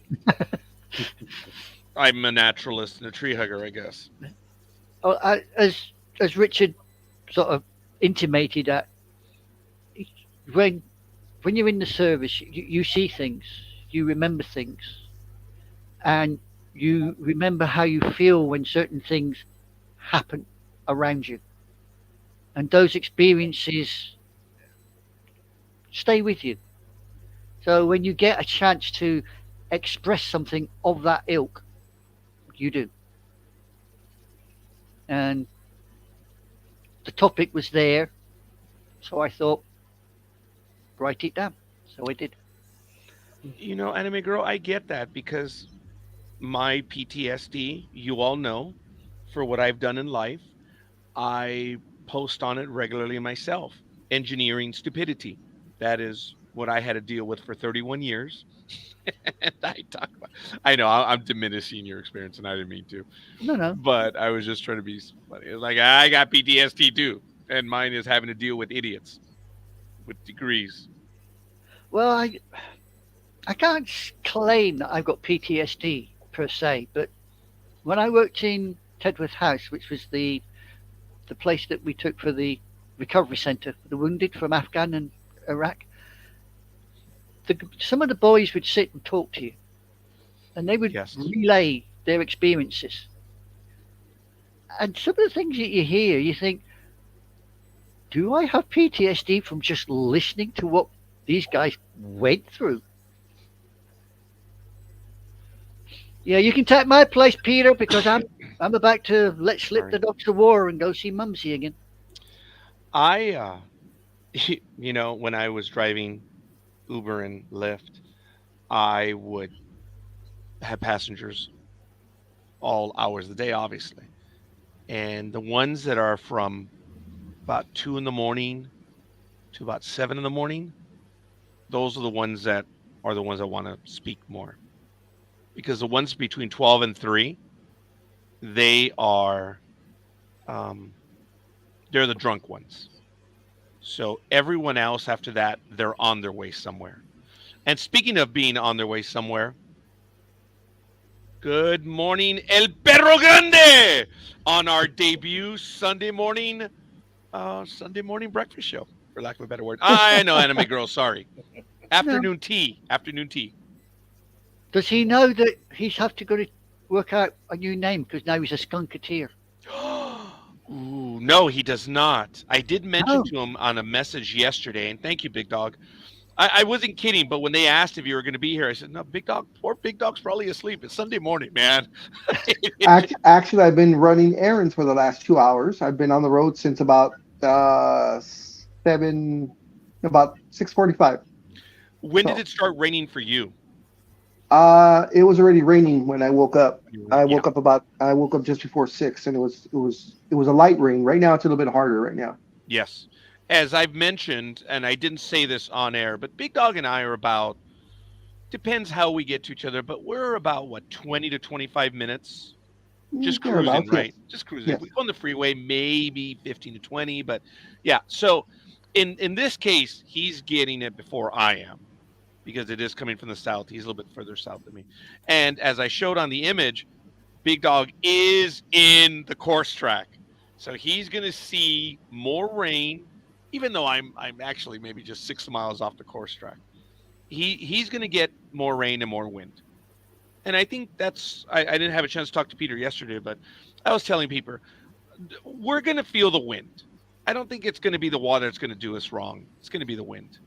I'm a naturalist and a tree hugger, I guess. Oh, as Richard sort of intimated that when when you're in the service, you see things, you remember things, and you remember how you feel when certain things happen around you, and those experiences stay with you. So when you get a chance to express something of that ilk, you do. And the topic was there, so I thought, write it down. So I did. You know, Anime Girl, I get that because my PTSD, you all know, for what I've done in life, I post on it regularly myself. Engineering stupidity. That is what I had to deal with for 31 years. And I know I'm diminishing your experience, and I didn't mean to, No, no. but I was just trying to be funny. It's like I got PTSD too, and mine is having to deal with idiots with degrees. Well, I can't claim that I've got PTSD per se, but when I worked in Tedworth House, which was the place that we took for the recovery centre for the wounded from Afghan and Iraq, some of the boys would sit and talk to you, and they would Yes. relay their experiences. And some of the things that you hear, you think, do I have PTSD from just listening to what these guys went through? Yeah, you can take my place, Peter, because I'm about to let slip the dogs to war and go see Mumsy again. I, you know, when I was driving Uber and Lyft, I would have passengers all hours of the day, obviously. And the ones that are from about 2 in the morning to about 7 in the morning, those are the ones that want to speak more. Because the ones between 12 and 3, they are, they're the drunk ones. So everyone else after that, they're on their way somewhere. And speaking of being on their way somewhere, good morning, El Perro Grande, on our debut Sunday morning breakfast show, for lack of a better word. I know, Anime Girl, sorry. Afternoon tea. Does he know that he's have to go to work out a new name because now he's a skunketeer? Ooh, no, he does not. I did mention No. to him on a message yesterday, and thank you, Big Dog. I wasn't kidding, but when they asked if you were going to be here, I said, no, Big Dog, poor Big Dog's probably asleep. It's Sunday morning, man. Actually, I've been running errands for the last 2 hours. I've been on the road since about 6:45. When did it start raining for you? It was already raining when I woke up. I woke up just before 6, and it was a light rain. Right now, it's a little bit harder right now. Yes. As I've mentioned, and I didn't say this on air, but Big Dog and I are about, depends how we get to each other, but we're about, 20 to 25 minutes? Just cruising, right? Yes. Just cruising. Yes. If we go on the freeway, maybe 15 to 20, but yeah. So in this case, he's getting it before I am because it is coming from the south. He's a little bit further south than me. And as I showed on the image, Big Dog is in the course track. So he's going to see more rain, even though I'm actually maybe just 6 miles off the course track. He's going to get more rain and more wind. And I think that's, I didn't have a chance to talk to Peter yesterday, but I was telling Peter, we're going to feel the wind. I don't think it's going to be the water that's going to do us wrong. It's going to be the wind.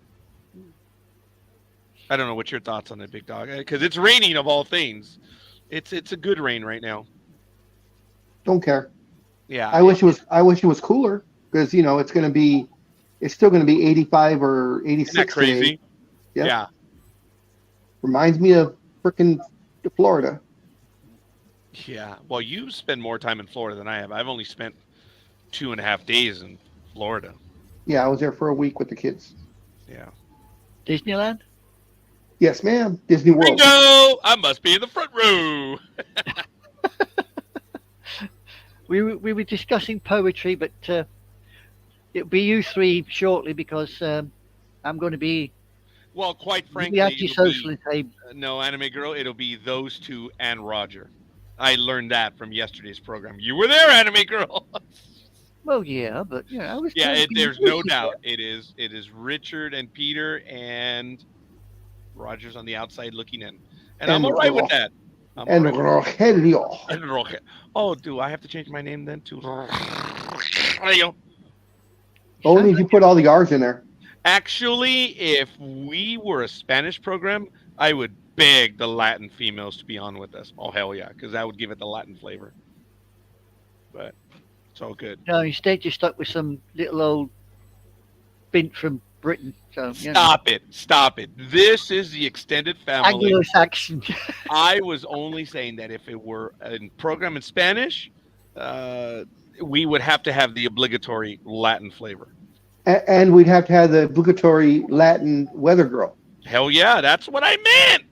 I don't know what your thoughts on that, Big Dog, because it's raining of all things. It's a good rain right now. Don't care. Yeah. I wish it was cooler because it's still going to be 85 or 86. Isn't that crazy? Today. Yep. Yeah. Reminds me of freaking Florida. Yeah. Well, you spend more time in Florida than I have. I've only spent 2.5 days in Florida. Yeah, I was there for a week with the kids. Yeah. Disneyland? Yes, ma'am. Disney World. Bingo! I must be in the front row. We were discussing poetry, but it'll be you three shortly because I'm going to be Well, quite the frankly, it'll antisocial be and say, no anime girl. It'll be those two and Roger. I learned that from yesterday's program. You were there, anime girl. well, yeah, but you know, I was. Yeah, trying to be there's no inclusive doubt. It is Richard and Peter, and Roger's on the outside looking in, and I'm And all right with Ro- that. I'm and all right with Rogelio. that. And Roger. Oh, do I have to change my name then to? Only if you put all the R's in there. Actually, if we were a Spanish program, I would beg the Latin females to be on with us. Oh hell yeah, because that would give it the Latin flavor. But it's all good. No, instead you're stuck with some little old bint from Britain. So you know, Stop it. This is the extended family. Anglo-Saxon. I was only saying that if it were a program in Spanish, we would have to have the obligatory Latin flavor. And we'd have to have the obligatory Latin weather girl. Hell yeah, that's what I meant.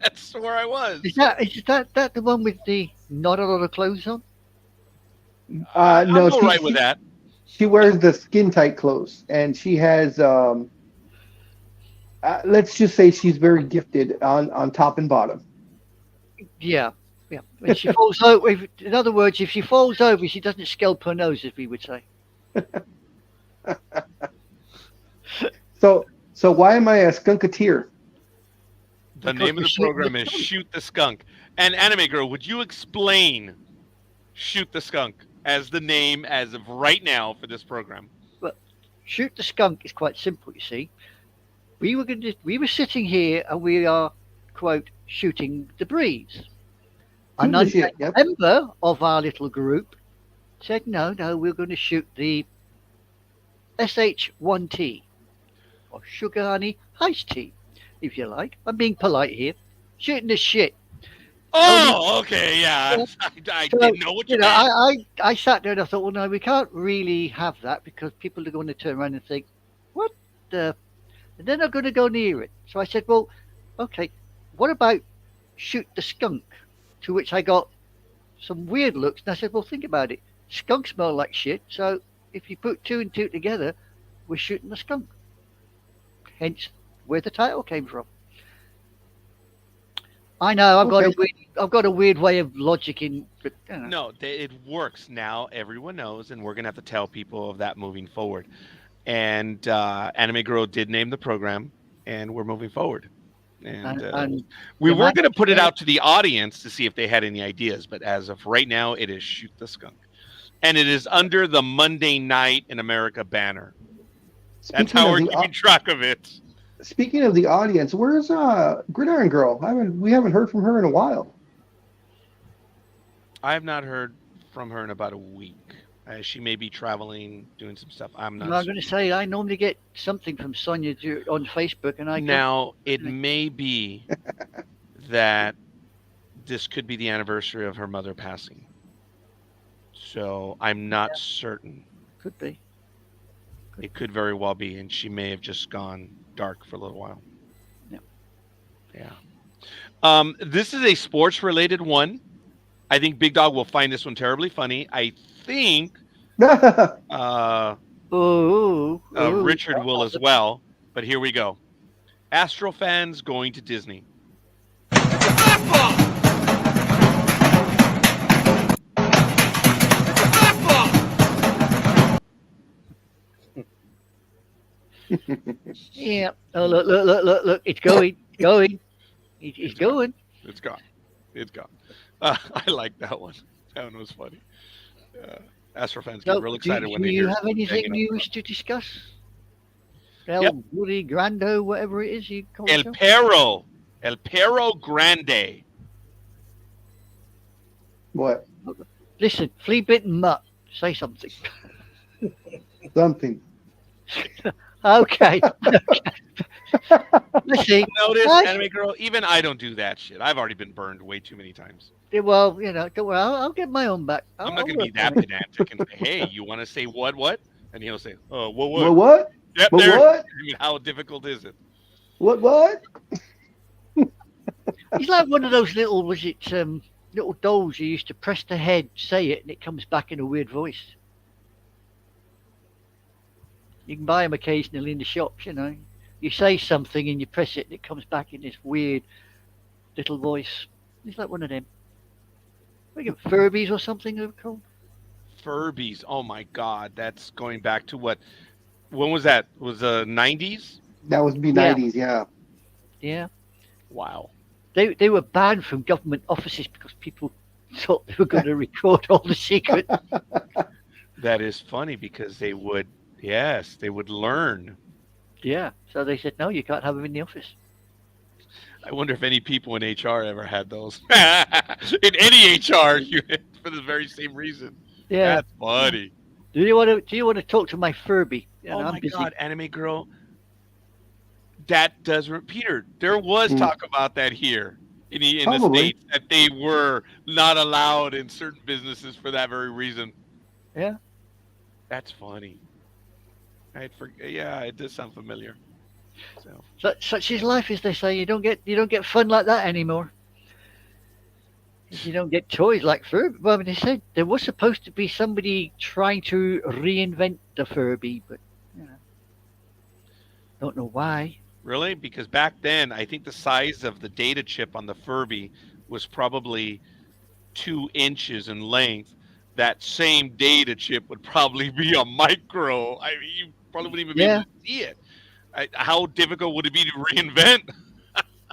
That's where I was. Is that the one with the not a lot of clothes on? No, I'm all right with that. She wears the skin tight clothes, and she has. Let's just say she's very gifted on top and bottom. Yeah. When she falls over, in other words, if she falls over, she doesn't scalp her nose, as we would say. So why am I a skunketeer? The name of the program is Shoot the Skunk. And Anime Girl, would you explain Shoot the Skunk as the name as of right now for this program? Well, Shoot the Skunk is quite simple, you see. We were sitting here and we are, quote, shooting the breeze. And a member of our little group said, no, we're going to shoot the SH1T, or sugar honey iced tea, if you like. I'm being polite here. Shooting the shit. Oh, okay, yeah. I didn't know what you meant. I sat there and I thought, well, no, we can't really have that because people are going to turn around and think, what the? And they're not going to go near it. So I said, well, okay, what about Shoot the Skunk? To which I got some weird looks. And I said, well, think about it. Skunks smell like shit. So if you put two and two together, we're shooting the skunk. Hence where the title came from. I know I've got a weird way of logicking, but you know. No, it works now. Everyone knows, and we're gonna have to tell people of that moving forward. And Anime Girl did name the program, and we're moving forward. And we were going to put it out to the audience to see if they had any ideas, but as of right now, it is Shoot the Skunk. And it is under the Monday Night in America banner. That's how we're keeping track of it. Speaking of the audience, where's Gridiron Girl? We haven't heard from her in a while. I have not heard from her in about a week. She may be traveling, doing some stuff. I'm not. I'm going to say I normally get something from Sonia on Facebook, and it may be that this could be the anniversary of her mother passing. So I'm not certain. Could be. It could very well be, and she may have just gone dark for a little while. Yeah. This is a sports-related one. I think Big Dog will find this one terribly funny. I think Richard will as well. But here we go. Astro fans going to Disney. Yeah. Oh, look. It's going. It's going. It's gone. I like that one. That one was funny. Astro fans get real excited when they hear. Do you have anything you wish to discuss? El Buri Grande, whatever it is you call it. El Perro Grande. What? Listen, flea bitten mutt. Say something. Something. Okay. Listen, notice, Anime Girl, even I don't do that shit. I've already been burned way too many times. Well, don't worry. I'll get my own back. I'm not going to be that pedantic and say, hey, you want to say what? And he'll say, oh, what? What? Yep, what? I mean, how difficult is it? What? He's like one of those little, little dolls you used to press the head, say it, and it comes back in a weird voice. You can buy them occasionally in the shops, you know. You say something and you press it and it comes back in this weird little voice. He's like one of them. Like Furbies or something they're called. Furbies. Oh my God, that's going back to what? When was that? Was the 90s? That was B90s, yeah. Yeah. Wow. They were banned from government offices because people thought they were going to record all the secrets. That is funny because they would learn. Yeah. So they said, no, you can't have them in the office. I wonder if any people in HR ever had those. In any HR unit for the very same reason. Yeah. That's funny. Do you want to talk to my Furby? Oh my God, Anime Girl. That does, Peter. There was talk about that here in the States, that they were not allowed in certain businesses for that very reason. Yeah, that's funny. Yeah, it does sound familiar. So such is life, as they say. You don't get fun like that anymore. You don't get toys like Furby. Well, I mean, they said there was supposed to be somebody trying to reinvent the Furby, but you know, don't know why. Really? Because back then, I think the size of the data chip on the Furby was probably 2 inches in length. That same data chip would probably be a micro. I mean, you probably wouldn't even be able to see it. How difficult would it be to reinvent?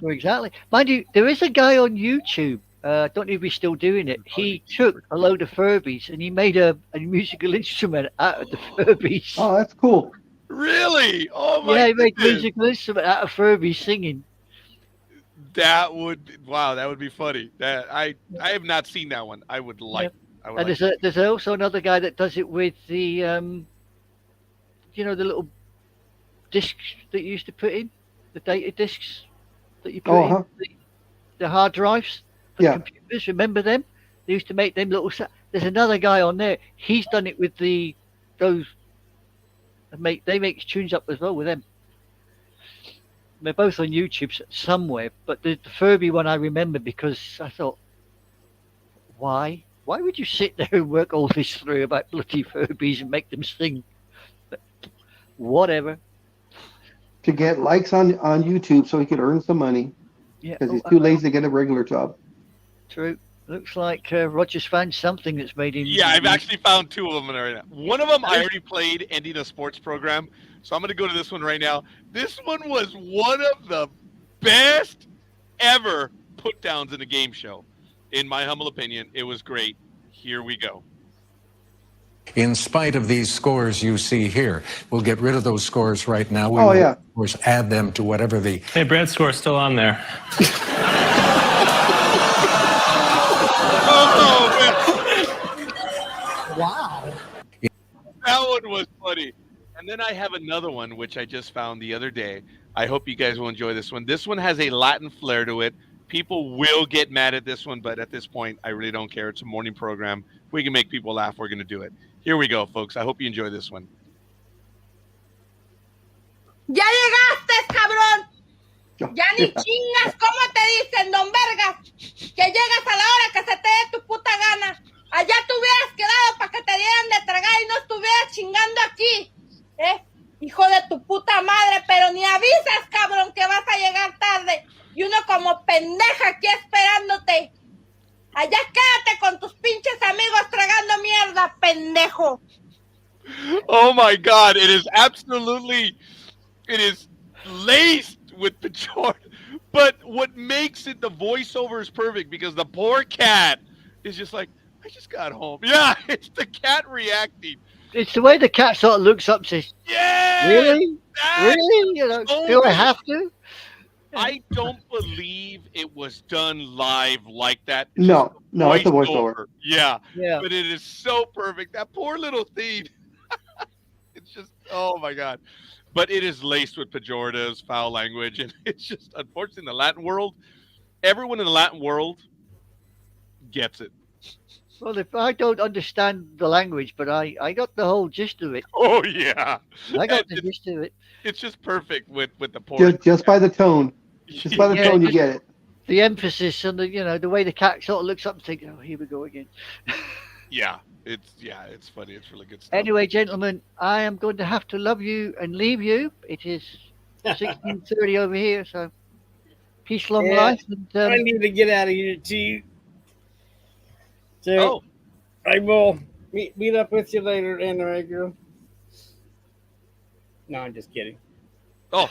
Well, exactly. Mind you, there is a guy on YouTube. I don't know if he's still doing it. He took a load of Furbies and he made a musical instrument out of the Furbies. Oh, that's cool. Really? Oh my! Yeah, he made musical instrument out of Furbies singing. That would be funny. That I have not seen that one. I would like. Yeah. And there's also another guy that does it with the you know, the little discs that you used to put in, the data discs that you put in, the hard drives for computers. Remember them? They used to make them little. There's another guy on there. He's done it with those. They make tunes up as well with them. They're both on YouTube somewhere, but the Furby one I remember because I thought, why? Why would you sit there and work all this through about bloody Furbies and make them sing? But whatever. To get likes on YouTube so he could earn some money. Yeah. Because he's too lazy to get a regular job. True. Looks like Roger's found something that's made him. Yeah, I've actually found 2 of them right now. One of them I already played ending a sports program, so I'm going to go to this one right now. This one was one of the best ever put downs in a game show. In my humble opinion, it was great. Here we go. In spite of these scores you see here, we'll get rid of those scores right now. We will, of course, add them to whatever the... Hey, Brad's score's still on there. Wow. That one was funny. And then I have another one, which I just found the other day. I hope you guys will enjoy this one. This one has a Latin flair to it. People will get mad at this one, but at this point, I really don't care. It's a morning program. If we can make people laugh, we're going to do it. Here we go, folks. I hope you enjoy this one. ¡Ya llegaste, cabrón! ¡Ya ni chingas! ¿Cómo te dicen, don Vergas? Que llegas a la hora que se te dé tu puta gana. Allá te hubieras quedado para que te dieran de tragar y no estuvieras chingando aquí. Hijo de tu puta madre, pero ni avisas, cabrón, que vas a llegar tarde. Y uno como pendeja aquí esperándote. Allá quédate con tus pinches amigos tragando mierda, pendejo. Oh my God, it is laced with pejorative. But what makes it, the voiceover is perfect because the poor cat is just like, I just got home. Yeah, it's the cat reacting. It's the way the cat sort of looks up and says, yeah, really? Really? You know, do I have to? I don't believe it was done live like that. No, it's a voiceover. Yeah, but it is so perfect. That poor little thing. It's just, oh my God. But it is laced with pejoratives, foul language, and it's just, unfortunately, in the Latin world, everyone in the Latin world gets it. Well, if I don't understand the language, but I got the whole gist of it. Oh yeah, I got the it's, gist of it. it's just perfect with the porridge. Just by the tone. Just by the Yeah, tone, you just get it. the emphasis and the way the cat sort of looks up and thinks, "Oh, here we go again." Yeah, it's funny. It's really good stuff. Anyway, gentlemen, I am going to have to love you and leave you. It is 16:30 over here, so peace, long Yeah, life, and I need to get out of here too. So Oh, I will meet up with you later, Anna girl. No, I'm just kidding. oh.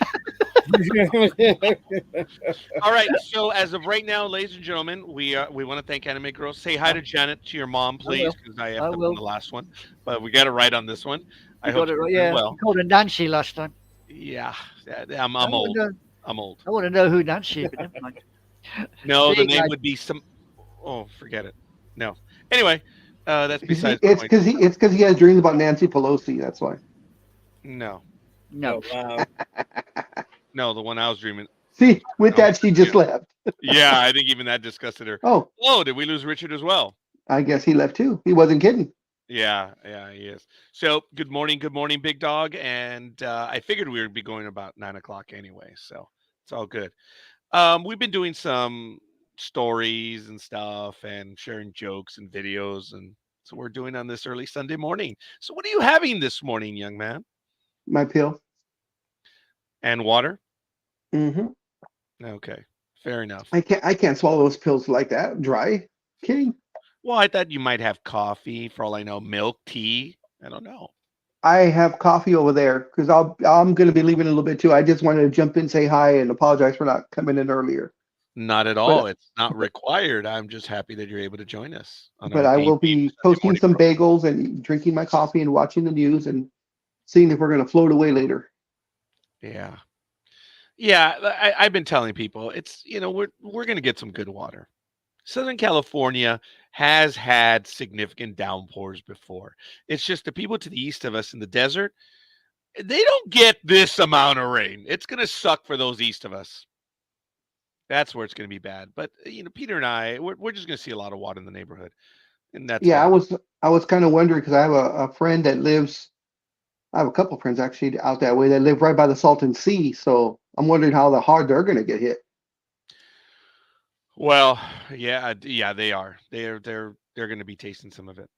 All right. So as of right now, ladies and gentlemen, we want to thank Anime Girl. Say hi to Janet, to your mom, please, because I I effed up on will. the last one, but we got it right on this one. I You hope got it you're right. doing Yeah, well. you called her Nancy last time. Yeah, I'm I want old. to know. I'm old. I want to know who Nancy is, but never mind. No, See the you name guys. would be some. Oh, forget it. No. Anyway, that's It's besides the point. because he has dreams about Nancy Pelosi. That's why. No, No. Oh, wow. no, the one I was dreaming. See, with Oh, that, she just left. Yeah, I think even that disgusted her. Oh, Oh, did we lose Richard as well? I guess he left too. He wasn't kidding. Yeah, he is. So, good morning, big dog. And I figured we would be going about 9 o'clock anyway, so it's all good. We've been doing some stories and stuff, and sharing jokes and videos, and so we're doing on this early Sunday morning. So, what are you having this morning, young man? My pill. And water? Hmm. Okay, fair enough. I can't swallow those pills like that. Dry. Kidding. Well, I thought you might have coffee, for all I know, milk, tea. I don't know. I have coffee over there because I'm going to be leaving in a little bit too. I just wanted to jump in, say hi, and apologize for not coming in earlier. Not at all. But It's not required. I'm just happy that you're able to join us on but our I day will be Sunday posting morning some program. bagels and drinking my coffee and watching the news and seeing if we're going to float away later. Yeah. Yeah, I've been telling people it's we're gonna get some good water. Southern California has had significant downpours before. It's just the people to the east of us in the desert, they don't get this amount of rain. It's gonna suck for those east of us. That's where it's gonna be bad. But Peter and I, we're just gonna see a lot of water in the neighborhood, and that's Yeah, fine. I was kind of wondering because I have a friend that lives. I have a couple friends actually out that way that live right by the Salton Sea. So I'm wondering how hard they're going to get hit. Well, yeah, they are. They're gonna be tasting some of it.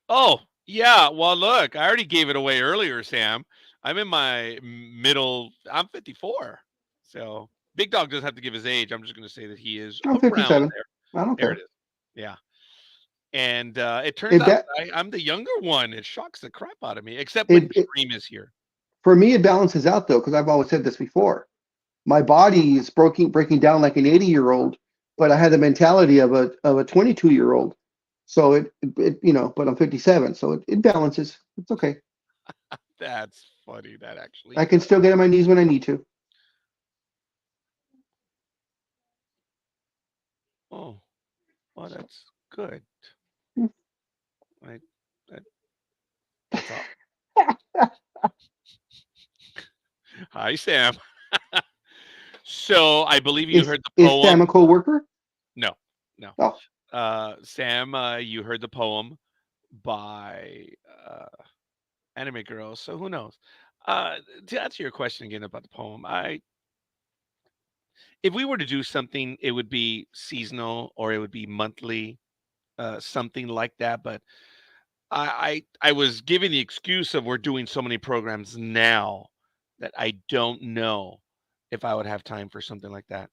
Oh, yeah. Well, look, I already gave it away earlier, Sam. I'm in my middle. I'm 54. So Big Dog doesn't have to give his age. I'm just going to say that he is I'm around 57. there. I don't There it care. is. Yeah. And it turns It, out ba- that I'm the younger one. It shocks the crap out of me, except when it Dream is here. For me, it balances out though because I've always said this before. My body is breaking down like an 80-year-old, but I had the mentality of a 22-year-old. So but I'm 57, so it balances. It's okay. That's funny. That actually I can does. still get on my knees when I need to. Oh, well, that's good. Hmm. I, that's all. Hi, Sam. So I believe you heard the Is Sam poem. a co-worker? No, no. Oh, Sam, you heard the poem by Anime Girl, so who knows? To answer your question again about the poem, if we were to do something, it would be seasonal or it would be monthly, something like that. But I was giving the excuse of we're doing so many programs now that I don't know if I would have time for something like that.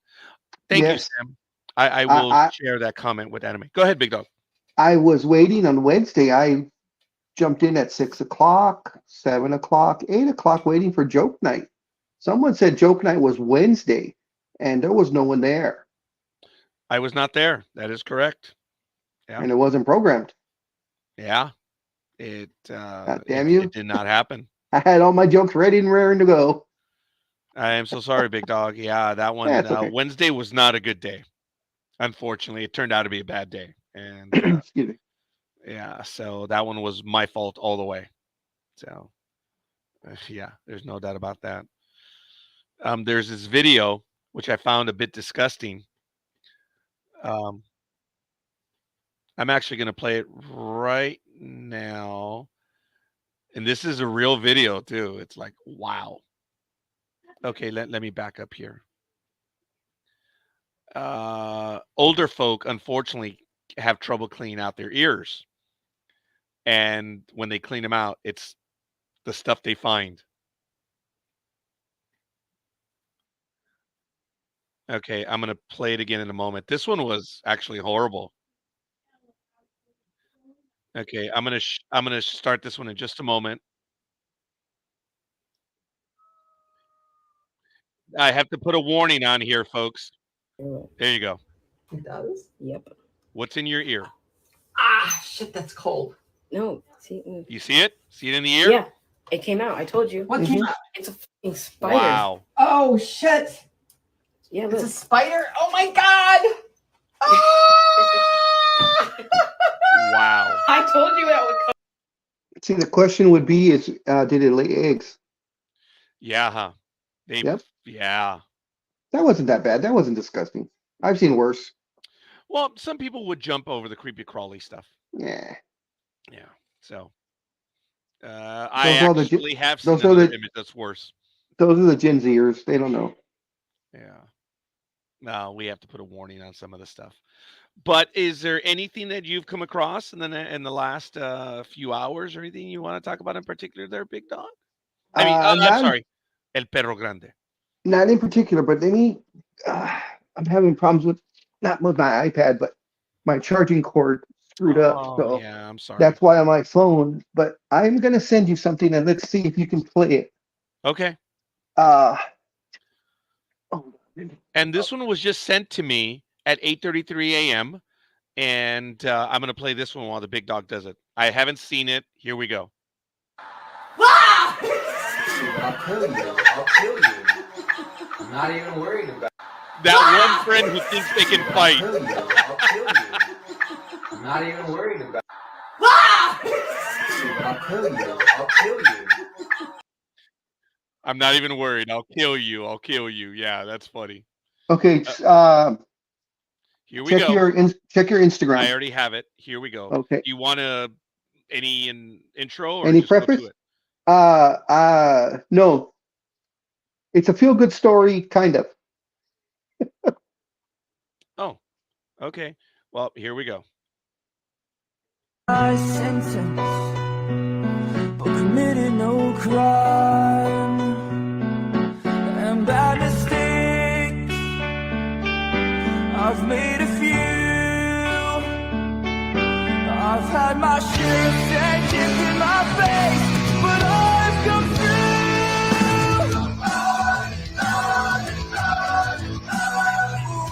Thank you, yes. Sam. I I, will I share that comment with Anime. Go ahead, Big Dog. I was waiting on Wednesday. I jumped in at 6 o'clock, 7 o'clock, 8 o'clock, waiting for joke night. Someone said joke night was Wednesday, and there was no one there, I was not there. That is correct. Yeah. and it wasn't programmed. Yeah. It God it damn you! it did not happen. I had all my jokes ready and raring to go. I am so sorry, Big Dog. Yeah, that one That's okay. Wednesday was not a good day. Unfortunately, it turned out to be a bad day, and Excuse me. yeah, so that one was my fault all the way. So yeah, there's no doubt about that. There's this video which I found a bit disgusting. Um, I'm actually going to play it right now. And this is a real video, too. It's like, wow. Okay, let me back up here. Older folk, unfortunately, have trouble cleaning out their ears. And when they clean them out, it's the stuff they find. Okay, I'm going to play it again in a moment. This one was actually horrible. Okay, I'm gonna start this one in just a moment. I have to put a warning on here, folks. There you go. It does? Yep. What's in your ear? Ah, shit, that's cold. No, see. You see it? See it in the ear? Yeah, it came out. I told you. What came out? It's a fucking spider. Wow. Oh, shit. Yeah, it's look. a spider? Oh, my God. Oh! Wow. I told you that would come. See, the question would be: is did it lay eggs? Yeah, huh? Yep. Yeah. That wasn't that bad. That wasn't disgusting. I've seen worse. Well, some people would jump over the creepy crawly stuff. Yeah. Yeah. So, I actually have seen those are another the- image that's worse. Those are the Gen Zers. They don't know. Yeah. No, we have to put a warning on some of the stuff. But is there anything that you've come across in the last few hours or anything you want to talk about in particular there, Big Dog? I mean, I'm sorry. El Perro Grande. Not in particular, but I'm having problems with, not with my iPad, but my charging cord screwed up. So yeah, I'm sorry. that's why on my phone. But I'm going to send you something and let's see if you can play it. Okay. And this one was just sent to me at 8:33 a.m. And I'm going to play this one while the Big Dog does it. I haven't seen it. Here we go. I'll kill you. I'll kill you. I'm not even worried about that one friend who thinks they can fight. I'll kill you. I'll kill you. I'm not even worried about I'll kill you. I'll kill you. I'm not even worried. I'll kill you. I'll kill you. Yeah, that's funny. Okay. Here we go. Check your Instagram. I already have it. Here we go. Okay. Do you want any intro or Any just go to preface? it? No. It's a feel-good story, kind of. Oh, okay. Well, here we go. My sentence, but committed no crime, and bad mistakes I've made a few. I've had my share of stench in my face, but I've come through.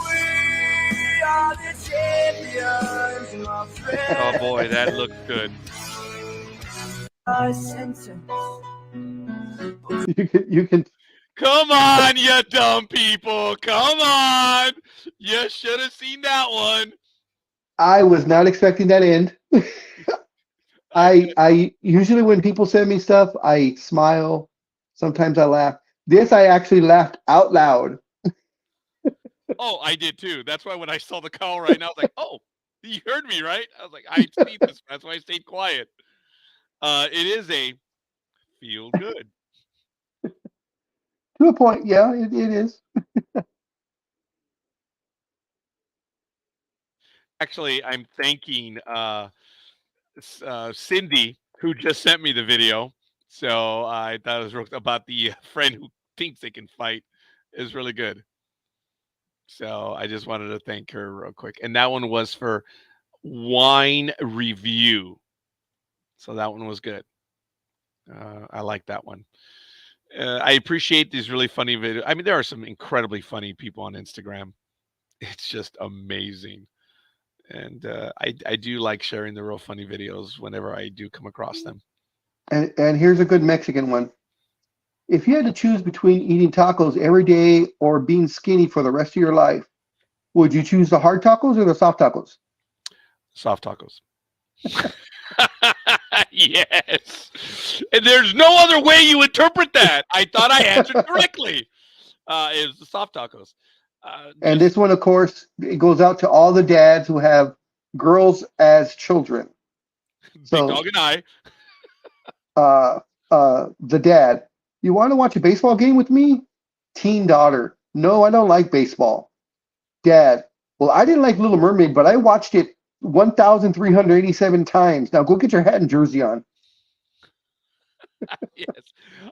We are the champions, my friend. Oh boy, that looks good. My sentence. You can. Come on, you dumb people. Come on. You should have seen that one. I was not expecting that end. I usually when people send me stuff, I smile. Sometimes I laugh. This I actually laughed out loud. Oh, I did too. That's why when I saw the call right now, I was like, oh, you heard me, right? I was like, I see this. That's why I stayed quiet. It is a feel good. To a point, yeah, it is. Actually, I'm thanking Cindy, who just sent me the video. So I thought it was about the friend who thinks they can fight. Is really good. So I just wanted to thank her real quick. And that one was for wine review. So that one was good. I like that one. I appreciate these really funny videos. I mean, there are some incredibly funny people on Instagram. It's just amazing. And I do like sharing the real funny videos whenever I do come across them. And here's a good Mexican one. If you had to choose between eating tacos every day or being skinny for the rest of your life, would you choose the hard tacos or the soft tacos? Soft tacos. Yes. And there's no other way you interpret that. I thought I answered correctly. It was the soft tacos. And this one, of course, it goes out to all the dads who have girls as children. Big Dog and I. The dad, you want to watch a baseball game with me? Teen daughter, no, I don't like baseball. Dad, well, I didn't like Little Mermaid, but I watched it 1,387 times. Now go get your hat and jersey on. Yes.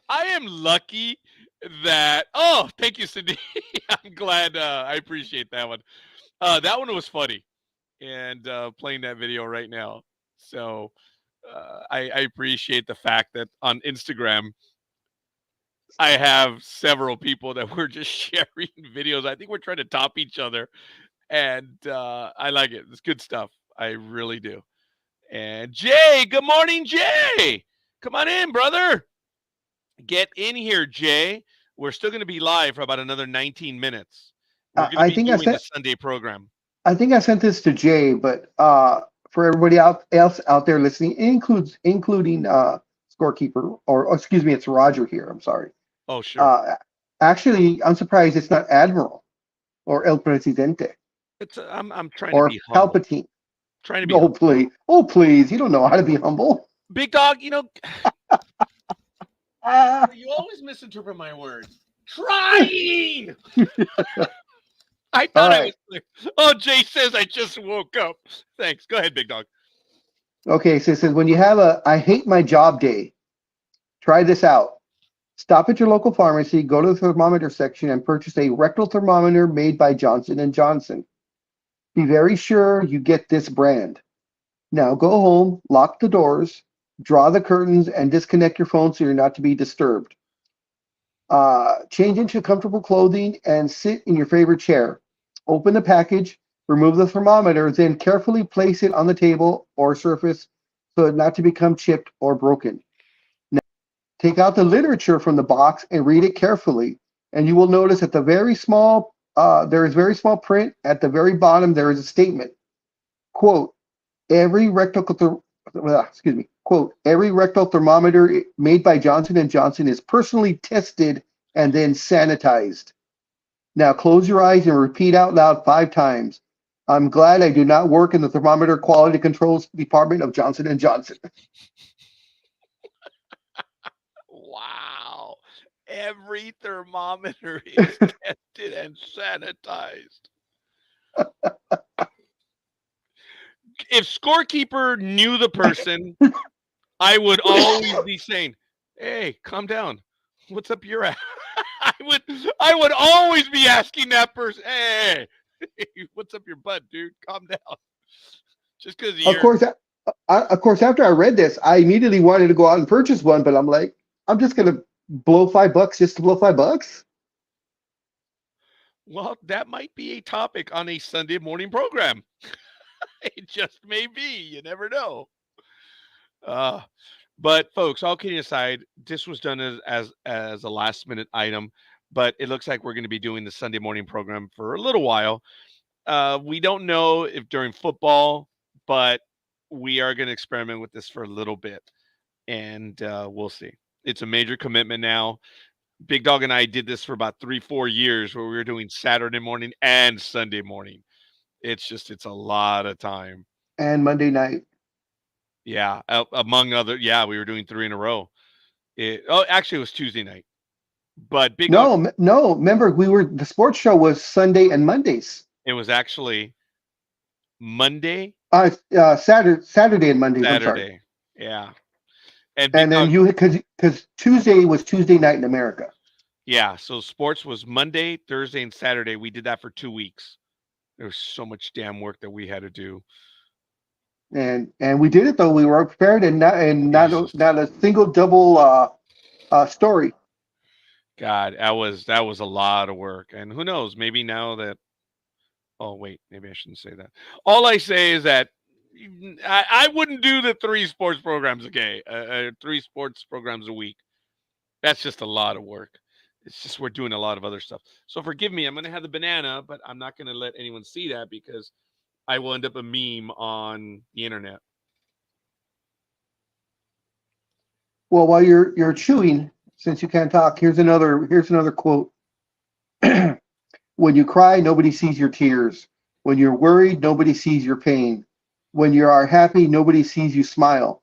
I am lucky that. Oh, thank you, Cindy. I'm glad. I appreciate that one. That one was funny, and playing that video right now. So I appreciate the fact that on Instagram, I have several people that we're just sharing videos. I think we're trying to top each other, and I like it. It's good stuff. I really do. And Jay, good morning, Jay. Come on in, brother. Get in here, Jay. We're still going to be live for about another 19 minutes. We're going to be doing the Sunday program. I think I sent this to Jay, but for everybody else out there listening, including scorekeeper, or excuse me, it's Roger here. I'm sorry. Oh, sure. Actually, I'm surprised it's not Admiral or El Presidente. It's I'm trying or to be humble. Palpatine. Trying to be humble. Please. Oh, please. You don't know how to be humble. Big Dog, you know, you always misinterpret my words. Trying. I thought I was clear. Oh, Jay says I just woke up. Thanks. Go ahead, Big Dog. Okay, so it says when you have a I hate my job day, try this out. Stop at your local pharmacy, go to the thermometer section, and purchase a rectal thermometer made by Johnson & Johnson. Be very sure you get this brand. Now go home, lock the doors, draw the curtains, and disconnect your phone so you're not to be disturbed. Change into comfortable clothing and sit in your favorite chair. Open the package, remove the thermometer, then carefully place it on the table or surface so as not to become chipped or broken. Now, take out the literature from the box and read it carefully, and you will notice at the very small, there is very small print at the very bottom. There is a statement, quote, every rectal thermometer made by Johnson & Johnson is personally tested and then sanitized. Now close your eyes and repeat out loud 5 times. I'm glad I do not work in the thermometer quality controls department of Johnson & Johnson. Wow. Every thermometer is tested and sanitized. If Scorekeeper knew the person, I would always be saying, hey, calm down. What's up your ass? I would always be asking that person, hey, what's up your butt, dude? Calm down. Just because Of course, after I read this, I immediately wanted to go out and purchase one, but I'm like, I'm just gonna blow $5 just to blow $5. Well, that might be a topic on a Sunday morning program. It just may be. You never know. But folks, all kidding aside, this was done as a last minute item, but it looks like we're going to be doing the Sunday morning program for a little while. We don't know if during football, but we are going to experiment with this for a little bit, and we'll see. It's a major commitment now. Big Dog and I did this for about 3-4 years where we were doing Saturday morning and Sunday morning. It's a lot of time. And Monday night. Yeah, among other. Yeah, we were doing 3 in a row. Actually, it was Tuesday night. But Big Dog. No. Remember, the sports show was Sunday and Mondays. It was actually Monday. Saturday and Monday. Saturday. Yeah. And then because Tuesday was Tuesday night in America. Yeah, so sports was Monday, Thursday, and Saturday. We did that for 2 weeks. There was so much damn work that we had to do. And we did it though. We were prepared and not a single double story. God, that was a lot of work. And who knows? Maybe now that. Oh wait, maybe I shouldn't say that. All I say is that I wouldn't do the 3 sports programs 3 sports programs a week. That's just a lot of work. It's just we're doing a lot of other stuff. So forgive me. I'm going to have the banana, but I'm not going to let anyone see that because I will end up a meme on the internet. Well, while you're chewing, since you can't talk, here's another quote. When you cry, nobody sees your tears. When you're worried, nobody sees your pain. When you are happy, nobody sees you smile.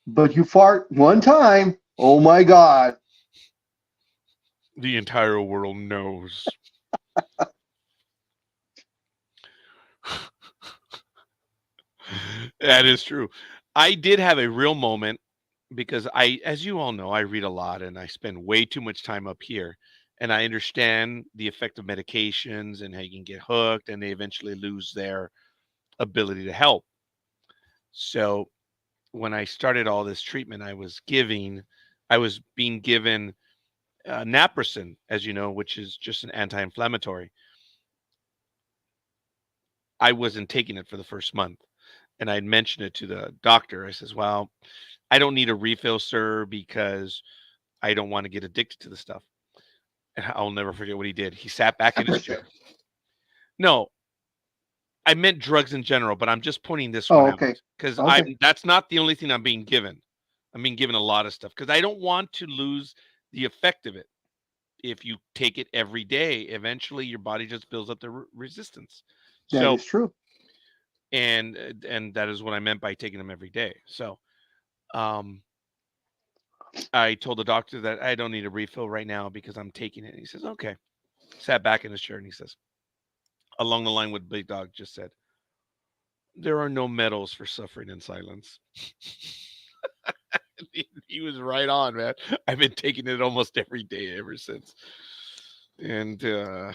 But you fart one time, oh my God. The entire world knows. That is true. I did have a real moment because as you all know, I read a lot and I spend way too much time up here. And I understand the effect of medications and how you can get hooked and they eventually lose their ability to help. So when I started all this treatment, I was being given naproxen, as you know, which is just an anti-inflammatory. I wasn't taking it for the first month. And I'd mentioned it to the doctor. I says, well, I don't need a refill, sir, because I don't want to get addicted to the stuff. And I'll never forget what he did. He sat back in his chair. No, I meant drugs in general, but I'm just pointing this one out because that's not the only thing I'm being given. I'm being given a lot of stuff because I don't want to lose the effect of it. If you take it every day, eventually your body just builds up the resistance. That is true. And that is what I meant by taking them every day. So I told the doctor that I don't need a refill right now because I'm taking it. And he says, okay. Sat back in his chair and he says, along the line what Big Dog just said, there are no medals for suffering in silence. He was right on, man. I've been taking it almost every day ever since. And yeah.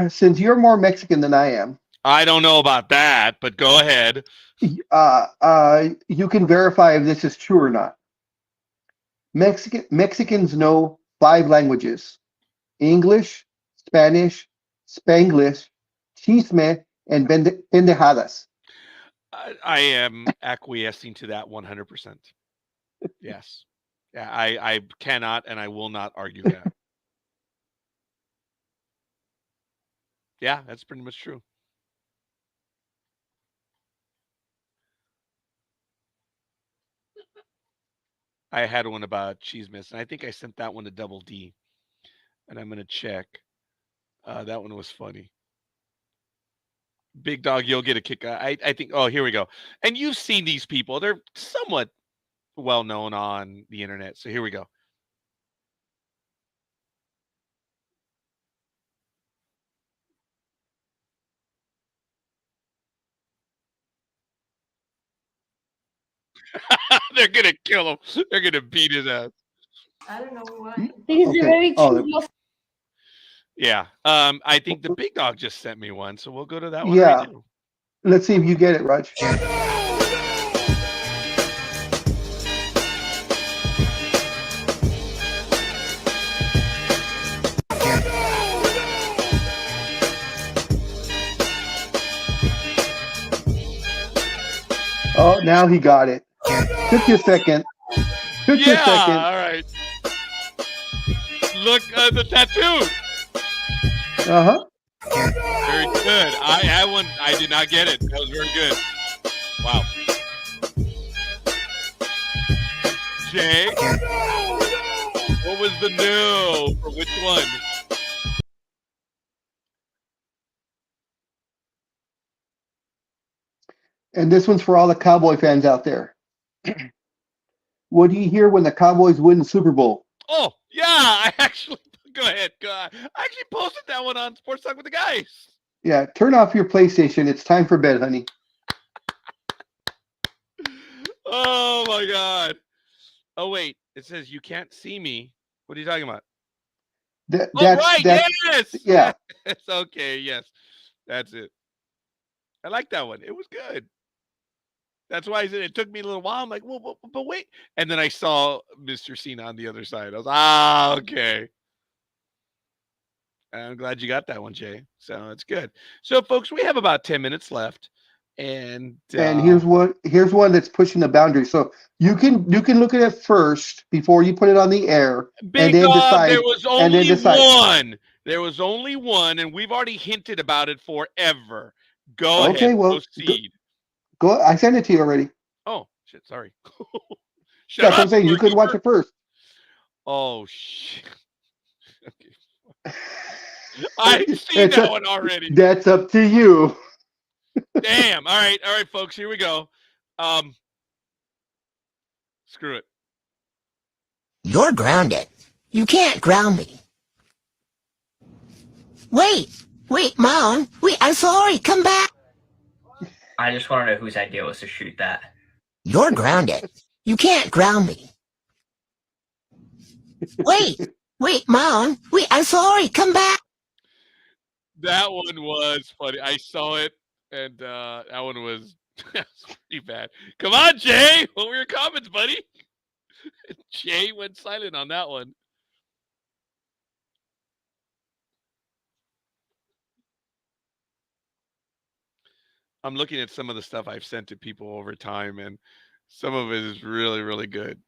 Since you're more Mexican than I am, I don't know about that, but go ahead. You can verify if this is true or not. Mexicans know 5 languages: English, Spanish, Spanglish, chisme, and pendejadas. I am acquiescing to that 100%. Yes. Yeah, I cannot and I will not argue that. Yeah, that's pretty much true. I had one about cheese miss, and I think I sent that one to Double D. And I'm going to check. That one was funny. Big Dog, you'll get a kick. I think, oh, here we go. And you've seen these people. They're somewhat well-known on the internet. So here we go. They're going to kill him. They're going to beat his ass. I don't know why. He's very Yeah. I think the Big Dog just sent me one. So we'll go to that one Yeah. right now. Let's see if you get it, Raj. Oh, now he got it. Took you a second. Took you a second. All right. Look at the tattoo. Uh-huh. Very good. I did not get it. That was very good. Wow. Jay, what was the no for which one? And this one's for all the Cowboy fans out there. What do you hear when the Cowboys win the Super Bowl? Oh, yeah. I actually, go ahead. I actually posted that one on Sports Talk with the Guys. Yeah, turn off your PlayStation. It's time for bed, honey. Oh, my God. Oh, wait. It says you can't see me. What are you talking about? Yes. Yeah. It's okay. Yes. That's it. I like that one. It was good. That's why I said it took me a little while. I'm like, well, but wait. And then I saw Mr. Cena on the other side. I was, okay. I'm glad you got that one, Jay. So it's good. So, folks, we have about 10 minutes left. And here's one that's pushing the boundary. So you can look at it first before you put it on the air, Big and then Dog, decide. There was only one. There was only one, and we've already hinted about it forever. Go ahead. Well, proceed. Go. I sent it to you already. Oh shit! Sorry. That's what I'm saying. You could watch it first. Oh shit. Okay. I've seen that one already. That's up to you. Damn. All right, folks. Here we go. Screw it. You're grounded. You can't ground me. Wait, Mom. Wait, I'm sorry. Come back. I just want to know whose idea was to shoot that. You're grounded. You can't ground me. Wait, Mom. Wait, I'm sorry. Come back. That one was funny. I saw it, and that one was pretty bad. Come on, Jay. What were your comments, buddy? Jay went silent on that one. I'm looking at some of the stuff I've sent to people over time, and some of it is really, really good.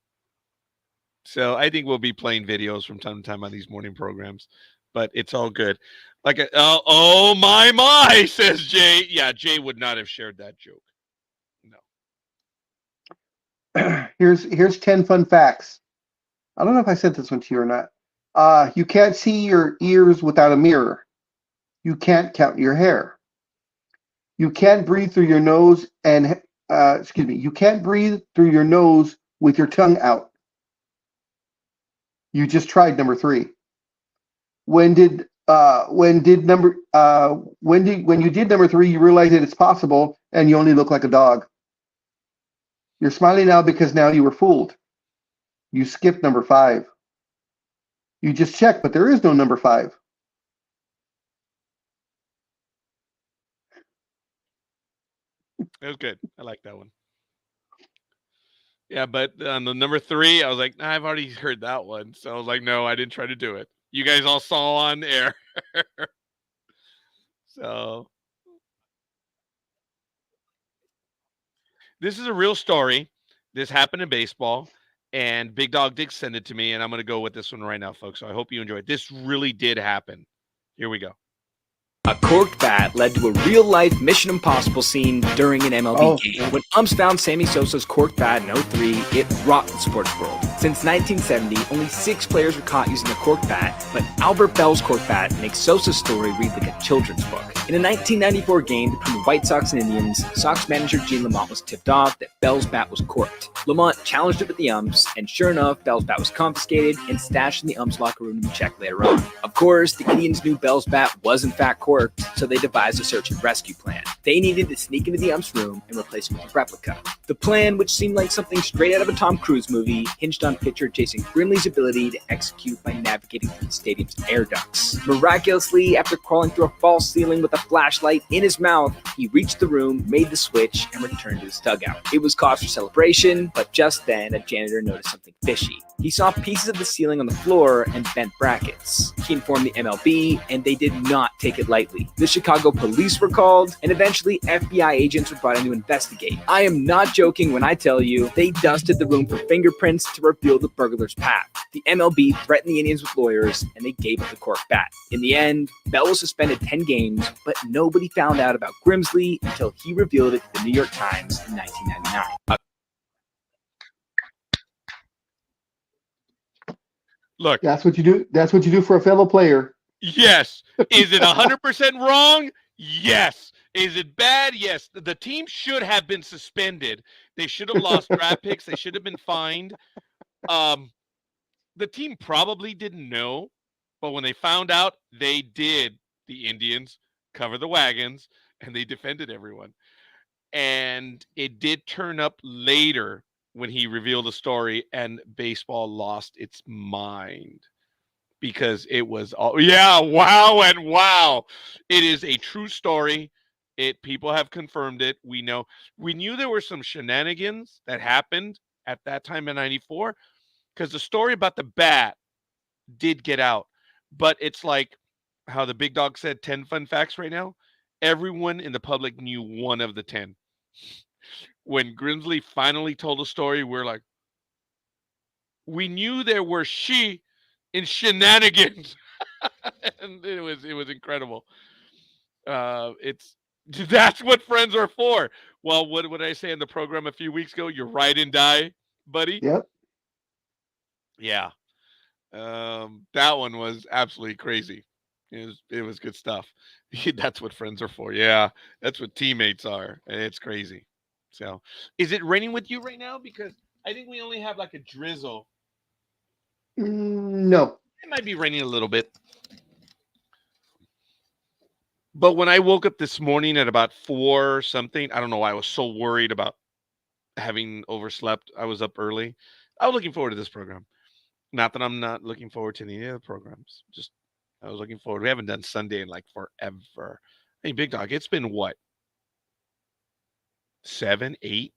So I think we'll be playing videos from time to time on these morning programs, but it's all good. Like, oh my, says Jay. Yeah, Jay would not have shared that joke. No. Here's 10 fun facts. I don't know if I sent this one to you or not. You can't see your ears without a mirror. You can't count your hair. You can't breathe through your nose and you can't breathe through your nose with your tongue out. You just tried number 3. When you did number 3, you realized that it's possible and you only look like a dog. You're smiling now because now you were fooled. You skipped number 5. You just checked, but there is no number 5. It was good. I like that one. Yeah, but on the number 3, I was like, I've already heard that one. So I was like, no, I didn't try to do it. You guys all saw on air. So this is a real story. This happened in baseball, and Big Dog did send it to me, and I'm going to go with this one right now, folks. So I hope you enjoy it. This really did happen. Here we go. A corked bat led to a real-life Mission Impossible scene during an MLB game. When umps found Sammy Sosa's corked bat in 2003, it rocked the sports world. Since 1970, only 6 players were caught using a corked bat, but Albert Bell's corked bat makes Sosa's story read like a children's book. In a 1994 game between the White Sox and Indians, Sox manager Gene Lamont was tipped off that Bell's bat was corked. Lamont challenged it with the umps, and sure enough, Bell's bat was confiscated and stashed in the umps' locker room to be checked later on. Of course, the Indians knew Bell's bat was in fact corked, so they devised a search and rescue plan. They needed to sneak into the ump's room and replace him with a replica. The plan, which seemed like something straight out of a Tom Cruise movie, hinged on pitcher Jason Grimley's ability to execute by navigating through the stadium's air ducts. Miraculously, after crawling through a false ceiling with a flashlight in his mouth, he reached the room, made the switch, and returned to his dugout. It was cause for celebration, but just then a janitor noticed something fishy. He saw pieces of the ceiling on the floor and bent brackets. He informed the MLB, and they did not take it lightly. The Chicago police were called, and eventually FBI agents were brought in to investigate. I am not joking when I tell you they dusted the room for fingerprints to reveal the burglar's path. The MLB threatened the Indians with lawyers, and they gave up the corked bat. In the end, Bell was suspended 10 games, but nobody found out about Grimsley until he revealed it to the New York Times in 1999. Look, that's what you do. That's what you do for a fellow player. Yes. Is it 100% wrong? Yes. Is it bad? Yes. The team should have been suspended. They should have lost draft picks. They should have been fined. The team probably didn't know, but when they found out, they did. The Indians cover the wagons, and they defended everyone. And it did turn up later when he revealed the story, and baseball lost its mind because it was all, yeah, wow, and wow. It is a true story. People have confirmed it. We knew there were some shenanigans that happened at that time in 94 because the story about the bat did get out. But it's like how the Big Dog said 10 fun facts right now. Everyone in the public knew one of the 10. When Grimsley finally told the story, we're like, we knew there were in shenanigans. And it was incredible. That's what friends are for. Well, what did I say in the program a few weeks ago? You ride and die, buddy. Yep. Yeah. That one was absolutely crazy. It was good stuff. That's what friends are for. Yeah, that's what teammates are. It's crazy. So, is it raining with you right now? Because I think we only have like a drizzle. No. It might be raining a little bit. But when I woke up this morning at about 4 something, I don't know why I was so worried about having overslept. I was up early. I was looking forward to this program. Not that I'm not looking forward to any other programs. Just I was looking forward. We haven't done Sunday in like forever. Hey, Big Dog, it's been what? 7, 8,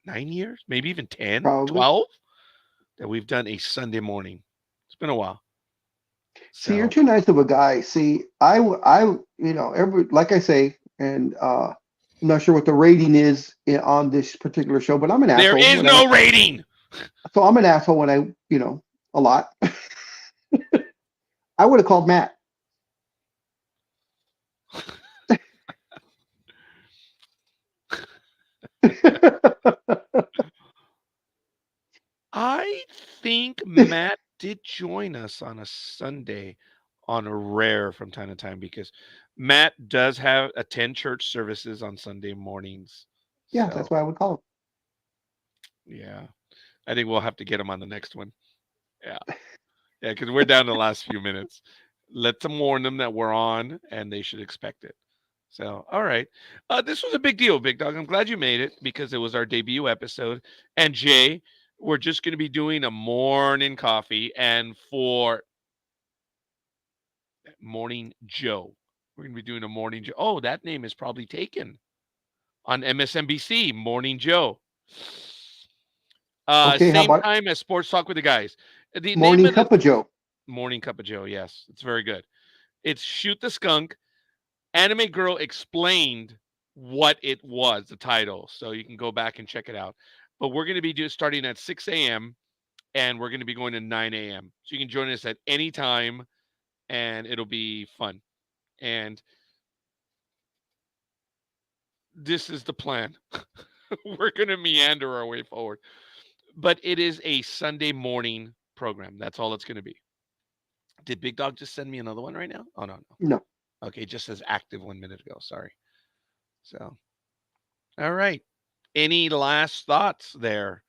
9 years? Maybe even 10, Probably. 12 that we've done a Sunday morning. It's been a while. See, you're So too nice of a guy. See, like I say, and I'm not sure what the rating is on this particular show, but I'm an there asshole. is no rating. So I'm an asshole when a lot. I would have called Matt. I think Matt did join us on a Sunday on a rare from time to time because Matt does attend church services on Sunday mornings. Yeah, So that's why I would call him. yeah, I think we'll have to get him on the next one. Yeah, yeah, because we're down to the last few minutes. Let them warn them that we're on, and they should expect it. So, all right, this was a big deal, Big Dog. I'm glad you made it because it was our debut episode. And Jay, we're just going to be doing a morning coffee, and for Morning Joe, we're going to be doing a Morning Joe. Oh, that name is probably taken on MSNBC. Morning Joe. Okay, how Same about time as Sports Talk with the Guys. The name Morning of the Cup of Joe? Morning Cup of Joe. Yes, it's very good. It's Shoot the Skunk. Anime Girl explained what it was, the title, so you can go back and check it out. But we're going to be starting at 6 a.m. and we're going to be going to 9 a.m. So you can join us at any time, and it'll be fun. And this is the plan. We're going to meander our way forward. But it is a Sunday morning program. That's all it's going to be. Did Big Dog just send me another one right now? Oh, no. No. Okay, it just says active 1 minute ago. Sorry. So, all right. Any last thoughts there,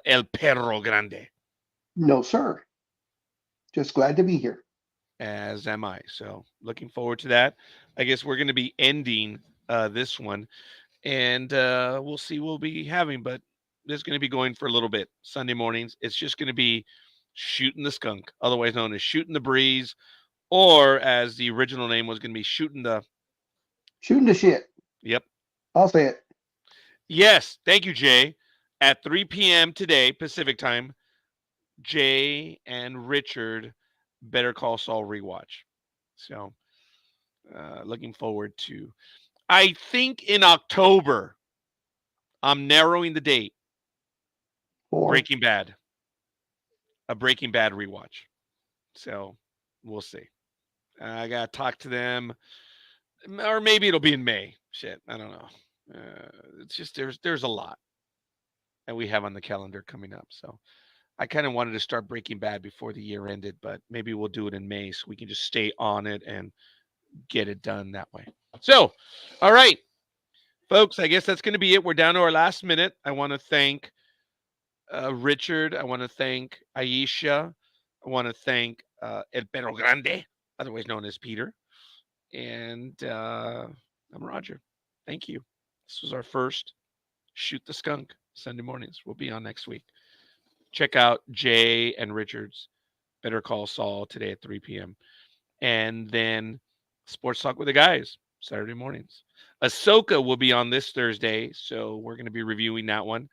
El Perro Grande? No, sir. Just glad to be here. As am I. So, looking forward to that. I guess we're going to be ending this one, and we'll see what we'll be having, but this is going to be going for a little bit. Sunday mornings. It's just going to be Shooting the Skunk, otherwise known as Shooting the Breeze, or as the original name was going to be Shooting the Shit. Yep. I'll say it. Yes. Thank you, Jay. At 3 p.m. today, Pacific time, Jay and Richard Better Call Saul rewatch. So, looking forward to. I think in October, I'm narrowing the date. Breaking Bad. A Breaking Bad rewatch. So, we'll see. I got to talk to them, or maybe it'll be in May. Shit, I don't know. It's just there's a lot that we have on the calendar coming up. So I kind of wanted to start Breaking Bad before the year ended, but maybe we'll do it in May so we can just stay on it and get it done that way. So, all right, folks, I guess that's going to be it. We're down to our last minute. I want to thank Richard. I want to thank Aisha. I want to thank El Perro Grande, otherwise known as Peter. And I'm Roger. Thank you. This was our first Shoot the Skunk Sunday mornings. We'll be on next week. Check out Jay and Richard's Better Call Saul today at 3 p.m. And then Sports Talk with the Guys Saturday mornings. Ahsoka will be on this Thursday, so we're going to be reviewing that one.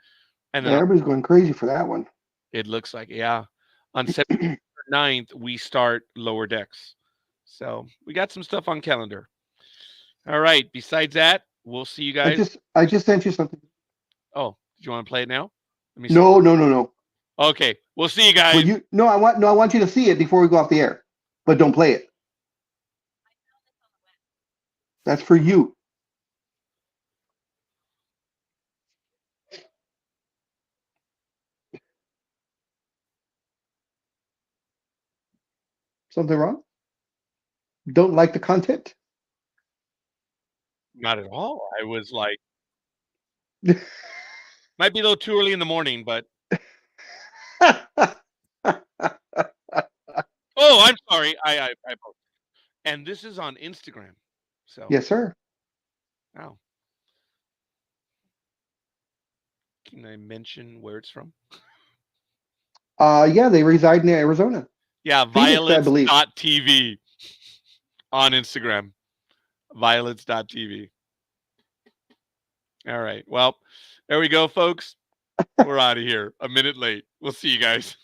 And then Everybody's going crazy for that one. It looks like, yeah. On September 9th, we start Lower Decks. So we got some stuff on calendar. All right. Besides that, we'll see you guys. I just sent you something. Oh, do you want to play it now? Let me see. No. Okay. We'll see you guys. I want you to see it before we go off the air, but don't play it. That's for you. Something wrong? don't like the content? Not at all. I was like, might be a little too early in the morning, but. Oh, I'm sorry. I and this is on Instagram. So Yes, sir. Oh. Can I mention where it's from? Yeah, they reside in Arizona. Yeah, Phoenix, I believe. violets.tv on Instagram. Violets.tv. All right. Well, there we go, folks. We're out of here. A minute late. We'll see you guys.